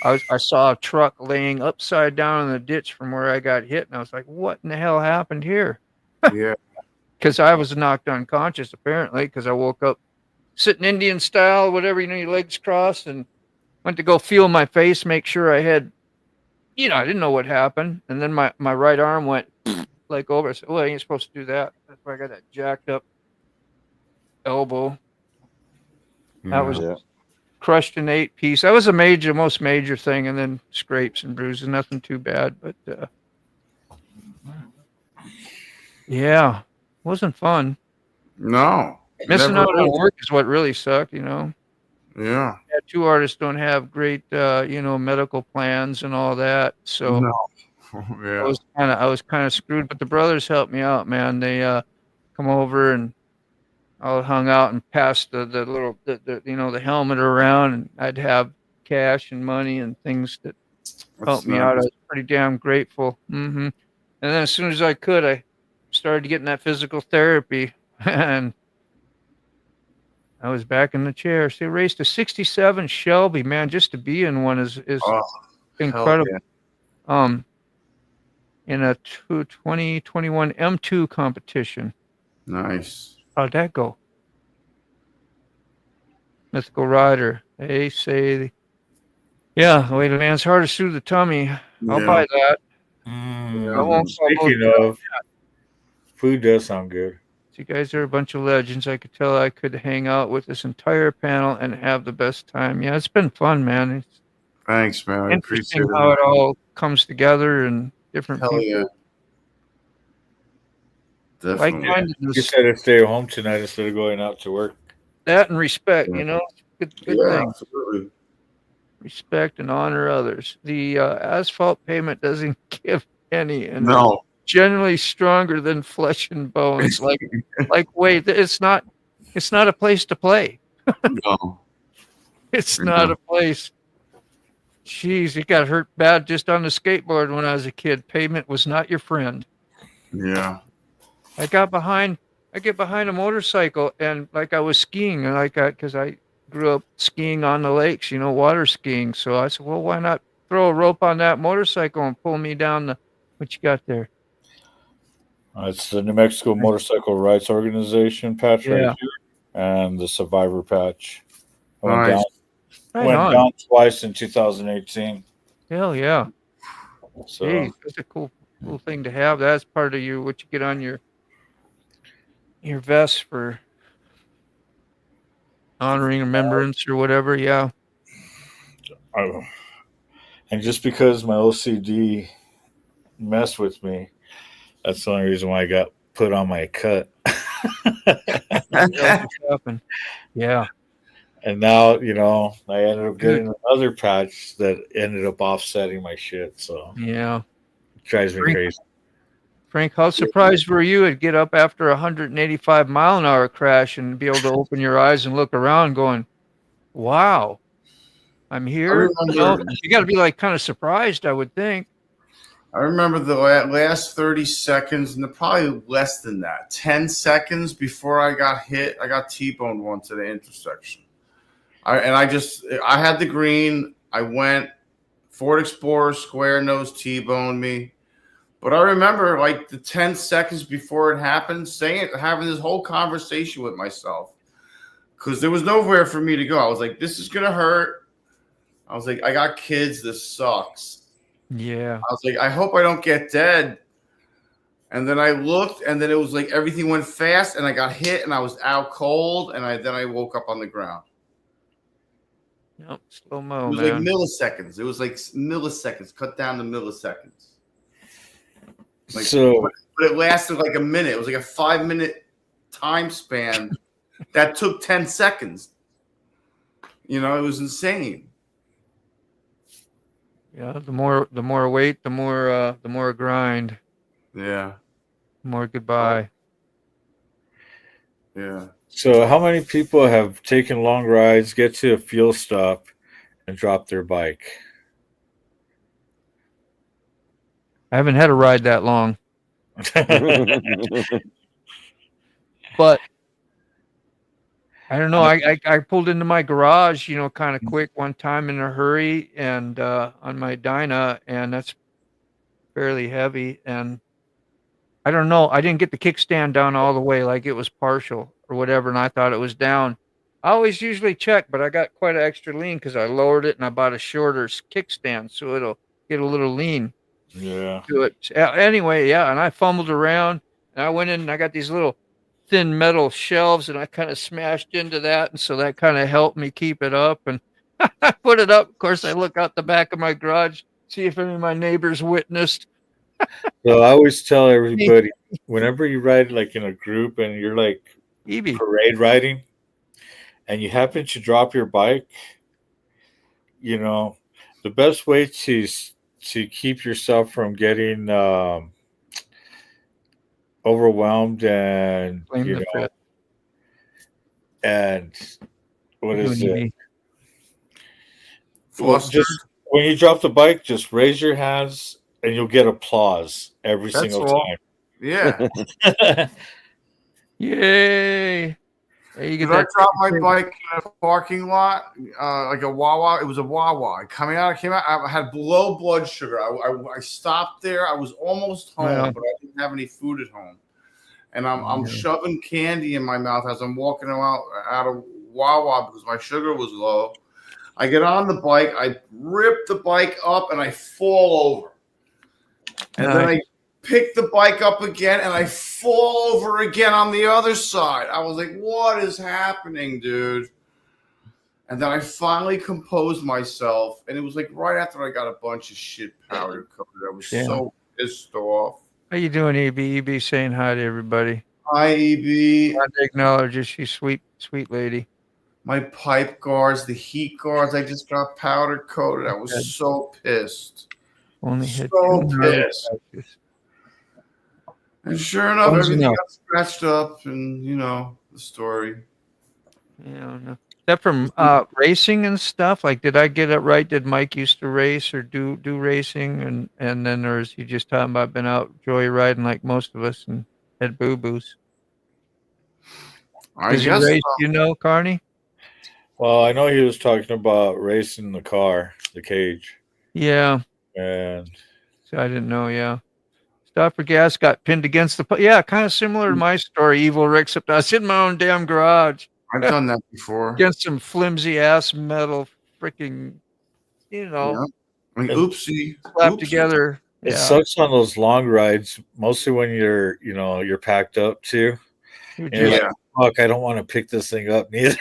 I saw a truck laying upside down in the ditch from where I got hit. And I was like, what in the hell happened here? Yeah. Because I was knocked unconscious, apparently, because I woke up sitting Indian style, whatever, your legs crossed, and went to go feel my face, make sure I had, I didn't know what happened. And then my right arm went like over. I said, well, I ain't supposed to do that. That's why I got that jacked up elbow. That was crushed in 8 pieces. That was a most major thing. And then scrapes and bruises, nothing too bad. But yeah, wasn't fun. No. Missing out on work is what really sucked, Yeah. Yeah, two artists don't have great, medical plans and all that. So Yeah. I was kind of screwed, but the brothers helped me out, man. They come over and I hung out and passed the little, the helmet around, and I'd have cash and money and things that helped me out. I was pretty damn grateful. And then as soon as I could, I started getting that physical therapy, and I was back in the chair. So I raced a 67 Shelby, man. Just to be in one is incredible. Yeah. In a 2021 M2 competition. Nice. How'd that go? Mythical Rider. They say, yeah, the way the man's hardest through the tummy. I'll buy that. Speaking of, food does sound good. You guys are a bunch of legends. I could tell I could hang out with this entire panel and have the best time. Yeah, it's been fun, man. It's Thanks, man. I appreciate interesting it. how it all comes together and different people. Yeah. Definitely. You said to stay home tonight instead of going out to work. That and respect, good thing. Absolutely. Respect and honor others. The asphalt pavement doesn't give any, and No. generally stronger than flesh and bones. Like weight. It's not a place to play. No. It's not a place. Jeez, it got hurt bad just on the skateboard when I was a kid. Pavement was not your friend. Yeah. I get behind a motorcycle and like I was skiing, and because I grew up skiing on the lakes, water skiing. So I said, well, why not throw a rope on that motorcycle and pull me down what you got there? It's the New Mexico Motorcycle Rights Organization patch right Yeah. here, and the Survivor patch. Nice. Right Went on. down twice in 2018. Hell yeah. So Jeez, that's a cool thing to have. That's part of what you get on your vest for honoring remembrance or whatever. Yeah. And just because my OCD messed with me, that's the only reason why I got put on my cut. Yeah. And now, I ended up getting another patch that ended up offsetting my shit. So Yeah. it drives me crazy. Frank, how surprised were you to get up after a 185 mile an hour crash and be able to open your eyes and look around going, wow, I'm here? You got to be kind of surprised, I would think. I remember the last 30 seconds, and probably less than that, 10 seconds before I got hit. I got T-boned once at an intersection. I had the green. I went Ford Explorer square nose T-boned me. But I remember the 10 seconds before it happened, having this whole conversation with myself, because there was nowhere for me to go. I was like, this is going to hurt. I was like, I got kids. This sucks. Yeah. I was like, I hope I don't get dead. And then I looked, and then it was like everything went fast, and I got hit, and I was out cold, and then I woke up on the ground. Yep, slow mo, It was man. like milliseconds. It was like milliseconds, cut down to milliseconds. Like, So, but it lasted like a minute. It was like a 5-minute time span that took 10 seconds. You know, it was insane. Yeah, the more weight, the more grind. Yeah. The more goodbye. Yeah. so how many people have taken long rides, get to a fuel stop, and drop their bike? I haven't had a ride that long. But I don't know. I pulled into my garage, kind of quick one time in a hurry, and on my Dyna, and that's fairly heavy. And I don't know. I didn't get the kickstand down all the way, like it was partial or whatever, and I thought it was down. I always usually check, but I got quite an extra lean because I lowered it and I bought a shorter kickstand, so it'll get a little lean. Yeah. To it. Anyway, yeah, and I fumbled around, and I went in and I got these little thin metal shelves, and I kind of smashed into that, and so that kind of helped me keep it up. And I put it up. Of course, I look out the back of my garage, see if any of my neighbors witnessed. So I always tell everybody, whenever you ride like in a group and you're like parade riding, and you happen to drop your bike, the best way to keep yourself from getting overwhelmed and and what is it? Well, just when you drop the bike, just raise your hands and you'll get applause every single time. Yeah. Yay! You get I dropped my bike in a parking lot, like a Wawa. It was a Wawa. Came out. I had low blood sugar. I stopped there. I was almost home, Wow. but I didn't have any food at home. And I'm shoving candy in my mouth as I'm walking out of Wawa because my sugar was low. I get on the bike. I rip the bike up, and I fall over. And then I pick the bike up again, and I fall over again on the other side. I was like, what is happening, dude? And then I finally composed myself, and it was like right after I got a bunch of shit powder covered. I was so pissed off. How you doing, EB? EB saying hi to everybody. Hi, EB. I acknowledge her. She's sweet lady. My pipe guards, the heat guards, I just got powder coated. I was so pissed. Only had so 2 pissed. patches. And sure enough, Close everything enough. got scratched up, and the story. Yeah, no. Is that from racing and stuff? Like, did I get it right? Did Mike used to race or do racing, and then or is he just talking about been out joyriding like most of us and had boo boos? Does he race? Carney? Well, I know he was talking about racing the car, the cage. Yeah. And so I didn't know. Yeah. Stop for gas, got pinned against the. Yeah, kind of similar to my story, Evil Rick, except I was in my own damn garage. I've done that before. Against some flimsy ass metal freaking, Like, oopsie. slapped together. It sucks on those long rides, mostly when you're packed up too. And you're like, fuck, I don't want to pick this thing up neither.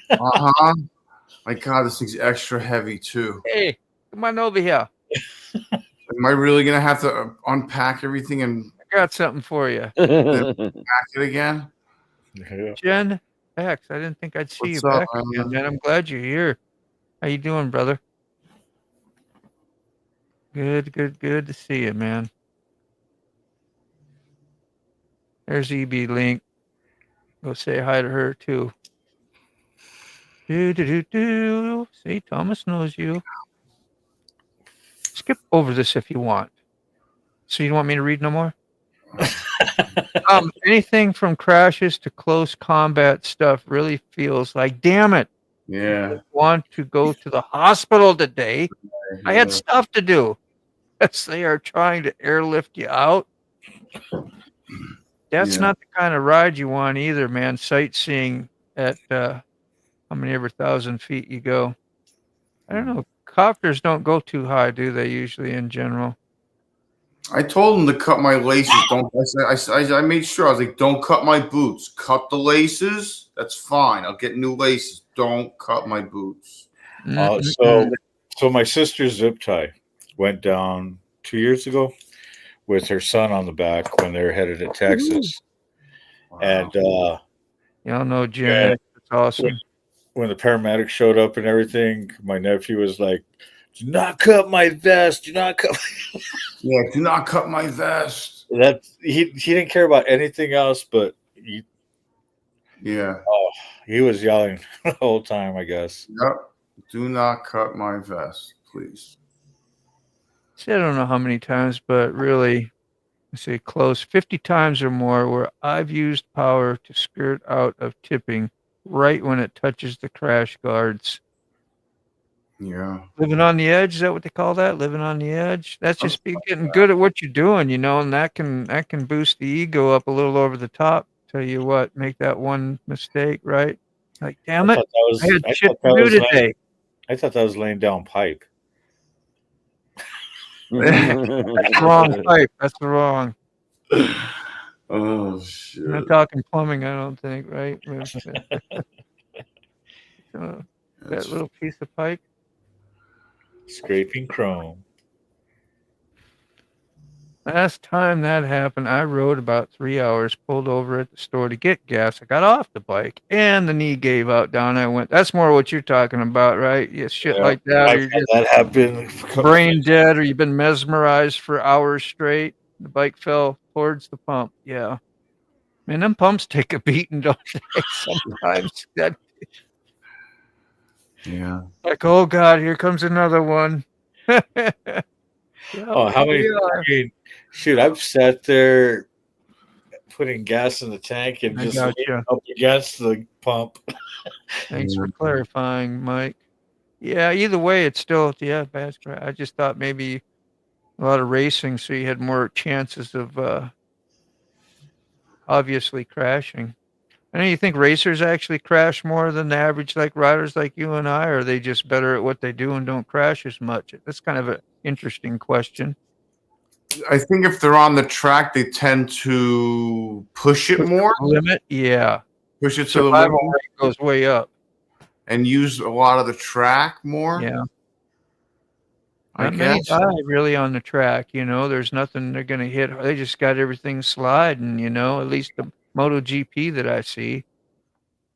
My God, this thing's extra heavy too. Hey, come on over here. Am I really gonna have to unpack everything and I got something for you. then pack it again? Jen X, I didn't think I'd see What's you up, back man? again, man. I'm glad you're here. How you doing, brother? Good to see you, man. There's EB Link. Go say hi to her too. Do. See, Thomas knows you. Skip over this if you want. So you don't want me to read no more? Anything from crashes to close combat stuff really feels like, damn it. Yeah. I want to go to the hospital today. I had stuff to do. As they are trying to airlift you out. That's not the kind of ride you want either, man. Sightseeing at how many ever 1,000 feet you go. I don't know. copters don't go too high, do they? Usually, in general. I told him to cut my laces. Don't. I made sure. I was like, don't cut my boots. Cut the laces. That's fine. I'll get new laces. Don't cut my boots. So my sister's zip tie went down 2 years ago with her son on the back when they were headed to Texas. And y'all know Jen. That's awesome. When the paramedics showed up and everything, my nephew was like, "Do not cut my vest. Do not cut." Yeah, do not cut my vest. That he didn't care about anything else, but he was yelling the whole time, I guess. Yep. Do not cut my vest, please. See, I don't know how many times, but really, I say close 50 times or more where I've used power to skirt out of tipping right when it touches the crash guards. Yeah. Living on the edge, is that what they call that? Living on the edge? That's just getting good at what you're doing, and that can boost the ego up a little over the top. Tell you what, make that one mistake, right? Like, damn it, I had shit to do today. I thought that was laying down pipe. That's the wrong pipe. That's the wrong. Oh shit! I'm not talking plumbing, I don't think, right? That little piece of pipe. Scraping chrome. Last time that happened, I rode about 3 hours, pulled over at the store to get gas. I got off the bike, and the knee gave out. Down I went. That's more what you're talking about, right? Yeah, shit like that. I've had that happen. Brain dead, or you've been mesmerized for hours straight. The bike fell towards the pump. Yeah. Man, them pumps take a beating, don't they? Sometimes. Yeah. Like, oh, God, here comes another one. How many? I mean, shoot, I've sat there putting gas in the tank and just up against the pump. Thanks for clarifying, Mike. Yeah, either way, it's still, bad. I just thought maybe a lot of racing, so you had more chances of obviously crashing. I know you think racers actually crash more than the average, like riders like you and I, or are they just better at what they do and don't crash as much? That's kind of an interesting question. I think if they're on the track, they tend to push it more. Limit, yeah. Push it to the Survival limit. rate goes way up. And use a lot of the track more. Yeah. I Not many guess. die really on the track, there's nothing they're going to hit. They just got everything sliding, at least the MotoGP that I see.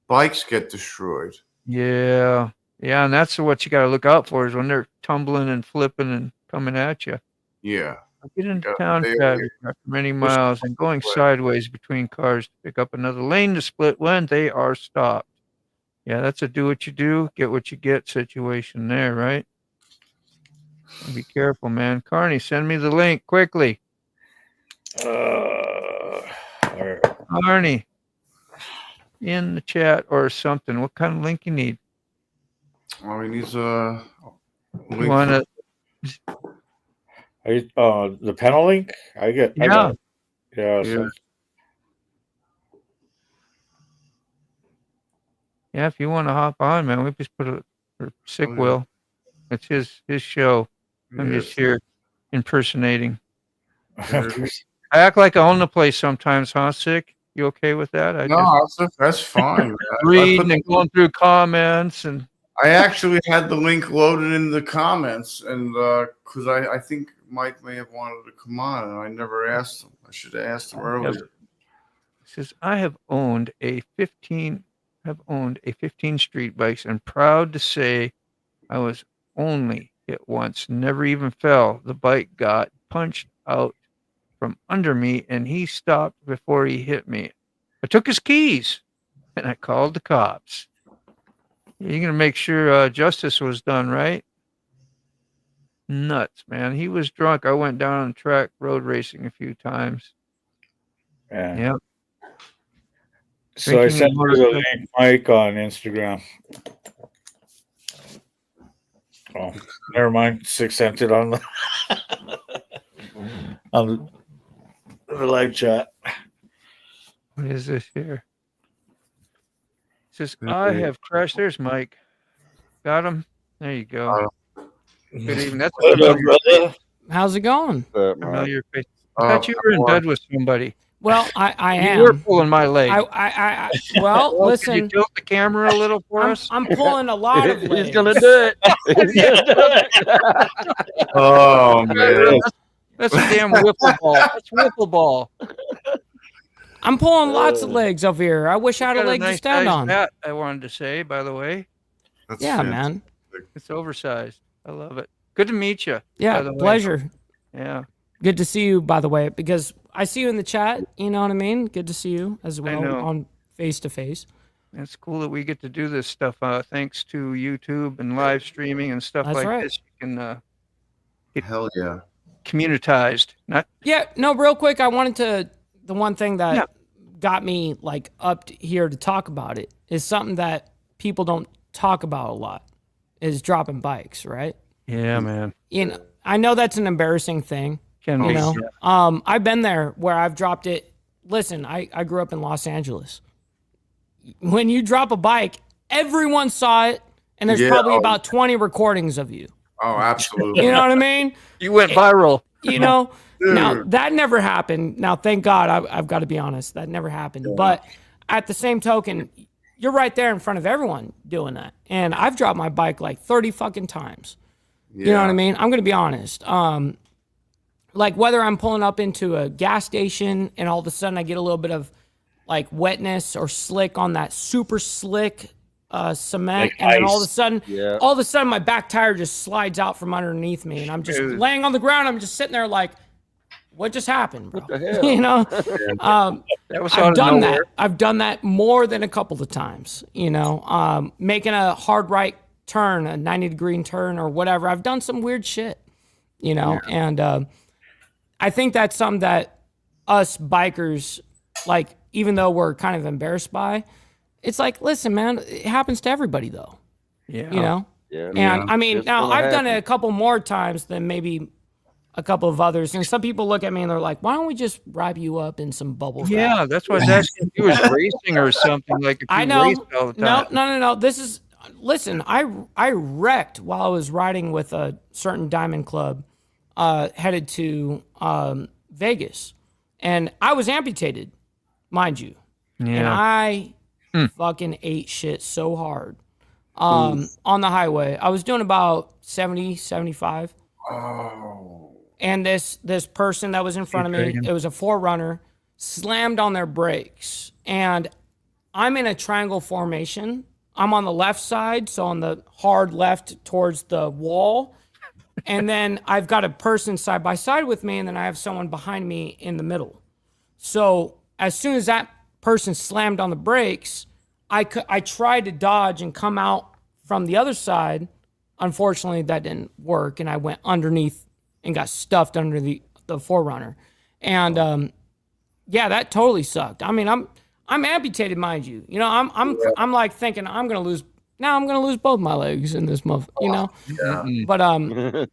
Bikes get destroyed. Yeah. Yeah, and that's what you got to look out for is when they're tumbling and flipping and coming at you. Yeah. Get into town traffic after many miles and going sideways between cars to pick up another lane to split when they are stopped. Yeah, that's a do what you do, get what you get situation there, right? Be careful, man. Carney, send me the link quickly. Carney, in the chat or something. What kind of link you need? Oh, he needs a link. You want to? The panel link? I got it. Yeah. Yeah, if you want to hop on, man, we just put a sick will. It's his show. I'm just here impersonating. I act like I own the place sometimes, huh, Sick? You okay with that? That's fine. Reading and going through comments and. I actually had the link loaded in the comments, and because I think Mike may have wanted to come on, and I never asked him. I should have asked him earlier. It says I have owned a 15 street bikes and proud to say I was only hit once, never even fell. The bike got punched out from under me and he stopped before he hit me. I took his keys and I called the cops. You're going to make sure justice was done, right? Nuts, man. He was drunk. I went down on the track road racing a few times. Yeah. Yep. So I sent you the link, Mike, on Instagram. Oh, never mind. Six sent it on the live chat. What is this here? It says I have crashed. There's Mike. Got him. There you go. Good evening. That's a What up, familiar brother? How's it going? familiar face. I thought you were in bed with somebody. Well, I am. You were pulling my leg. Well, Well, listen. Could you tilt the camera a little for us? I'm pulling a lot of legs. He's gonna do it. He's gonna do it. Oh man. That's a damn wiffle ball. That's wiffle ball. I'm pulling lots of legs over here. I wish I had a Got leg nice to stand size on. bat, I wanted to say, by the way. Yeah, man. It's oversized. I love it. Good to meet you. Yeah, by the way. pleasure. Yeah. Good to see you, by the way, because I see you in the chat. You know what I mean? Good to see you as well know. on face to face. It's cool that we get to do this stuff thanks to YouTube and live streaming and stuff That's like right. this. You can get Hell yeah. communitized. Not Yeah, no, real quick, I wanted to, the one thing that got me like up here to talk about it is something that people don't talk about a lot is dropping bikes, right? Yeah, man. You know, I know that's an embarrassing thing. Can You be. know, I've been there where I've dropped it. Listen, I grew up in Los Angeles. When you drop a bike, everyone saw it, and there's Yeah, probably oh. about 20 recordings of you. Oh, absolutely. You know what I mean? You went viral. You know, now Dude. that never happened. Now, thank God, I've got to be honest, that never happened. But at the same token, you're right there in front of everyone doing that. And I've dropped my bike like 30 fucking times. You know what I mean? I'm going to be honest. Like whether I'm pulling up into a gas station and all of a sudden I get a little bit of like wetness or slick on that super slick cement, Like and then all of a ice. sudden, my back tire just slides out from underneath me, and I'm just Dude. laying on the ground. I'm just sitting there like, what just happened, bro? What the hell? You know, That was out I've of done nowhere. that. I've done that more than a couple of times. You know, making a hard right turn, a 90-degree turn, or whatever. I've done some weird shit. You know, and I think that's something that us bikers, like, even though we're kind of embarrassed by, it's like, listen, man, it happens to everybody, though. Yeah. You know? Yeah. And I mean, It's now gonna I've done it happen. a couple more times than maybe a couple of others. And some people look at me and they're like, why don't we just wrap you up in some bubble wrap? Yeah, that's why I was asking if you was racing or something. Like if you I know. raced all the time. No. This is, listen, I wrecked while I was riding with a certain diamond club headed to Vegas. And I was amputated, mind you. And Yeah. I fucking ate shit so hard on the highway. I was doing about 70, 75. Oh. And this person that was in front of me, Dragon. it was a 4Runner, slammed on their brakes. And I'm in a triangle formation. I'm on the left side, so on the hard left towards the wall. And then I've got a person side by side with me, and then I have someone behind me in the middle. So as soon as that person slammed on the brakes, I tried to dodge and come out from the other side. Unfortunately, that didn't work, and I went underneath and got stuffed under the 4Runner. And yeah, that totally sucked. I mean, I'm amputated, mind you. You know, I'm like thinking I'm gonna lose. Now I'm gonna lose both my legs in this month. You know, but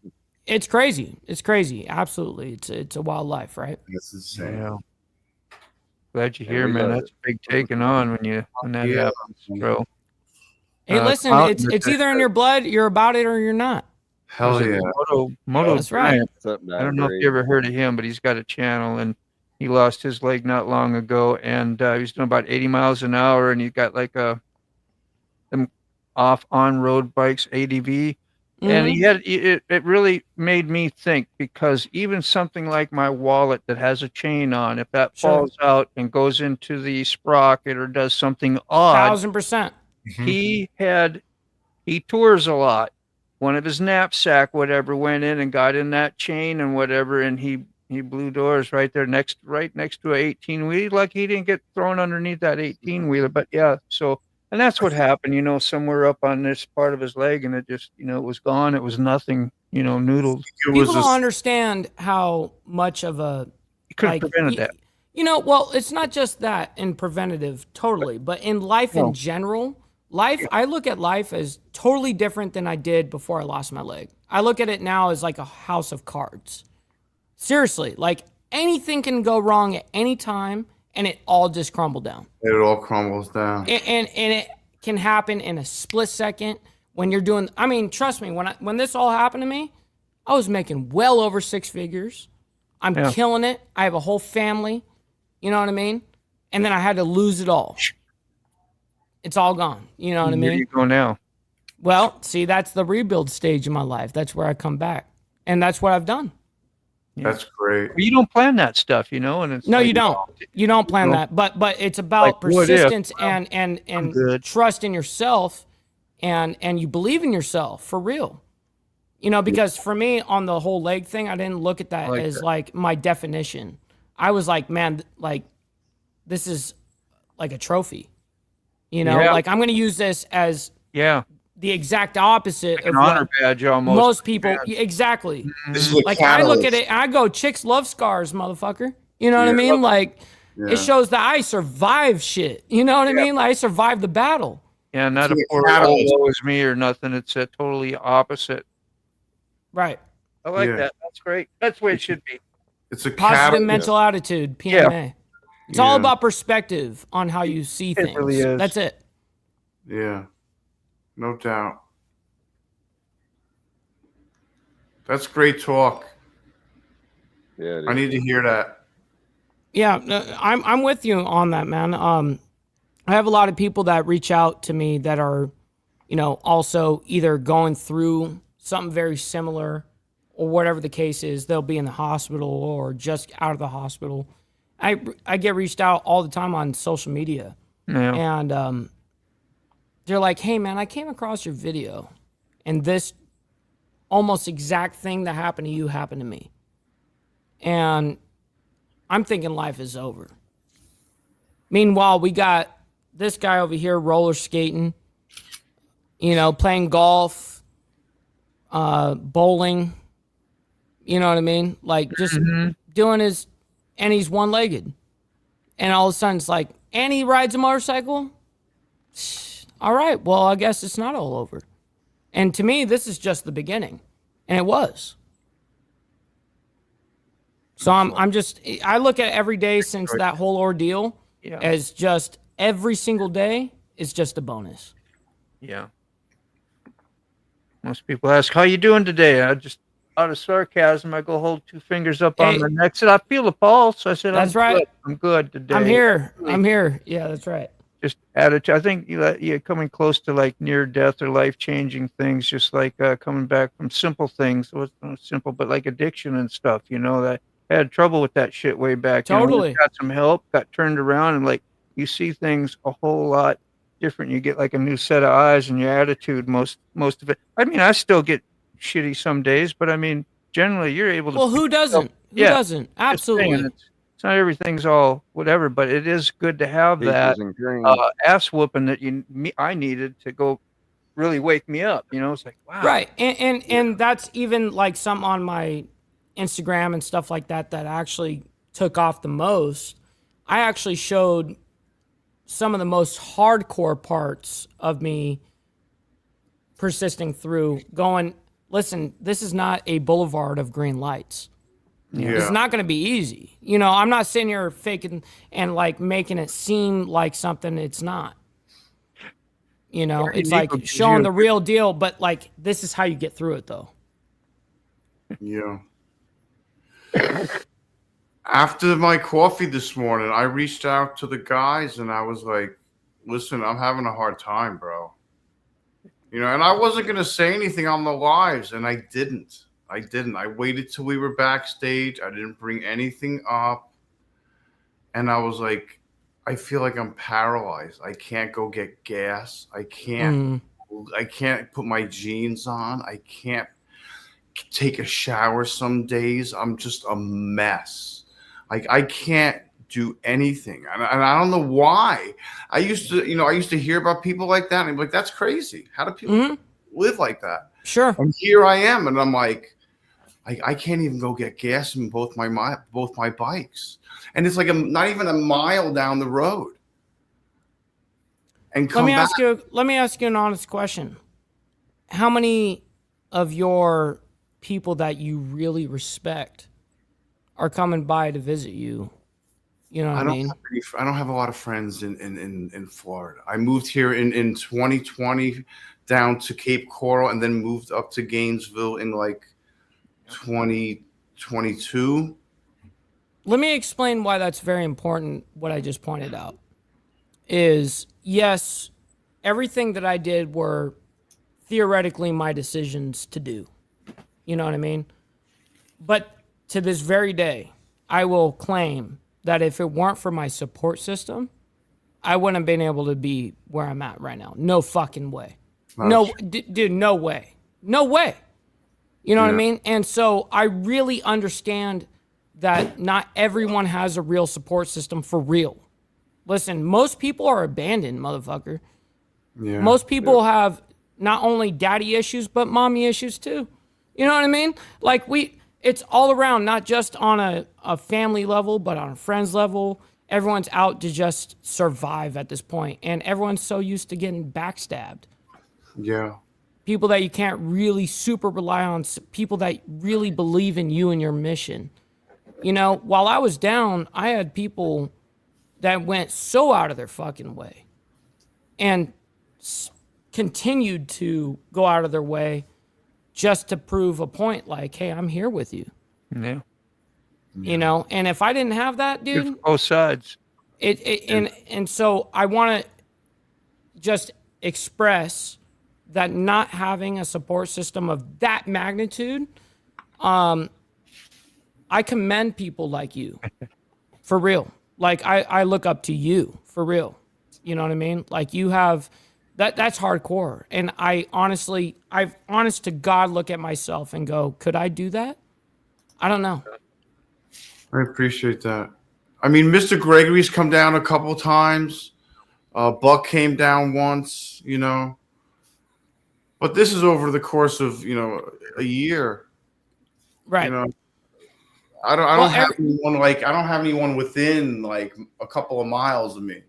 it's crazy. It's crazy. Absolutely, it's a wild life, right? That's insane. Yeah. Glad you're Yeah, here, we man. love That's a big taking on when that Yeah. happens, bro. Hey, listen, it's either in your blood, you're about it, or you're not. Hell Was it yeah. Moto That's right. Bryant? Something I don't know if you ever heard of him, but he's got a channel and he lost his leg not long ago, and he was doing about 80 miles an hour, and he got like them off on road bikes, ADV. And he had it really made me think, because even something like my wallet that has a chain on, if that falls out and goes into the sprocket or does something odd, 1000%. he tours a lot. One of his knapsack, whatever, went in and got in that chain and whatever, and he blew doors right there right next to a 18-wheeler. Lucky he didn't get thrown underneath that 18-wheeler, but yeah, so. And that's what happened, you know, somewhere up on this part of his leg, and it just, you know, it was gone. It was nothing, you know, noodles. People don't understand how much of a You could have prevented that. You know, well, it's not just that in preventative, totally, but in life in general, I look at life as totally different than I did before I lost my leg. I look at it now as like a house of cards. Seriously, like anything can go wrong at any time, and it all just crumbled down. It all crumbles down. And it can happen in a split second when you're doing, I mean, trust me, when this all happened to me, I was making well over 6 figures. I'm killing it. I have a whole family. You know what I mean? And then I had to lose it all. It's all gone. You know what I mean? Where do you go now? Well, see, that's the rebuild stage of my life. That's where I come back. And that's what I've done. That's great. Well, you don't plan that stuff, you know, and it's No, like, you don't. You don't plan that. But it's about Like, what if? persistence and trust in yourself and you believe in yourself for real. You know, because for me on the whole leg thing, I didn't look at that as like my definition. I was like, man, like this is like a trophy. You know, like I'm going to use this as the exact opposite like of an honor what badge almost. most people exactly. This is Like I look at it, I go, chicks love scars, motherfucker. You know what I mean? Like it shows that I survived shit. You know what I mean? Like I survived the battle. Yeah, not a poor woe is me or nothing. It's a totally opposite. Right. I like that. That's great. That's the way it should be. It's a positive mental attitude, PMA. It's all about perspective on how you see things. Really is. That's it. Yeah. No doubt. That's great talk. Yeah. I need to hear that. Yeah, I'm with you on that, man. I have a lot of people that reach out to me that are, you know, also either going through something very similar or whatever the case is. They'll be in the hospital or just out of the hospital. I get reached out all the time on social media. Yeah. And they're like, hey, man, I came across your video and this almost exact thing that happened to you happened to me. And I'm thinking life is over. Meanwhile, we got this guy over here roller skating, you know, playing golf, bowling, you know what I mean? Like just doing his, and he's one-legged. And all of a sudden it's like, and he rides a motorcycle? All right, well, I guess it's not all over. And to me, this is just the beginning. And it was. So I look at every day since that whole ordeal as just every single day is just a bonus. Yeah. Most people ask, how you doing today? I just, out of sarcasm, I go hold 2 fingers up on the neck. Said, I feel the pulse. I said, that's right. Good. I'm good today. I'm here. I'm here. Yeah, that's right. Just attitude. I think you're coming close to like near death or life-changing things, just like coming back from simple things. It wasn't simple, but like addiction and stuff, you know, that I had trouble with that shit way back. Totally. You know, got some help, got turned around, and like you see things a whole lot different. You get like a new set of eyes, and your attitude, most of it. I mean, I still get shitty some days, but I mean, generally you're able to. Well, who doesn't? Who doesn't? Absolutely. It's not everything's all whatever, but it is good to have that ass whooping that I needed to go really wake me up. You know, it's like, wow. Right. And that's even like some on my Instagram and stuff like that actually took off the most. I actually showed some of the most hardcore parts of me persisting through going, listen, this is not a boulevard of green lights. Yeah. It's not going to be easy. You know, I'm not sitting here faking and like making it seem like something it's not. You know, it's like showing the real deal, but like this is how you get through it though. Yeah. After my coffee this morning, I reached out to the guys and I was like, listen, I'm having a hard time, bro. You know, and I wasn't going to say anything on the lives, and I didn't. I waited till we were backstage. I didn't bring anything up. And I was like, I feel like I'm paralyzed. I can't go get gas. I can't put my jeans on. I can't take a shower some days. I'm just a mess. Like I can't do anything. And I don't know why. I used to hear about people like that. And I'm like, that's crazy. How do people live like that? Sure. And here I am. And I'm like, I can't even go get gas in both my bikes. And it's like not even a mile down the road. And let me ask you an honest question. How many of your people that you really respect are coming by to visit you? You know what I mean? I don't have a lot of friends in Florida. I moved here in 2020 down to Cape Coral and then moved up to Gainesville in like 2022. Let me explain why that's very important. What I just pointed out is, yes, everything that I did were theoretically my decisions to do. You know what I mean? But to this very day, I will claim that if it weren't for my support system, I wouldn't have been able to be where I'm at right now. No fucking way. No, dude, no way. No way. You know what I mean? And so I really understand that not everyone has a real support system for real. Listen, most people are abandoned, motherfucker. Yeah. Most people have not only daddy issues, but mommy issues too. You know what I mean? Like it's all around, not just on a family level, but on a friends level. Everyone's out to just survive at this point, and everyone's so used to getting backstabbed. Yeah. People that you can't really super rely on, people that really believe in you and your mission. You know, while I was down, I had people that went so out of their fucking way and continued to go out of their way just to prove a point like, hey, I'm here with you. Yeah. You know, and if I didn't have that, dude, both sides. And so I want to just express that not having a support system of that magnitude, I commend people like you, for real. Like I look up to you, for real. You know what I mean? Like you have that's hardcore. And I've honest to God look at myself and go, could I do that? I don't know. I appreciate that. I mean, Mr. Gregory's come down a couple times. Buck came down once, you know. But this is over the course of, you know, a year. Right. You know, I don't have anyone within like a couple of miles of me.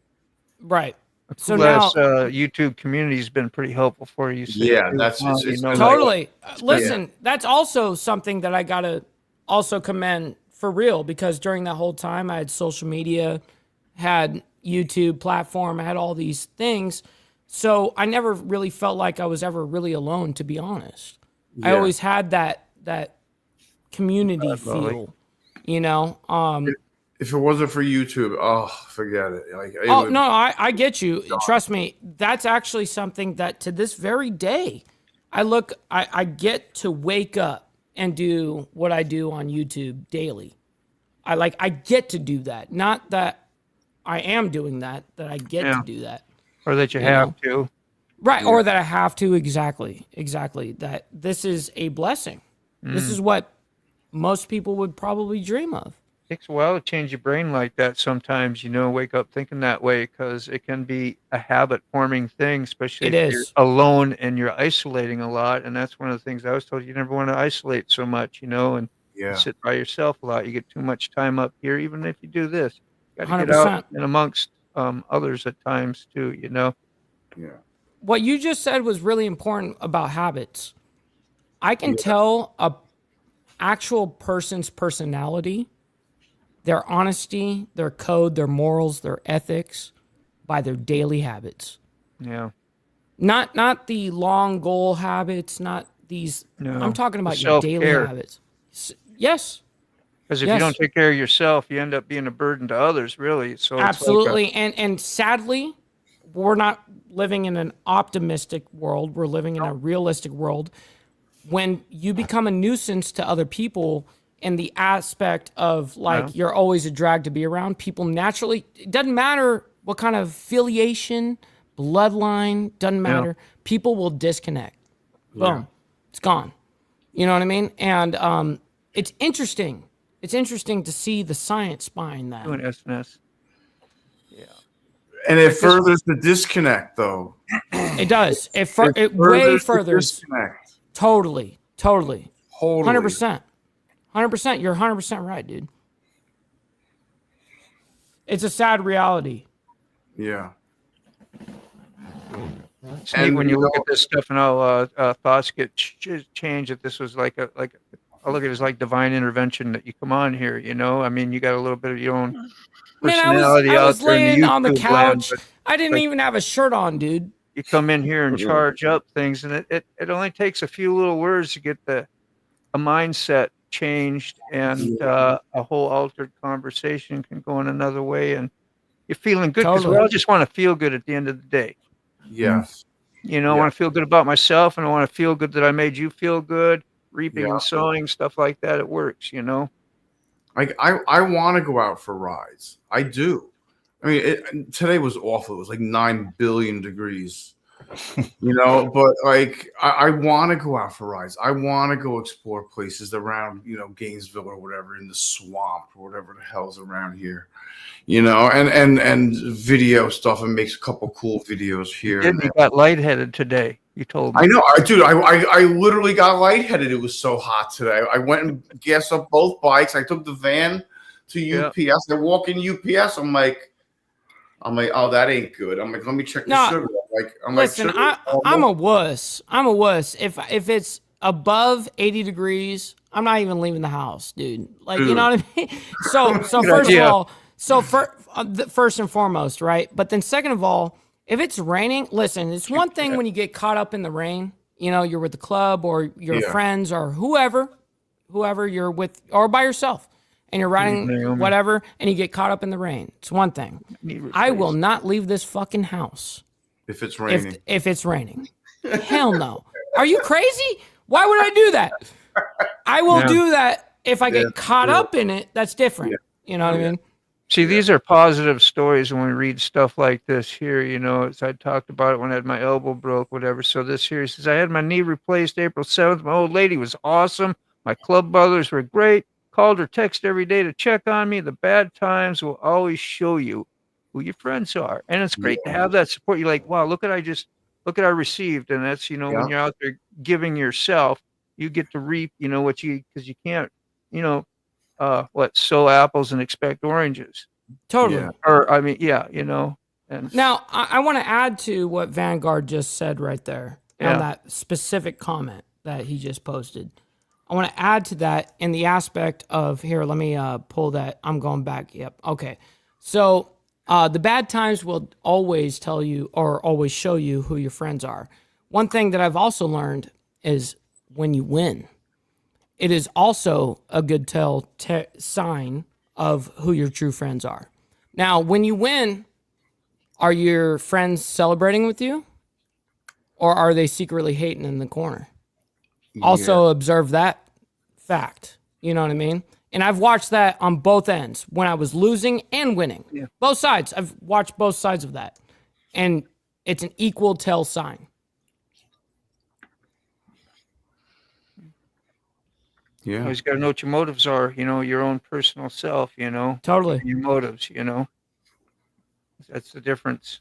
Right. So now YouTube community has been pretty helpful for you. So yeah, that's totally. Listen, that's also something that I gotta also commend for real, because during that whole time I had social media, had YouTube platform, I had all these things. So I never really felt like I was ever really alone, to be honest. Yeah. I always had that community feel, you know. If it wasn't for YouTube, forget it. Like, I get you. Trust me. That's actually something that to this very day, I get to wake up and do what I do on YouTube daily. I get to do that. Not that I am doing that I get to do that. Or that you have to. Right, or that I have to, exactly. That this is a blessing. This is what most people would probably dream of. It takes a while to change your brain like that sometimes, you know, wake up thinking that way, because it can be a habit-forming thing, especially if you're alone and you're isolating a lot. And that's one of the things I was told, you never want to isolate so much, you know, and sit by yourself a lot. You get too much time up here, even if you do this. You got to get out and amongst others at times too, you know. Yeah. What you just said was really important about habits. I can tell a actual person's personality, their honesty, their code, their morals, their ethics by their daily habits. Yeah. Not the long goal habits, not these. No. I'm talking about your daily habits. Yes. Because if you don't take care of yourself, you end up being a burden to others, really. So absolutely. And sadly, we're not living in an optimistic world. We're living in a realistic world. When you become a nuisance to other people in the aspect of like you're always a drag to be around, people naturally, it doesn't matter what kind of affiliation, bloodline, doesn't matter. People will disconnect. Boom. It's gone. You know what I mean? And it's interesting. It's interesting to see the science behind that. Doing SNS. Yeah. And it furthers the disconnect, though. It does. It way furthers. Totally. 100%. 100%. You're 100% right, dude. It's a sad reality. Yeah. It's neat when you look at this stuff and how thoughts get changed. That this was like I look at it as like divine intervention that you come on here, you know? I mean, you got a little bit of your own personality I was out there laying on the couch. land, I didn't even have a shirt on, dude. you come in here and charge up things, and it only takes a few little words to get a mindset changed, and a whole altered conversation can go in another way, and you're feeling good because we all just want to feel good at the end of the day. Yes. You know, I want to feel good about myself, and I want to feel good that I made you feel good. Reaping Yeah. and sowing, stuff like that, it works, you know. I want to go out for rides. I do. I mean, today was awful. It was like 9 billion degrees, you know. But like, I want to go out for rides. I want to go explore places around, you know, Gainesville or whatever, in the swamp or whatever the hell's around here, you know. And video stuff, and makes a couple cool videos here. You got lightheaded today. You told me. I know, dude. I literally got lightheaded. It was so hot today. I went and gassed up both bikes. I took the van to UPS. I walk in UPS. I'm like, oh, that ain't good. I'm like, let me check the sugar. Listen, I'm a wuss. I'm a wuss. If it's above 80 degrees, I'm not even leaving the house, dude. Like, you know what I mean? So first of all, first and foremost, right? But then second of all, if it's raining, listen, it's one thing when you get caught up in the rain, you know, you're with the club or your friends or whoever you're with, or by yourself, and you're riding whatever, and you get caught up in the rain. It's one thing. I will not leave this fucking house if it's raining. If it's raining. Hell no. Are you crazy? Why would I do that? I will do that if I get caught up in it. That's different. You know what I mean? See, these are positive stories when we read stuff like this here, you know, as I talked about it when I had my elbow broke, whatever. So this here says, I had my knee replaced April 7th. My old lady was awesome. My club brothers were great. Called or text every day to check on me. The bad times will always show you who your friends are. And it's great to have that support. You're like, wow, look what I received. And that's, you know, when you're out there giving yourself, you get to reap, you know, because you can't, you know, sow apples and expect oranges. Totally. Or, I mean, you know. And now, I want to add to what Vanguard just said right there on that specific comment that he just posted. I want to add to that in the aspect of, here, let me pull that. I'm going back. Yep. Okay. So the bad times will always tell you or always show you who your friends are. One thing that I've also learned is when you win, it is also a good sign of who your true friends are. Now, when you win, are your friends celebrating with you, or are they secretly hating in the corner? Also observe that fact. You know what I mean? And I've watched that on both ends, when I was losing and winning. Both sides. I've watched both sides of that. And it's an equal tell sign. You always got to know what your motives are, you know, your own personal self, you know. Totally. Your motives, you know. That's the difference.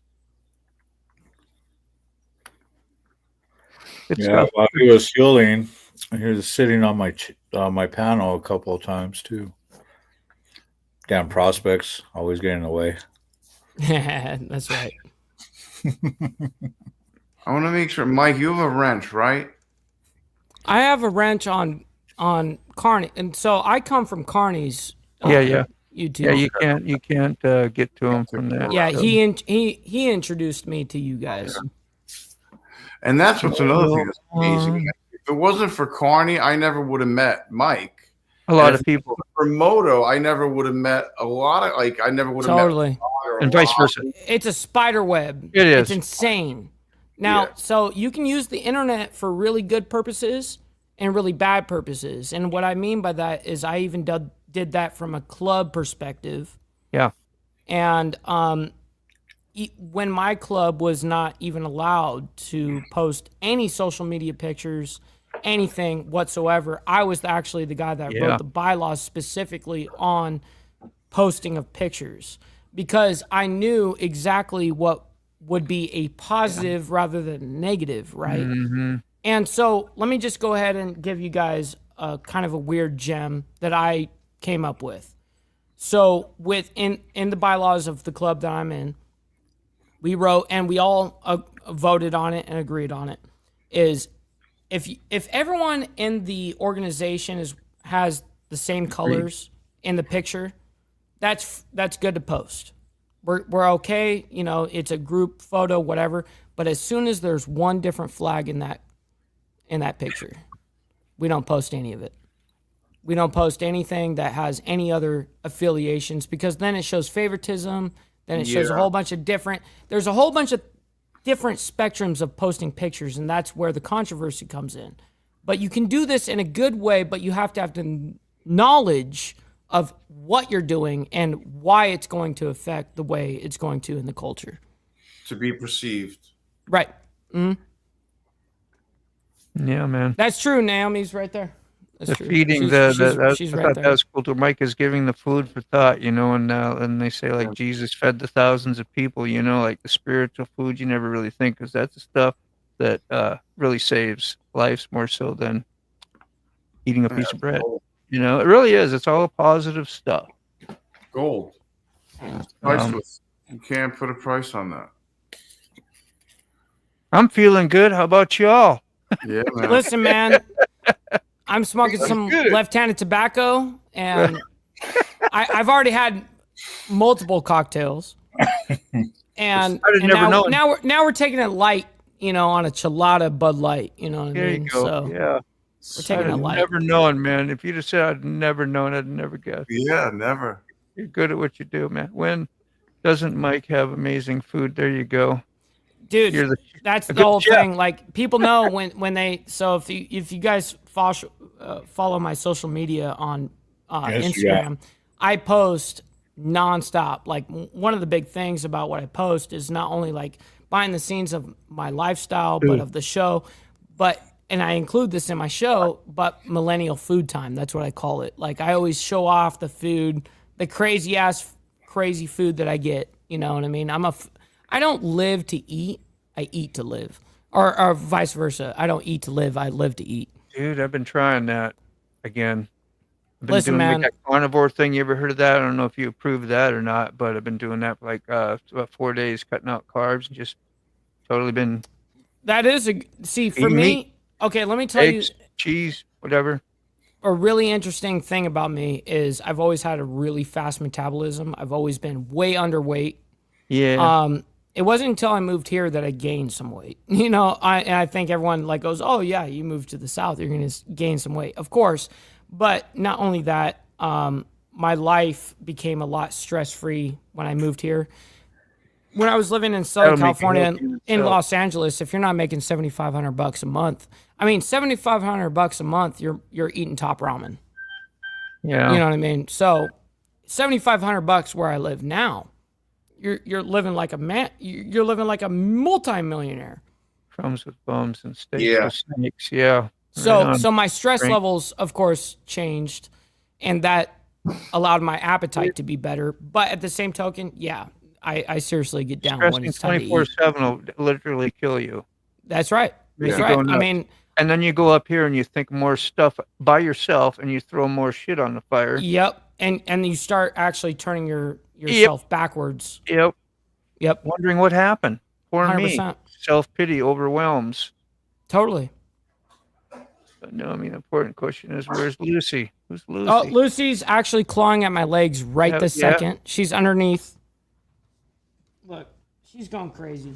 While he was fueling, he was sitting on my panel a couple of times too. Damn prospects, always getting in the way. That's right. I want to make sure, Mike, you have a wrench, right? I have a wrench on Carney, and so I come from Carney's. YouTube. Yeah, you can't get to him from that. Yeah, he introduced me to you guys. And that's what's another thing that's amazing. If it wasn't for Carney, I never would have met Mike. A lot of people. For Moto, I never would have met a lot of, like, I never would have met. And vice versa. It's a spider web. It is. It's insane. Now, so you can use the internet for really good purposes and really bad purposes. And what I mean by that is I even did that from a club perspective. Yeah. And when my club was not even allowed to post any social media pictures, anything whatsoever, I was actually the guy that wrote the bylaws specifically on posting of pictures, because I knew exactly what would be a positive rather than negative, right? Mm-hmm. And so let me just go ahead and give you guys a kind of a weird gem that I came up with. So in the bylaws of the club that I'm in, we wrote, and we all voted on it and agreed on it, is if everyone in the organization has the same colors in the picture, that's good to post. We're okay, you know, it's a group photo, whatever. But as soon as there's one different flag in that picture, we don't post any of it. We don't post anything that has any other affiliations, because then it shows favoritism. Then it shows a whole bunch of different. There's a whole bunch of different spectrums of posting pictures, and that's where the controversy comes in. But you can do this in a good way, but you have to have the knowledge of what you're doing and why it's going to affect the way it's going to in the culture. To be perceived. Right. Mm-hmm. Yeah, man. That's true. Naomi's right there. That's true. Feeding she's I right thought there. that was cool too. Mike is giving the food for thought, and they say like Jesus fed the thousands of people, like the spiritual food you never really think, because that's the stuff that really saves lives more so than eating a piece of bread. It really is. It's all positive stuff. Gold. Priceless. You can't put a price on that. I'm feeling good. How about y'all? Yeah, man. Listen, man, I'm smoking some left-handed tobacco, and I've already had multiple cocktails, and now we're taking it light, on a Chelada Bud Light. You know what I mean? You go. So yeah, we're taking it light. Never known, man. If you'd have said I'd never known, I'd never guessed. Yeah, never. You're good at what you do, man. When doesn't Mike have amazing food? There you go. Dude, that's the whole thing. Like, people know when they. So if you guys follow my social media on Instagram, I post nonstop. Like, one of the big things about what I post is not only like behind the scenes of my lifestyle, but of the show. And I include this in my show, but millennial food time. That's what I call it. Like, I always show off the food, the crazy food that I get. You know what I mean? I don't live to eat. I eat to live, or vice versa. I don't eat to live. I live to eat. Dude, I've been trying that again. I've been Listen, doing man. like that carnivore thing. You ever heard of that? I don't know if you approve of that or not, but I've been doing that for like about 4 days, cutting out carbs, and just totally been. That is for me. Meat, okay, let me tell eggs, you, cheese, whatever. A really interesting thing about me is I've always had a really fast metabolism. I've always been way underweight. Yeah. It wasn't until I moved here that I gained some weight. I think everyone like goes, "Oh yeah, you moved to the South, you're going to gain some weight." Of course, but not only that, my life became a lot stress-free when I moved here. When I was living in Southern California, in Los Angeles, if you're not making $7,500 a month, $7,500 a month, you're eating top ramen. Yeah. You know what I mean? So $7,500 where I live now, you're living like a man. You're living like a multimillionaire. Crumbs with bums and steaks with snakes. Yeah. So my stress levels, of course, changed, and that allowed my appetite to be better. But at the same token, I seriously get down when it's time to eat. 24/7 will literally kill you. That's right. That's right. I mean, and then you go up here and you think more stuff by yourself, and you throw more shit on the fire. Yep. And you start actually turning yourself backwards. Yep. Wondering what happened. Poor 100%. me. Self-pity overwhelms. Totally. But no, the important question is, where's Lucy? Who's Lucy? Oh, Lucy's actually clawing at my legs right this second. She's underneath. Look, she's going crazy.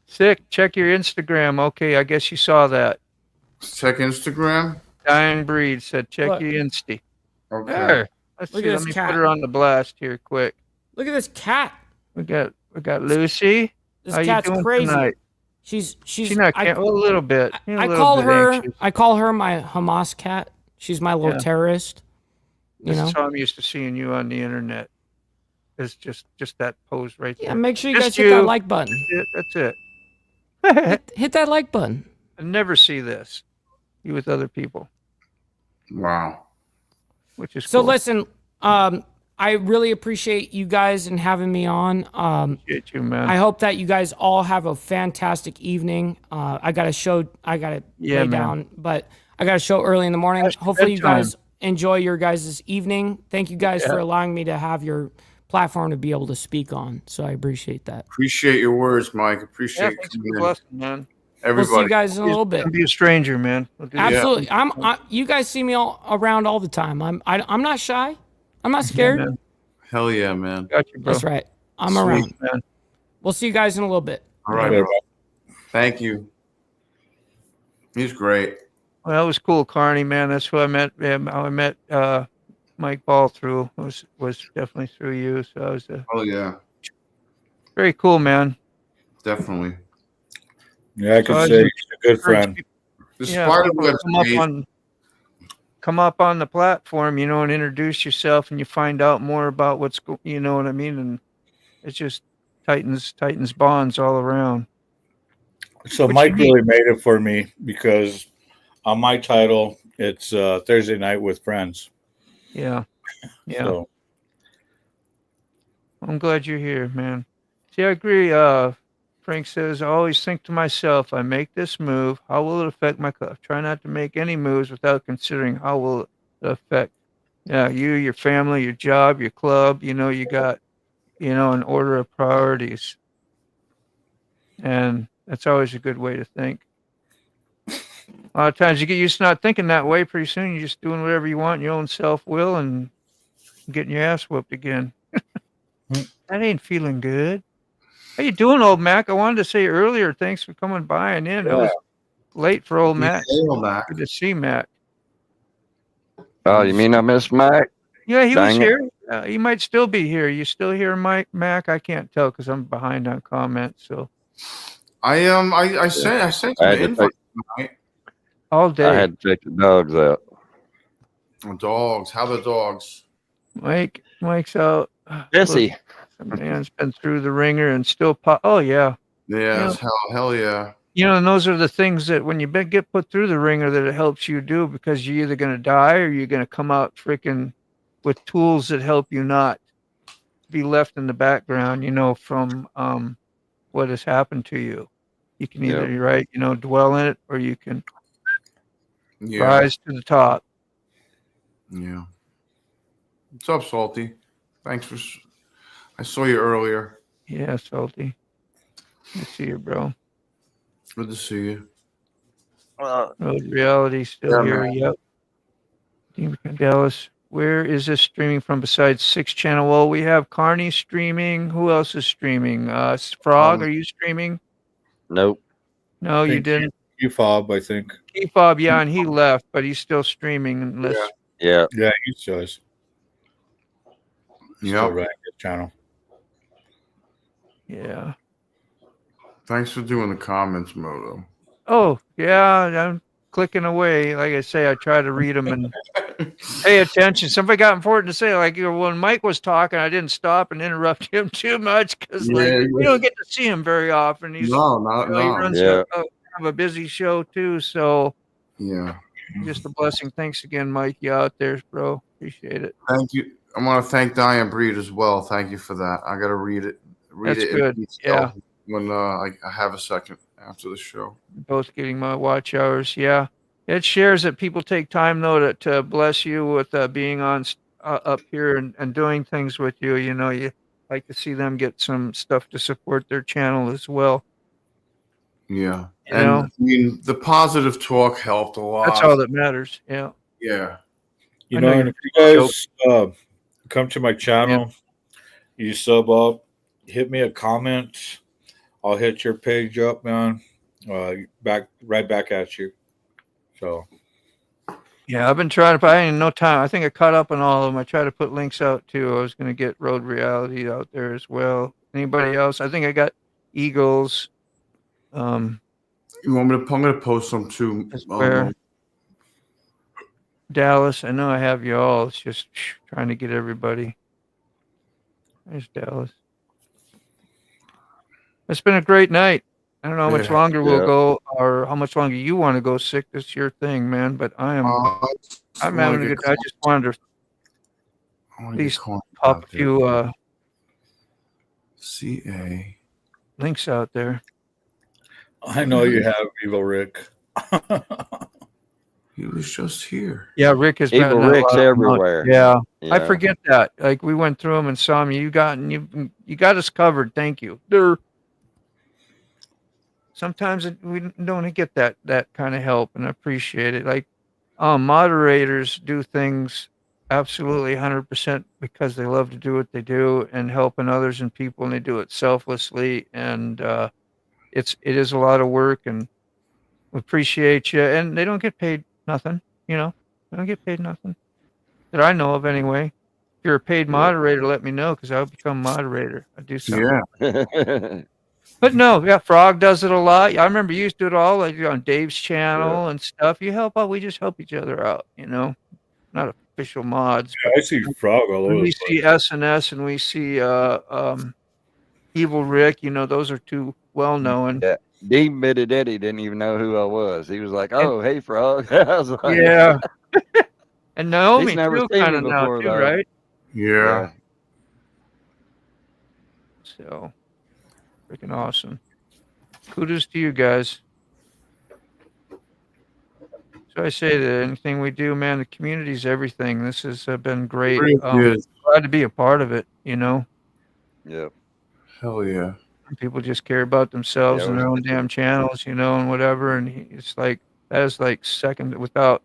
Sick. Check your Instagram. Okay, I guess you saw that. Check Instagram. Dying Breed said, check your Insta. Okay. There. Let's see. Let me put her on the blast here, quick. Look at this cat. We got Lucy. This How cat's you doing crazy. tonight? She's not a little bit. I call her my Hamas cat. She's my little terrorist. This is how I'm used to seeing you on the internet. It's just that pose right there. Yeah, make sure you guys hit that like button. That's it. hit that like button. I never see this. You with other people. Wow. Which is so. Cool. Listen, I really appreciate you guys and having me on. Appreciate you, man. I hope that you guys all have a fantastic evening. I got a show. I got to lay down, but I got a show early in the morning. Hopefully, you guys enjoy your guys' evening. Thank you guys for allowing me to have your platform to be able to speak on. So I appreciate that. Appreciate your words, Mike. Appreciate thanks for the blessing, man. Everybody. We'll see you guys in a little bit. Don't be a stranger, man. Absolutely. You guys see me all around all the time. I'm not shy. I'm not scared. Yeah, hell yeah, man. Got you, bro. That's right. I'm around. Man. We'll see you guys in a little bit. All right, bro. Thank you. He's great. Well, that was cool, Carney, man. That's who I met. How I met Mike Ball through was definitely through you. So I was Oh yeah, very cool, man. definitely. Yeah, I could say he's a good friend. The Yeah, spider people web's come up on the platform, you know, and introduce yourself, and you find out more about you know what I mean, and it's just tightens bonds all around. So Which Mike you need. really made it for me because on my title, it's Thursday Night with Friends. Yeah. So I'm glad you're here, man. See, I agree. Frank says, I always think to myself, I make this move, how will it affect my club? Try not to make any moves without considering how will it affect you, your family, your job, your club. You know, you got, an order of priorities. And that's always a good way to think. A lot of times you get used to not thinking that way. Pretty soon you're just doing whatever you want, your own self-will, and getting your ass whooped again. That ain't feeling good. How you doing, old Mac? I wanted to say earlier, thanks for coming by and in. It was late for old Mac. Good to see Mac. Oh, you mean I missed Mac? Yeah, he was Dang it. here. He might still be here. You still here, Mac? I can't tell because I'm behind on comments. So I sent I some had to invite tonight. all day. I had to take the dogs out. Dogs. How the dogs? Mike's out. Jesse. Look, the man's been through the ringer and still pop. Oh yeah. Yeah, hell yeah. And those are the things that when you get put through the ringer that it helps you do, because you're either going to die or you're going to come out freaking with tools that help you not be left in the background, from what has happened to you. You can either, dwell in it, or you can rise to the top. Yeah. What's up, Salty? Thanks for. I saw you earlier. Yeah, Salty. Good to see you, bro. Good to see you. Road Reality still here. Man. Yep. Team Dallas. Where is this streaming from besides 6 channel? Well, we have Carney streaming. Who else is streaming? Frog, are you streaming? Nope. No, you didn't. Fob, I think. Fob, yeah, and he left, but he's still streaming unless. Yeah. Yeah, he still is. Yep. Still running his channel. Yeah. Thanks for doing the comments, Moto. Oh, yeah, I'm clicking away. Like I say, I try to read them and pay attention. Somebody got important to say, like, when Mike was talking, I didn't stop and interrupt him too much because we don't get to see him very often. He's, he runs a busy show too. So yeah, just a blessing. Thanks again, Mike. You out there, bro. Appreciate it. Thank you. I want to thank Diane Breed as well. Thank you for that. I got to read it. That's good. Yeah. When I have a second after the show. Both getting my watch hours. Yeah. It shares that people take time, though, to bless you with being on up here and doing things with you. You like to see them get some stuff to support their channel as well. Yeah. I mean, the positive talk helped a lot. That's all that matters. Yeah. Yeah. And if you guys come to my channel, you sub up, hit me a comment. I'll hit your page up, man. Right back at you. So. Yeah, I've been trying to. I ain't no time. I think I caught up on all of them. I tried to put links out too. I was going to get Road Reality out there as well. Anybody else? I think I got Eagles. You want me to? I'm going to post some too. Dallas. I know I have you all. It's just trying to get everybody. There's Dallas. It's been a great night. I don't know how much longer we'll go, or how much longer you want to go sick. That's your thing, man. But I'm having a good time. I just wanted to at least pop a few CA links out there. I know you have, Evil Rick. He was just here. Yeah, Rick has Evil been Rick's everywhere. Yeah, I forget that. Like we went through them and saw them. You got us covered. Thank you. Sometimes we don't get that kind of help, and I appreciate it. Like moderators do things absolutely 100% because they love to do what they do and helping others and people, and they do it selflessly. And it is a lot of work, and we appreciate you. And they don't get paid nothing, you know. They don't get paid nothing that I know of, anyway. If you're a paid moderator, let me know, because I'll become moderator. I do something. Yeah. But no, yeah, Frog does it a lot. I remember you used to do it all, like on Dave's channel and stuff. You help out. We just help each other out, you know. Not official mods. Yeah, I see Frog all over. We the see SNS and we see Evil Rick. You know, those are two well-known. Yeah. Dean Bitty Daddy didn't even know who I was. He was like, "Oh, hey, Frog." I was like, Yeah. And Naomi He's never too, seen kind me of now before, too, though. right? Yeah. So, freaking awesome. Kudos to you guys. So I say that anything we do, man, the community's everything. This has been great. Really is. Glad to be a part of it, you know. Yeah. Hell yeah. People just care about themselves Yeah, and their own damn channels, you know, and whatever. And it's like, that is like second without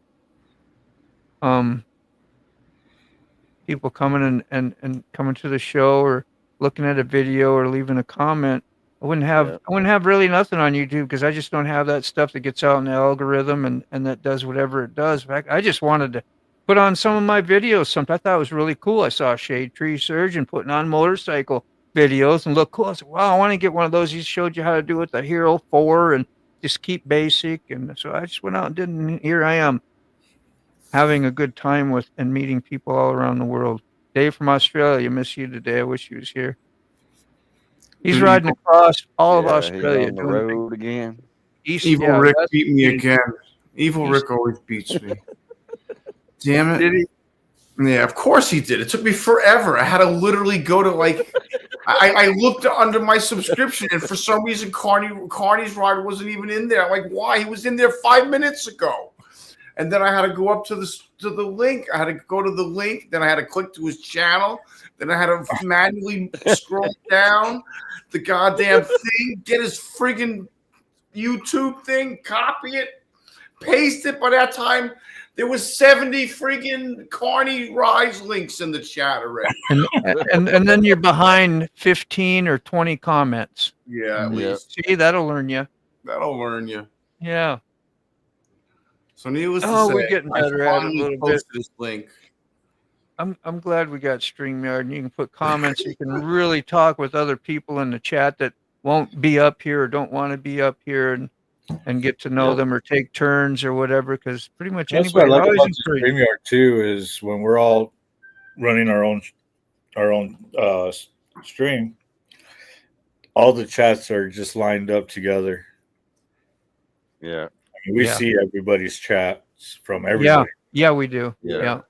people coming and coming to the show or looking at a video or leaving a comment. I wouldn't have really nothing on YouTube, because I just don't have that stuff that gets out in the algorithm and that does whatever it does. In fact, I just wanted to put on some of my videos. Something I thought was really cool. I saw a Shade Tree Surgeon putting on motorcycle videos and look cool. I said, wow, I want to get one of those. He showed you how to do it, the Hero 4, and just keep basic. And so I just went out and did it, and here I am having a good time with and meeting people all around the world. Dave from Australia, miss you today. I wish he was here. He's riding across all of Australia. He's on the road again. Evil Rick beat me again. Evil Rick always beats me. Damn it. Did he? Yeah, of course he did. It took me forever. I had to literally go to I looked under my subscription, and for some reason Carney's ride wasn't even in there. I'm like, why? He was in there 5 minutes ago. And then I had to go up to the link. I had to go to the link. Then I had to click to his channel. Then I had to manually scroll down the goddamn thing, get his friggin' YouTube thing, copy it, paste it. By that time, there was 70 friggin' Carney Rise links in the chat already. And then you're behind 15 or 20 comments. Yeah, at least. See, that'll learn you. That'll learn you. Yeah. So needless to say, we're getting better at it a little bit. This link. I'm glad we got StreamYard, and you can put comments. You can really talk with other people in the chat that won't be up here or don't want to be up here, and get to know them or take turns or whatever. Because pretty much That's what I anybody like always about the StreamYard too, is when we're all running our own stream, all the chats are just lined up together. Yeah. We see everybody's chats from everybody. Yeah, we do. Yeah. Yeah.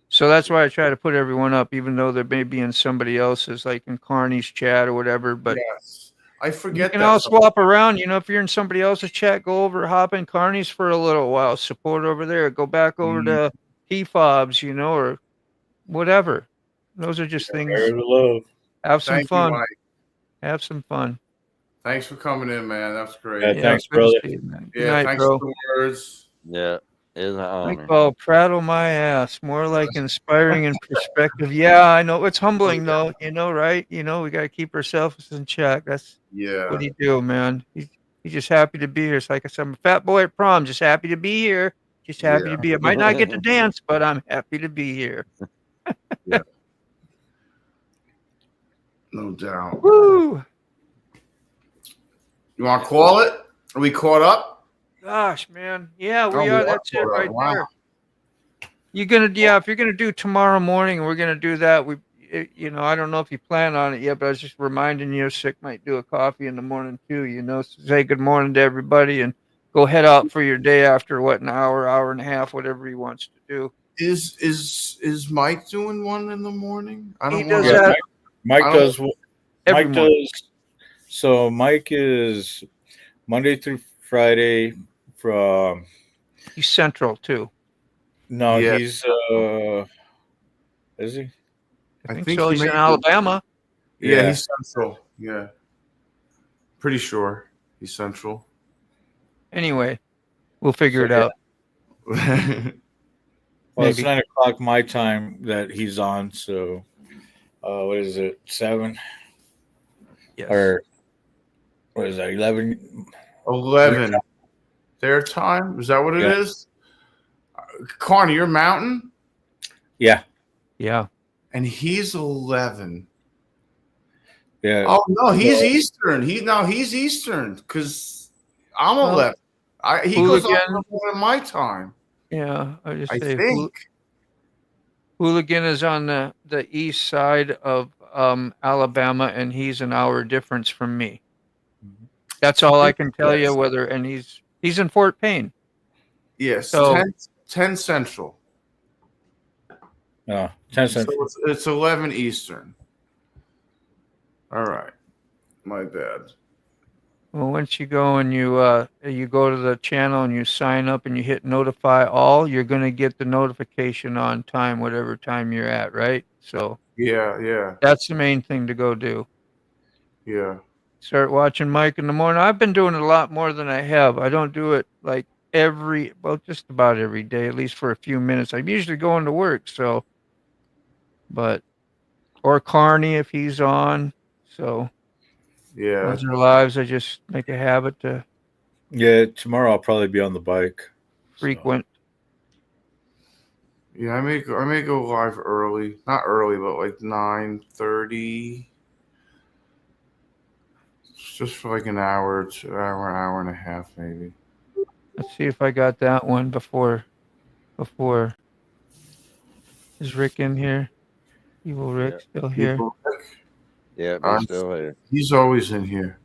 So that's why I try to put everyone up, even though they may be in somebody else's, like in Carney's chat or whatever. But yes, I forget. You can all swap around. You know, if you're in somebody else's chat, go over, hop in Carney's for a little while, support over there, go back over to P-Fobs, you know, or whatever. Those are just things. Love. Have some Thank you, fun. Mike. Have some fun. Thanks for coming in, man. That's great. Yeah, thanks, brother. Good Yeah, night, thanks bro. for the words. Yeah, it's an honor. Oh, prattle my ass. More like inspiring and perspective. Yeah, I know. It's humbling, though. You know, right? You know, we got to keep ourselves in check. That's what you do, man. He's just happy to be here. It's like I said, I'm a fat boy at prom. Just happy to be here. Just happy to be here. Might not get to dance, but I'm happy to be here. Yeah. No doubt. Woo! You want to call it? Are we caught up? Gosh, man. Yeah, we Oh, are. we That's are it right wow. there. You're gonna, if you're gonna do tomorrow morning, we're gonna do that. You know, I don't know if you plan on it yet, but I was just reminding you, Sick might do a coffee in the morning too. You know, so say good morning to everybody and go head out for your day after an hour and a half, whatever he wants to do. Is Mike doing one in the morning? I don't. He does wanna- that. Mike I does. don't- Every Mike morning. does. So Mike is Monday through Friday from. He's central too. No, Yeah. he's. Is he? I think so. He's in Alabama. Yeah, Yeah. he's central. Yeah, pretty sure he's central. Anyway, we'll figure it out. Well, it's Maybe. 9 o'clock my time that he's on. So, what is it? 7? Yes. Or What is that? 11. 11 their time. Is that what it is? Carney, you're Mountain, Yeah. Yeah. and he's 11. Yeah. Oh no, he's Eastern. He's Eastern because I'm 11. He goes on more than my time. Yeah, I just I say think. Hooligan is on the east side of Alabama, and he's an hour difference from me. That's all I can tell you. And he's in Fort Payne. Yes, So 10 Central. 10 Central. So it's 11 Eastern. All right, my bad. well, once you go and you go to the channel and you sign up and you hit notify all, you're gonna get the notification on time, whatever time you're at, right? So Yeah. that's the main thing to go do. Yeah. Start watching Mike in the morning. I've been doing it a lot more than I have. I don't do it like just about every day, at least for a few minutes. I'm usually going to work, or Carney if he's on. So Yeah. those are lives. I just make a habit to Tomorrow I'll probably be on the bike. frequent. Yeah, I may go live early. Not early, but like 9:30. Just for like an hour and a half, maybe. Let's see if I got that one before. Is Rick in here? Evil Rick still here? Yeah, he's still here. He's always in here.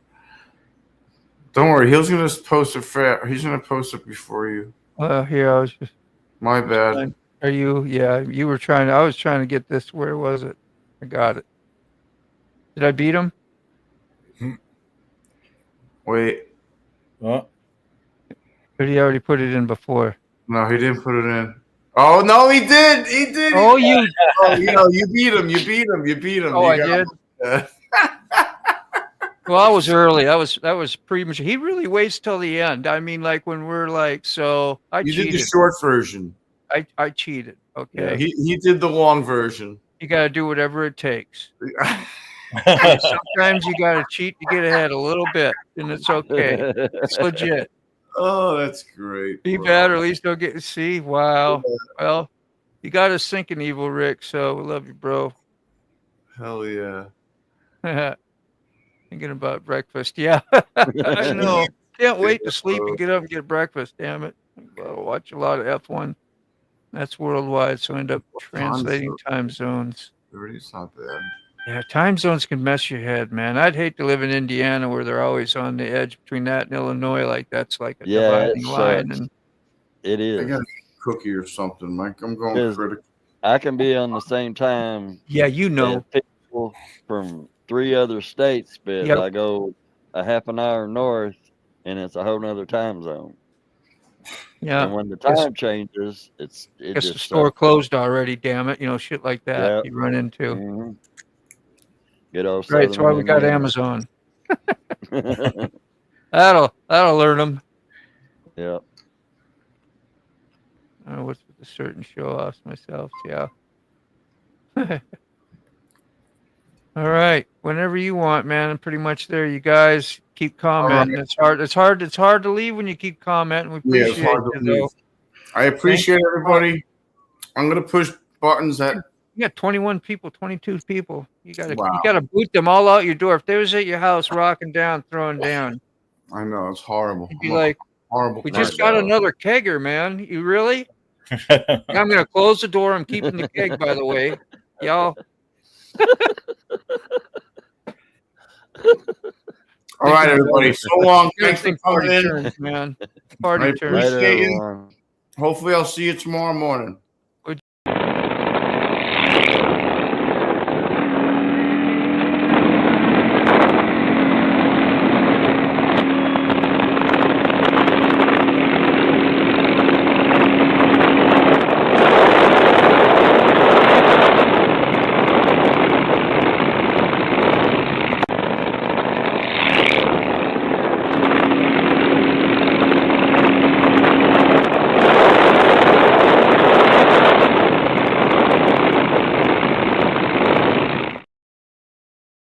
Don't worry, he's gonna post it. He's gonna post it before you. Here I was just. My bad. Are you? Yeah, you were trying. I was trying to get this. Where was it? I got it. Did I beat him? Wait. What? But he already put it in before. No, he didn't put it in. Oh no, he did. He did. Oh, you. Oh, you beat him. You beat him. Oh, I did. Well, I was early. That was premature. He really waits till the end. I mean, like when we're like, so I You cheated. did the short version. I cheated. Okay. Yeah, he did the long version. You got to do whatever it takes. Sometimes you got to cheat to get ahead a little bit, and it's okay. It's legit. Oh, that's great. Be bad, or at least don't get to see. Wow. Well, you got us thinking, Evil Rick. So we love you, bro. Hell yeah. Thinking about breakfast. Yeah, I know. Can't wait to sleep and get up and get breakfast. Damn it. I'll watch a lot of F1. That's worldwide, so I end up translating time zones. It's not bad. Yeah, time zones can mess your head, man. I'd hate to live in Indiana where they're always on the edge between that and Illinois. Like that's like a dividing line. And it is. I got a cookie or something, Mike. I'm going critical. I can be on the same time. Yeah, you know. as people from 3 other states, but I go a half an hour north, and it's a whole nother time zone. Yeah. And when the time changes, it guess just the store closed already. Damn it! You know, shit like that Yep. you run into. Mm-hmm. Good old Right, that's why we got Amazon. That'll learn them. Yeah. What's with the certain show offs myself? Yeah. All right. Whenever you want, man. I'm pretty much there. You guys keep commenting. Right. It's hard to leave when you keep commenting. We appreciate it, though. I appreciate everybody. I'm gonna push buttons that. You got 21 people, 22 people. You gotta boot them all out your door. If they was at your house rocking down, throwing down. I know it's horrible. You'd be like, horrible. We just got another kegger, man. You really? I'm gonna close the door. I'm keeping the keg, by the way. Y'all. All right, everybody. So long. Thanks for coming in. Turns, man. Party I turns. appreciate you. Hopefully, I'll see you tomorrow morning.